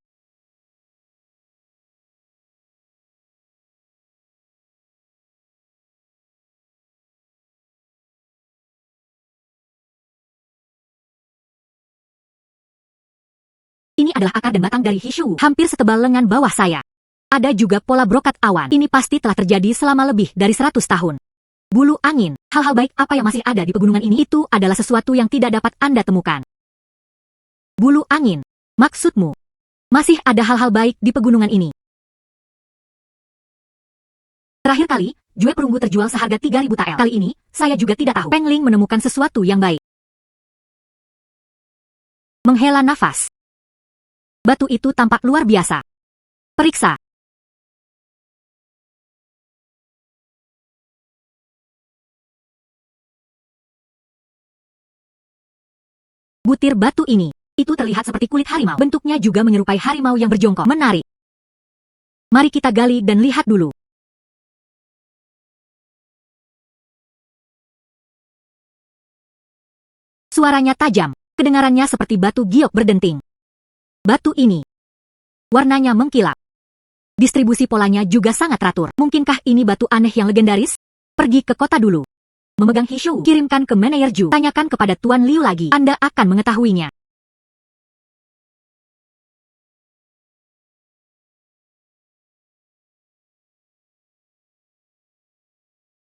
Ini adalah akar dan batang dari Hishou, hampir setebal lengan bawah saya. Ada juga pola brokat awan. Ini pasti telah terjadi selama lebih dari 100 tahun. Bulu angin, hal-hal baik apa yang masih ada di pegunungan ini itu adalah sesuatu yang tidak dapat Anda temukan. Bulu angin, maksudmu? Masih ada hal-hal baik di pegunungan ini. Terakhir kali, Jue perunggu terjual seharga 3.000 tael. Kali ini, saya juga tidak tahu. Peng Ling menemukan sesuatu yang baik. Menghela nafas. Batu itu tampak luar biasa. Periksa. Butir batu ini, itu terlihat seperti kulit harimau. Bentuknya juga menyerupai harimau yang berjongkok. Menarik. Mari kita gali dan lihat dulu. Suaranya tajam, kedengarannya seperti batu giok berdenting. Batu ini, warnanya mengkilap. Distribusi polanya juga sangat teratur. Mungkinkah ini batu aneh yang legendaris? Pergi ke kota dulu. Memegang Hishu, kirimkan ke manajer Ju. Tanyakan kepada Tuan Liu lagi. Anda akan mengetahuinya.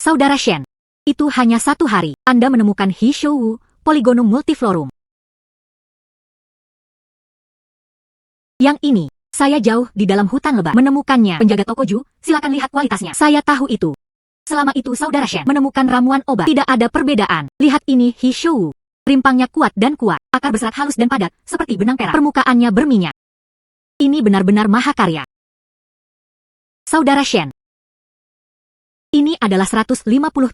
Saudara Shen, itu hanya 1 hari. Anda menemukan Hishu, Polygonum multiflorum. Yang ini, saya jauh di dalam hutan lebat menemukannya. Penjaga toko Ju, silakan lihat kualitasnya. Saya tahu itu. Selama itu Saudara Shen menemukan ramuan obat. Tidak ada perbedaan. Lihat ini Hishu. Rimpangnya kuat dan kuat. Akar berserat halus dan padat, seperti benang perak. Permukaannya berminyak. Ini benar-benar mahakarya. Saudara Shen. Ini adalah 150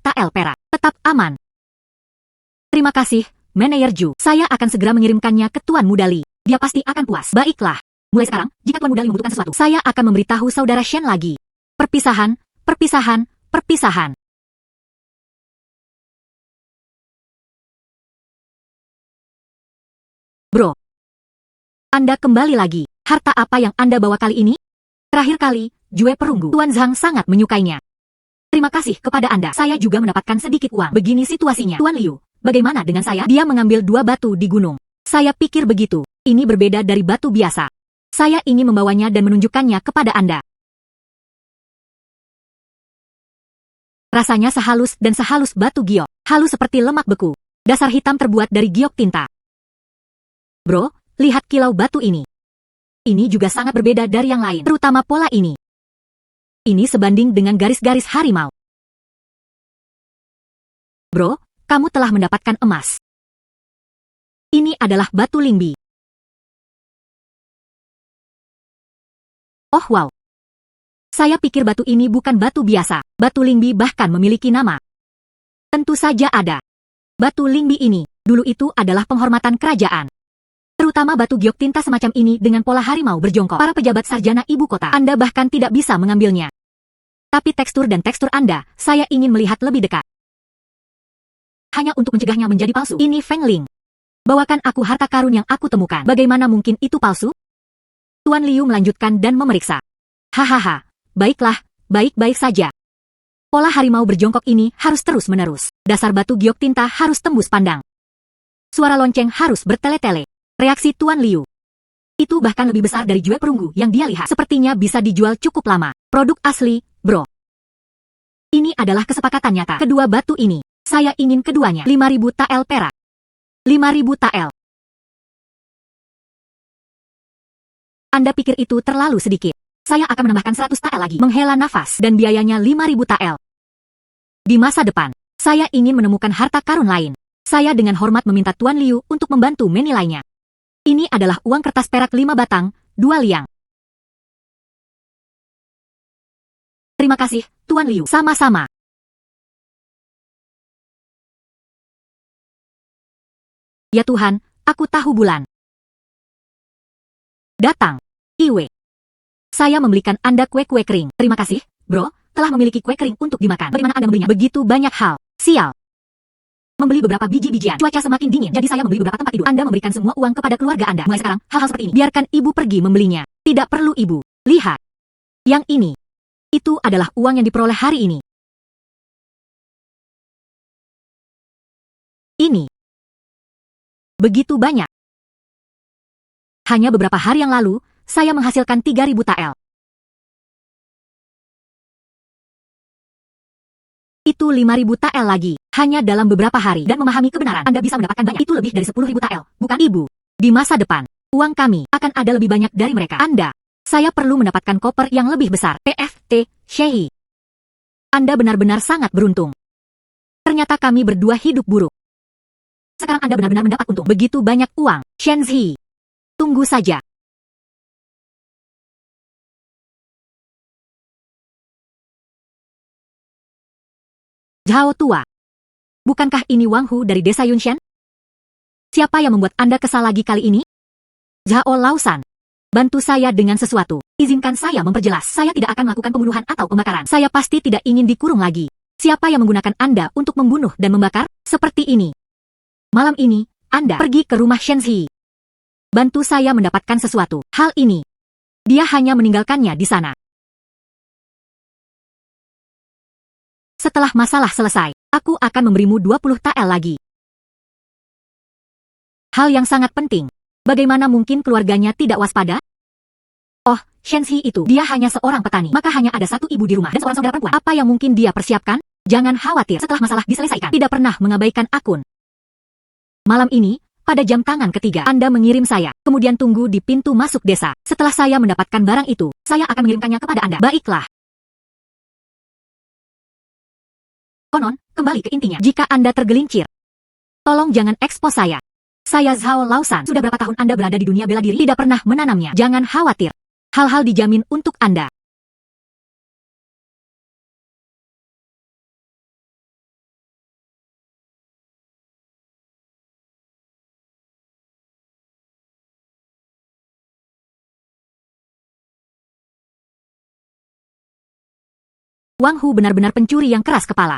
tael perak. Tetap aman. Terima kasih, manajer Ju. Saya akan segera mengirimkannya ke Tuan Muda Li. Dia pasti akan puas. Baiklah. Mulai sekarang, jika Tuan Muda Li membutuhkan sesuatu, saya akan memberitahu Saudara Shen lagi. Perpisahan, perpisahan, perpisahan. Bro. Anda kembali lagi. Harta apa yang Anda bawa kali ini? Terakhir kali, Jue perunggu. Tuan Zhang sangat menyukainya. Terima kasih kepada Anda. Saya juga mendapatkan sedikit uang. Begini situasinya. Tuan Liu, bagaimana dengan saya? Dia mengambil 2 batu di gunung. Saya pikir begitu. Ini berbeda dari batu biasa. Saya ingin membawanya dan menunjukkannya kepada Anda. Rasanya sehalus dan sehalus batu giok. Halus seperti lemak beku. Dasar hitam terbuat dari giok tinta. Bro, lihat kilau batu ini. Ini juga sangat berbeda dari yang lain, terutama pola ini. Ini sebanding dengan garis-garis harimau. Bro, kamu telah mendapatkan emas. Ini adalah batu lingbi. Oh wow. Saya pikir batu ini bukan batu biasa. Batu lingbi bahkan memiliki nama. Tentu saja ada. Batu lingbi ini, dulu itu adalah penghormatan kerajaan. Terutama batu giok tinta semacam ini dengan pola harimau berjongkok. Para pejabat sarjana ibu kota, Anda bahkan tidak bisa mengambilnya. Tapi tekstur dan tekstur Anda, saya ingin melihat lebih dekat. Hanya untuk mencegahnya menjadi palsu. Ini Feng Ling. Bawakan aku harta karun yang aku temukan. Bagaimana mungkin itu palsu? Tuan Liu melanjutkan dan memeriksa. Hahaha. Baiklah, baik-baik saja. Pola harimau berjongkok ini harus terus-menerus. Dasar batu giok tinta harus tembus pandang. Suara lonceng harus bertele-tele. Reaksi Tuan Liu. Itu bahkan lebih besar dari Jue perunggu yang dia lihat. Sepertinya bisa dijual cukup lama. Produk asli, bro. Ini adalah kesepakatan nyata. Kedua batu ini, saya ingin keduanya. 5.000 tael perak. 5.000 tael. Anda pikir itu terlalu sedikit? Saya akan menambahkan 100 tael lagi. Menghela nafas dan biayanya 5.000 tael. Di masa depan, saya ingin menemukan harta karun lain. Saya dengan hormat meminta Tuan Liu untuk membantu menilainya. Ini adalah uang kertas perak 5 batang, 2 liang. Terima kasih, Tuan Liu. Sama-sama. Ya Tuhan, aku tahu bulan. Datang. Iwe. Saya membelikan Anda kue-kue kering. Terima kasih, bro, telah memiliki kue kering untuk dimakan. Bagaimana Anda membelinya? Begitu banyak hal. Sial. Membeli beberapa biji-bijian. Cuaca semakin dingin, jadi saya membeli beberapa tempat tidur. Anda memberikan semua uang kepada keluarga Anda. Mulai sekarang, hal-hal seperti ini, biarkan ibu pergi membelinya. Tidak perlu ibu. Lihat. Yang ini. Itu adalah uang yang diperoleh hari ini. Ini. Begitu banyak. Hanya beberapa hari yang lalu, saya menghasilkan 3.000 tael. Itu 5.000 tael lagi, hanya dalam beberapa hari. Dan memahami kebenaran, Anda bisa mendapatkan banyak. Itu lebih dari 10.000 tael, bukan ibu. Di masa depan, uang kami akan ada lebih banyak dari mereka. Anda, saya perlu mendapatkan koper yang lebih besar. PFT, Shehi. Anda benar-benar sangat beruntung. Ternyata kami berdua hidup buruk. Sekarang Anda benar-benar mendapat untung. Begitu banyak uang. Shenzi. Tunggu saja. Zhao tua. Bukankah ini Wang Hu dari desa Yunshan? Siapa yang membuat Anda kesal lagi kali ini? Zhao Laosan. Bantu saya dengan sesuatu. Izinkan saya memperjelas. Saya tidak akan melakukan pembunuhan atau pembakaran. Saya pasti tidak ingin dikurung lagi. Siapa yang menggunakan Anda untuk membunuh dan membakar? Seperti ini. Malam ini, Anda pergi ke rumah Shenzi. Bantu saya mendapatkan sesuatu. Hal ini. Dia hanya meninggalkannya di sana. Setelah masalah selesai, aku akan memberimu 20 tael lagi. Hal yang sangat penting. Bagaimana mungkin keluarganya tidak waspada? Oh, Shenzi itu, dia hanya seorang petani. Maka hanya ada satu ibu di rumah dan seorang saudara perempuan. Apa yang mungkin dia persiapkan? Jangan khawatir, setelah masalah diselesaikan. Tidak pernah mengabaikan akun. Malam ini, pada jam tangan ketiga, Anda mengirim saya. Kemudian tunggu di pintu masuk desa. Setelah saya mendapatkan barang itu, saya akan mengirimkannya kepada Anda. Baiklah. Konon, kembali ke intinya. Jika Anda tergelincir, tolong jangan ekspos saya. Saya Zhao Laosan. Sudah berapa tahun Anda berada di dunia bela diri? Tidak pernah menanamnya. Jangan khawatir. Hal-hal dijamin untuk Anda. Wang Hu benar-benar pencuri yang keras kepala.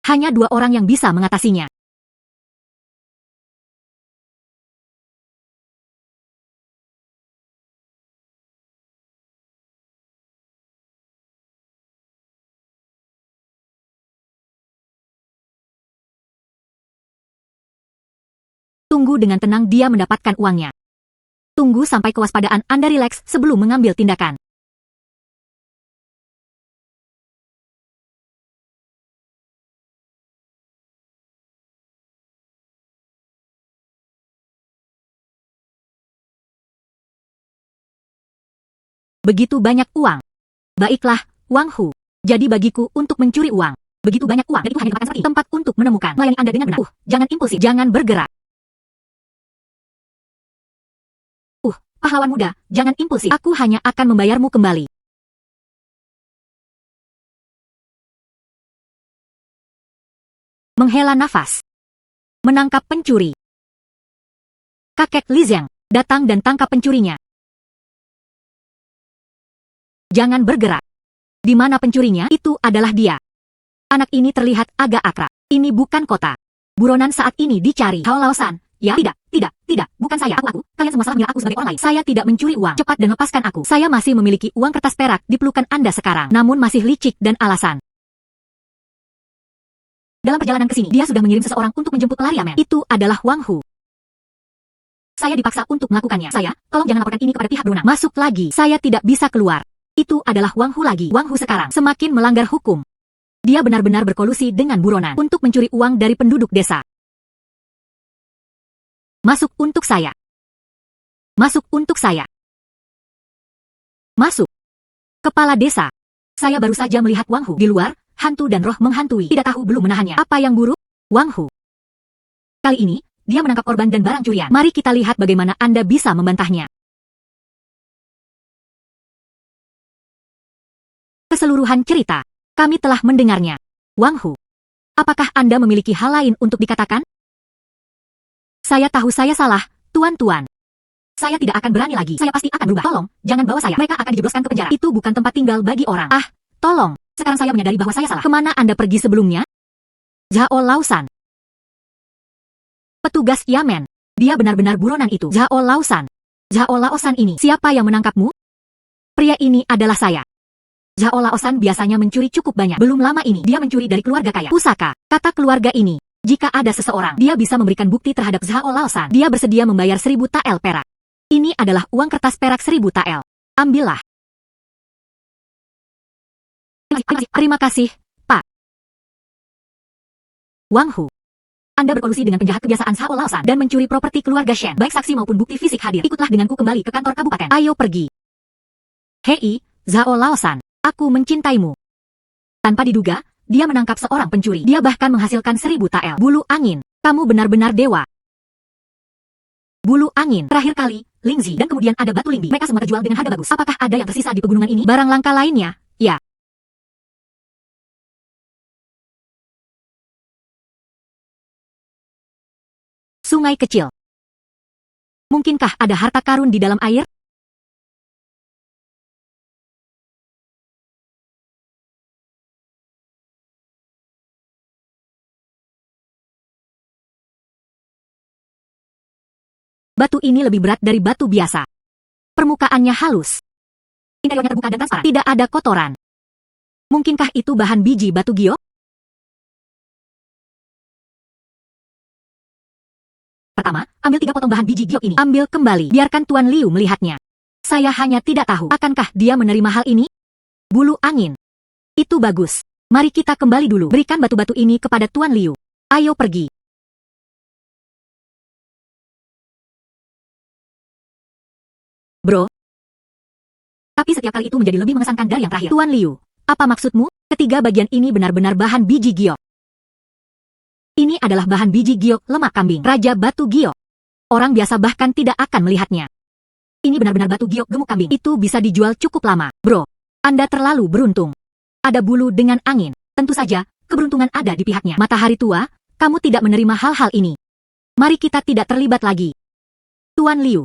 Hanya 2 orang yang bisa mengatasinya. Tunggu dengan tenang dia mendapatkan uangnya. Tunggu sampai kewaspadaan Anda rileks sebelum mengambil tindakan. Begitu banyak uang. Baiklah, Wang Hu. Jadi bagiku untuk mencuri uang. Begitu banyak uang dan itu hanya dapatkan seperti tempat untuk menemukan. Melayani Anda dengan benar. Jangan impulsif, jangan bergerak. Pahlawan muda, jangan impulsif. Aku hanya akan membayarmu kembali. Menghela nafas. Menangkap pencuri. Kakek Li Zhang, datang dan tangkap pencurinya. Jangan bergerak. Di mana pencurinya? Itu adalah dia. Anak ini terlihat agak akrab. Ini bukan kota. Buronan saat ini dicari. Zhao Laosan. Ya, tidak, bukan saya. Aku. Kalian semua salah mengira aku sebagai orang lain. Saya tidak mencuri uang. Cepat dan lepaskan aku. Saya masih memiliki uang kertas perak di pelukan Anda sekarang. Namun masih licik dan alasan. Dalam perjalanan ke sini, dia sudah mengirim seseorang untuk menjemput pelarian. Itu adalah Wang Hu. Saya dipaksa untuk melakukannya. Saya, tolong jangan laporkan ini kepada pihak berwenang. Masuk lagi. Saya tidak bisa keluar. Itu adalah Wang Hu lagi. Wang Hu sekarang semakin melanggar hukum. Dia benar-benar berkolusi dengan buronan untuk mencuri uang dari penduduk desa. Masuk untuk saya. Masuk untuk saya. Masuk. Kepala desa. Saya baru saja melihat Wang Hu di luar, hantu dan roh menghantui. Tidak tahu belum menahannya. Apa yang buruk? Wang Hu. Kali ini, dia menangkap korban dan barang curian. Mari kita lihat bagaimana Anda bisa membantahnya. Keseluruhan cerita. Kami telah mendengarnya. Wang Hu. Apakah Anda memiliki hal lain untuk dikatakan? Saya tahu saya salah, tuan-tuan. Saya tidak akan berani lagi. Saya pasti akan berubah. Tolong, jangan bawa saya. Mereka akan dijebloskan ke penjara. Itu bukan tempat tinggal bagi orang. Ah, tolong. Sekarang saya menyadari bahwa saya salah. Kemana Anda pergi sebelumnya? Zhao Laosan. Petugas Yamen. Dia benar-benar buronan itu. Zhao Laosan. Zhao Laosan ini. Siapa yang menangkapmu? Pria ini adalah saya. Zhao Laosan biasanya mencuri cukup banyak. Belum lama ini, dia mencuri dari keluarga kaya. Pusaka. Kata keluarga ini. Jika ada seseorang, dia bisa memberikan bukti terhadap Zhao Laosan. Dia bersedia membayar 1000 tael perak. Ini adalah uang kertas perak 1000 tael. Ambillah. Terima kasih, Pak. Wang Hu. Anda berkolusi dengan penjahat kebiasaan Zhao Laosan dan mencuri properti keluarga Shen. Baik saksi maupun bukti fisik hadir. Ikutlah denganku kembali ke kantor kabupaten. Ayo pergi. Hei, Zhao Laosan. Aku mencintaimu. Tanpa diduga, dia menangkap seorang pencuri. Dia bahkan menghasilkan 1000 tael. Bulu angin, kamu benar-benar dewa. Bulu angin, terakhir kali, Lingzi, dan kemudian ada batu Lingbi. Mereka semua terjual dengan harga bagus. Apakah ada yang tersisa di pegunungan ini? Barang langka lainnya? Ya. Sungai kecil. Mungkinkah ada harta karun di dalam air? Batu ini lebih berat dari batu biasa. Permukaannya halus. Interiornya terbuka dan transparan. Tidak ada kotoran. Mungkinkah itu bahan biji batu giok? Pertama, ambil 3 potong bahan biji giok ini. Ambil kembali. Biarkan Tuan Liu melihatnya. Saya hanya tidak tahu, akankah dia menerima hal ini? Bulu angin. Itu bagus. Mari kita kembali dulu. Berikan batu-batu ini kepada Tuan Liu. Ayo pergi. Bro. Tapi setiap kali itu menjadi lebih mengesankan dari yang terakhir. Tuan Liu, apa maksudmu? Ketiga bagian ini benar-benar bahan biji giok. Ini adalah bahan biji giok lemak kambing. Raja batu giok. Orang biasa bahkan tidak akan melihatnya. Ini benar-benar batu giok gemuk kambing. Itu bisa dijual cukup lama. Bro, Anda terlalu beruntung. Ada bulu dengan angin. Tentu saja, keberuntungan ada di pihaknya. Matahari tua, kamu tidak menerima hal-hal ini. Mari kita tidak terlibat lagi. Tuan Liu.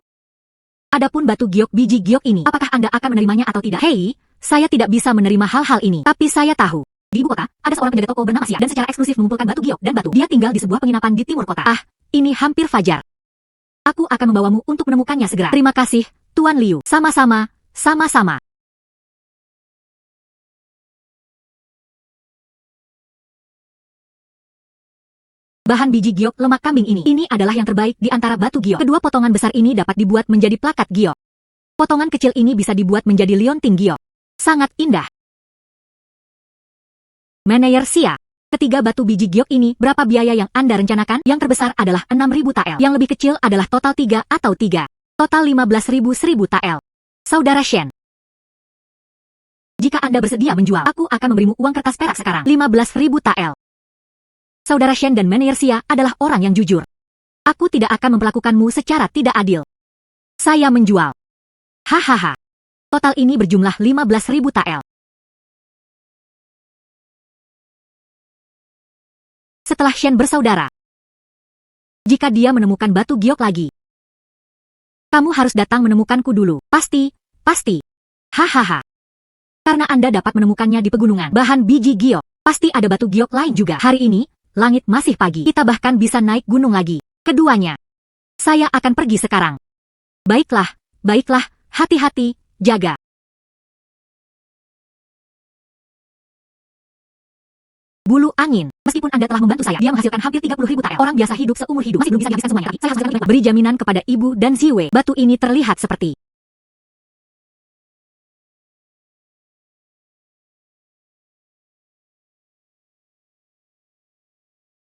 Adapun batu giok biji giok ini, apakah Anda akan menerimanya atau tidak? Hei, saya tidak bisa menerima hal-hal ini. Tapi saya tahu. Di ibu kota, ada seorang penjaga toko bernama Xia dan secara eksklusif mengumpulkan batu giok dan batu. Dia tinggal di sebuah penginapan di timur kota. Ah, ini hampir fajar. Aku akan membawamu untuk menemukannya segera. Terima kasih, Tuan Liu. Sama-sama, sama-sama. Bahan biji giok lemak kambing ini adalah yang terbaik di antara batu giok. Kedua potongan besar ini dapat dibuat menjadi plakat giok. Potongan kecil ini bisa dibuat menjadi lionting giok. Sangat indah. Manajer Xia. Ketiga batu biji giok ini, berapa biaya yang Anda rencanakan? Yang terbesar adalah 6.000 tael. Yang lebih kecil adalah total 3 atau 3. Total 15.000 tael. Saudara Shen. Jika Anda bersedia menjual, aku akan memberimu uang kertas perak sekarang. 15.000 tael. Saudara Shen dan Manajer Xia adalah orang yang jujur. Aku tidak akan memperlakukanmu secara tidak adil. Saya menjual. Hahaha. Total ini berjumlah 15.000 tael. Setelah Shen bersaudara. Jika dia menemukan batu giok lagi, kamu harus datang menemukanku dulu. Pasti, pasti. Hahaha. Karena Anda dapat menemukannya di pegunungan. Bahan biji giok. Pasti ada batu giok lain juga. Hari ini, langit masih pagi. Kita bahkan bisa naik gunung lagi. Keduanya. Saya akan pergi sekarang. Baiklah, baiklah, hati-hati, jaga. Bulu angin. Meskipun Anda telah membantu saya, dia menghasilkan hampir 30.000 tael. Orang biasa hidup seumur hidup masih belum bisa dihabiskan semuanya. Tapi saya harus segera beri jaminan kepada Ibu dan Ziwei. Batu ini terlihat seperti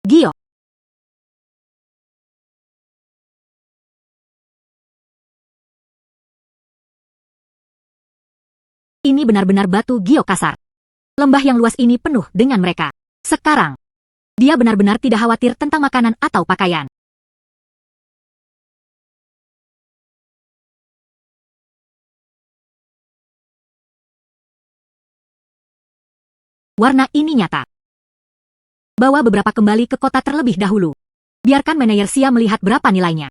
giok. Ini benar-benar batu giok kasar. Lembah yang luas ini penuh dengan mereka. Sekarang, dia benar-benar tidak khawatir tentang makanan atau pakaian. Warna ini nyata. Bawa beberapa kembali ke kota terlebih dahulu. Biarkan Manajer Xia melihat berapa nilainya.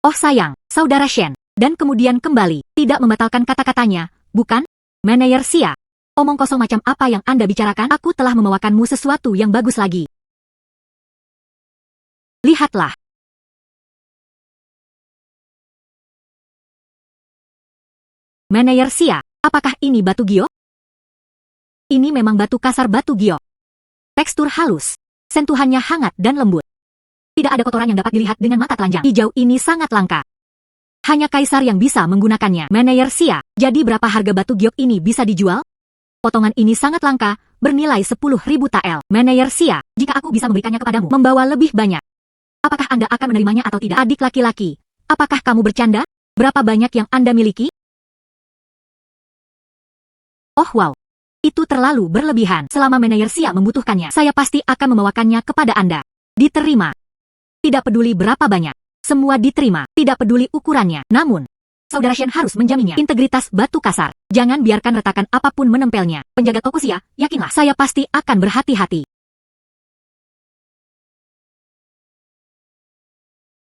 Oh sayang, Saudara Shen. Dan kemudian kembali, tidak membatalkan kata-katanya, bukan? Manajer Xia. Omong kosong macam apa yang Anda bicarakan? Aku telah membawakanmu sesuatu yang bagus lagi. Lihatlah. Manajer Xia, apakah ini batu giok? Ini memang batu kasar batu giok. Tekstur halus. Sentuhannya hangat dan lembut. Tidak ada kotoran yang dapat dilihat dengan mata telanjang. Hijau ini sangat langka. Hanya kaisar yang bisa menggunakannya. Manajer Xia, jadi berapa harga batu giok ini bisa dijual? Potongan ini sangat langka, bernilai 10.000 tael. Manajer Xia, jika aku bisa memberikannya kepadamu, membawa lebih banyak. Apakah Anda akan menerimanya atau tidak? Adik laki-laki, apakah kamu bercanda? Berapa banyak yang Anda miliki? Oh wow, itu terlalu berlebihan. Selama manajer Xia membutuhkannya, saya pasti akan membawakannya kepada Anda. Diterima. Tidak peduli berapa banyak. Semua diterima, tidak peduli ukurannya. Namun, Saudara Shen harus menjaminnya. Integritas batu kasar. Jangan biarkan retakan apapun menempelnya. Penjaga toko Xia, yakinlah saya pasti akan berhati-hati.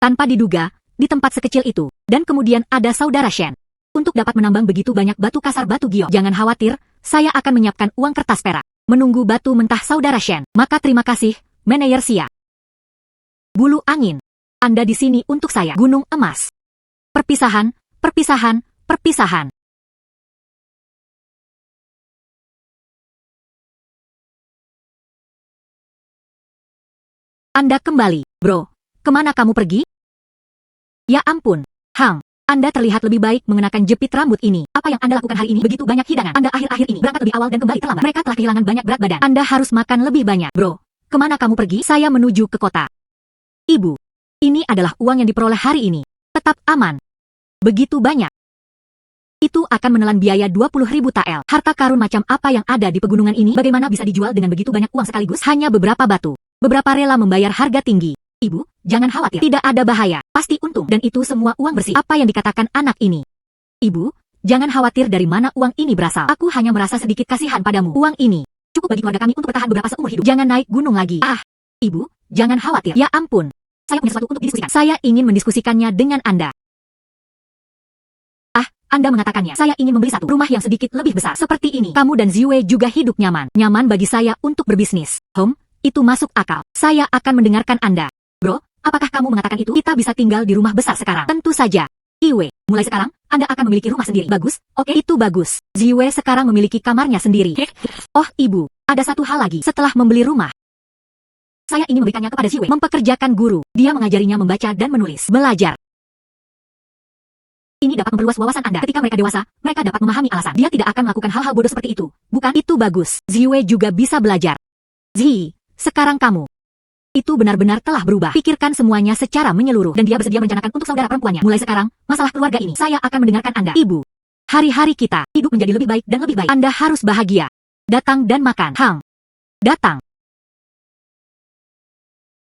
Tanpa diduga, di tempat sekecil itu, dan kemudian ada Saudara Shen. Untuk dapat menambang begitu banyak batu kasar batu giok, jangan khawatir, saya akan menyiapkan uang kertas perak. Menunggu batu mentah Saudara Shen. Maka terima kasih, manajer Xia. Bulu angin. Anda di sini untuk saya. Gunung emas. Perpisahan, perpisahan, perpisahan. Anda kembali, bro. Kemana kamu pergi? Ya ampun, Hang. Anda terlihat lebih baik mengenakan jepit rambut ini. Apa yang Anda lakukan hari ini? Begitu banyak hidangan. Anda akhir-akhir ini berangkat lebih awal dan kembali terlambat. Mereka telah kehilangan banyak berat badan. Anda harus makan lebih banyak. Bro, kemana kamu pergi? Saya menuju ke kota. Ibu, ini adalah uang yang diperoleh hari ini. Tetap aman. Begitu banyak. Itu akan menelan biaya 20.000 tael. Harta karun macam apa yang ada di pegunungan ini? Bagaimana bisa dijual dengan begitu banyak uang sekaligus? Hanya beberapa batu. Beberapa rela membayar harga tinggi. Ibu, jangan khawatir. Tidak ada bahaya. Pasti untung. Dan itu semua uang bersih. Apa yang dikatakan anak ini? Ibu, jangan khawatir dari mana uang ini berasal. Aku hanya merasa sedikit kasihan padamu. Uang ini cukup bagi keluarga kami untuk bertahan beberapa seumur hidup. Jangan naik gunung lagi. Ibu, jangan khawatir. Ya ampun. Saya punya sesuatu untuk didiskusikan. Saya ingin mendiskusikannya dengan Anda. Anda mengatakannya. Saya ingin membeli satu rumah yang sedikit lebih besar. Seperti ini. Kamu dan Ziwei juga hidup nyaman. Nyaman bagi saya untuk berbisnis. Itu masuk akal. Saya akan mendengarkan Anda. Bro, apakah kamu mengatakan itu? Kita bisa tinggal di rumah besar sekarang. Tentu saja. Iwe, mulai sekarang, Anda akan memiliki rumah sendiri. Bagus? Oke, itu bagus. Ziwei sekarang memiliki kamarnya sendiri. Oh, Ibu, ada satu hal lagi. Setelah membeli rumah, saya ingin memberikannya kepada Ziwei. Mempekerjakan guru. Dia mengajarinya membaca dan menulis. Belajar. Ini dapat memperluas wawasan Anda. Ketika mereka dewasa, mereka dapat memahami alasan. Dia tidak akan melakukan hal-hal bodoh seperti itu. Bukan? Itu bagus. Ziwei juga bisa belajar. Zi, sekarang kamu. Itu benar-benar telah berubah. Pikirkan semuanya secara menyeluruh. Dan dia bersedia merencanakan untuk saudara perempuannya. Mulai sekarang, masalah keluarga ini, saya akan mendengarkan Anda. Ibu, hari-hari kita hidup menjadi lebih baik dan lebih baik. Anda harus bahagia. Datang dan makan. Hang. Datang.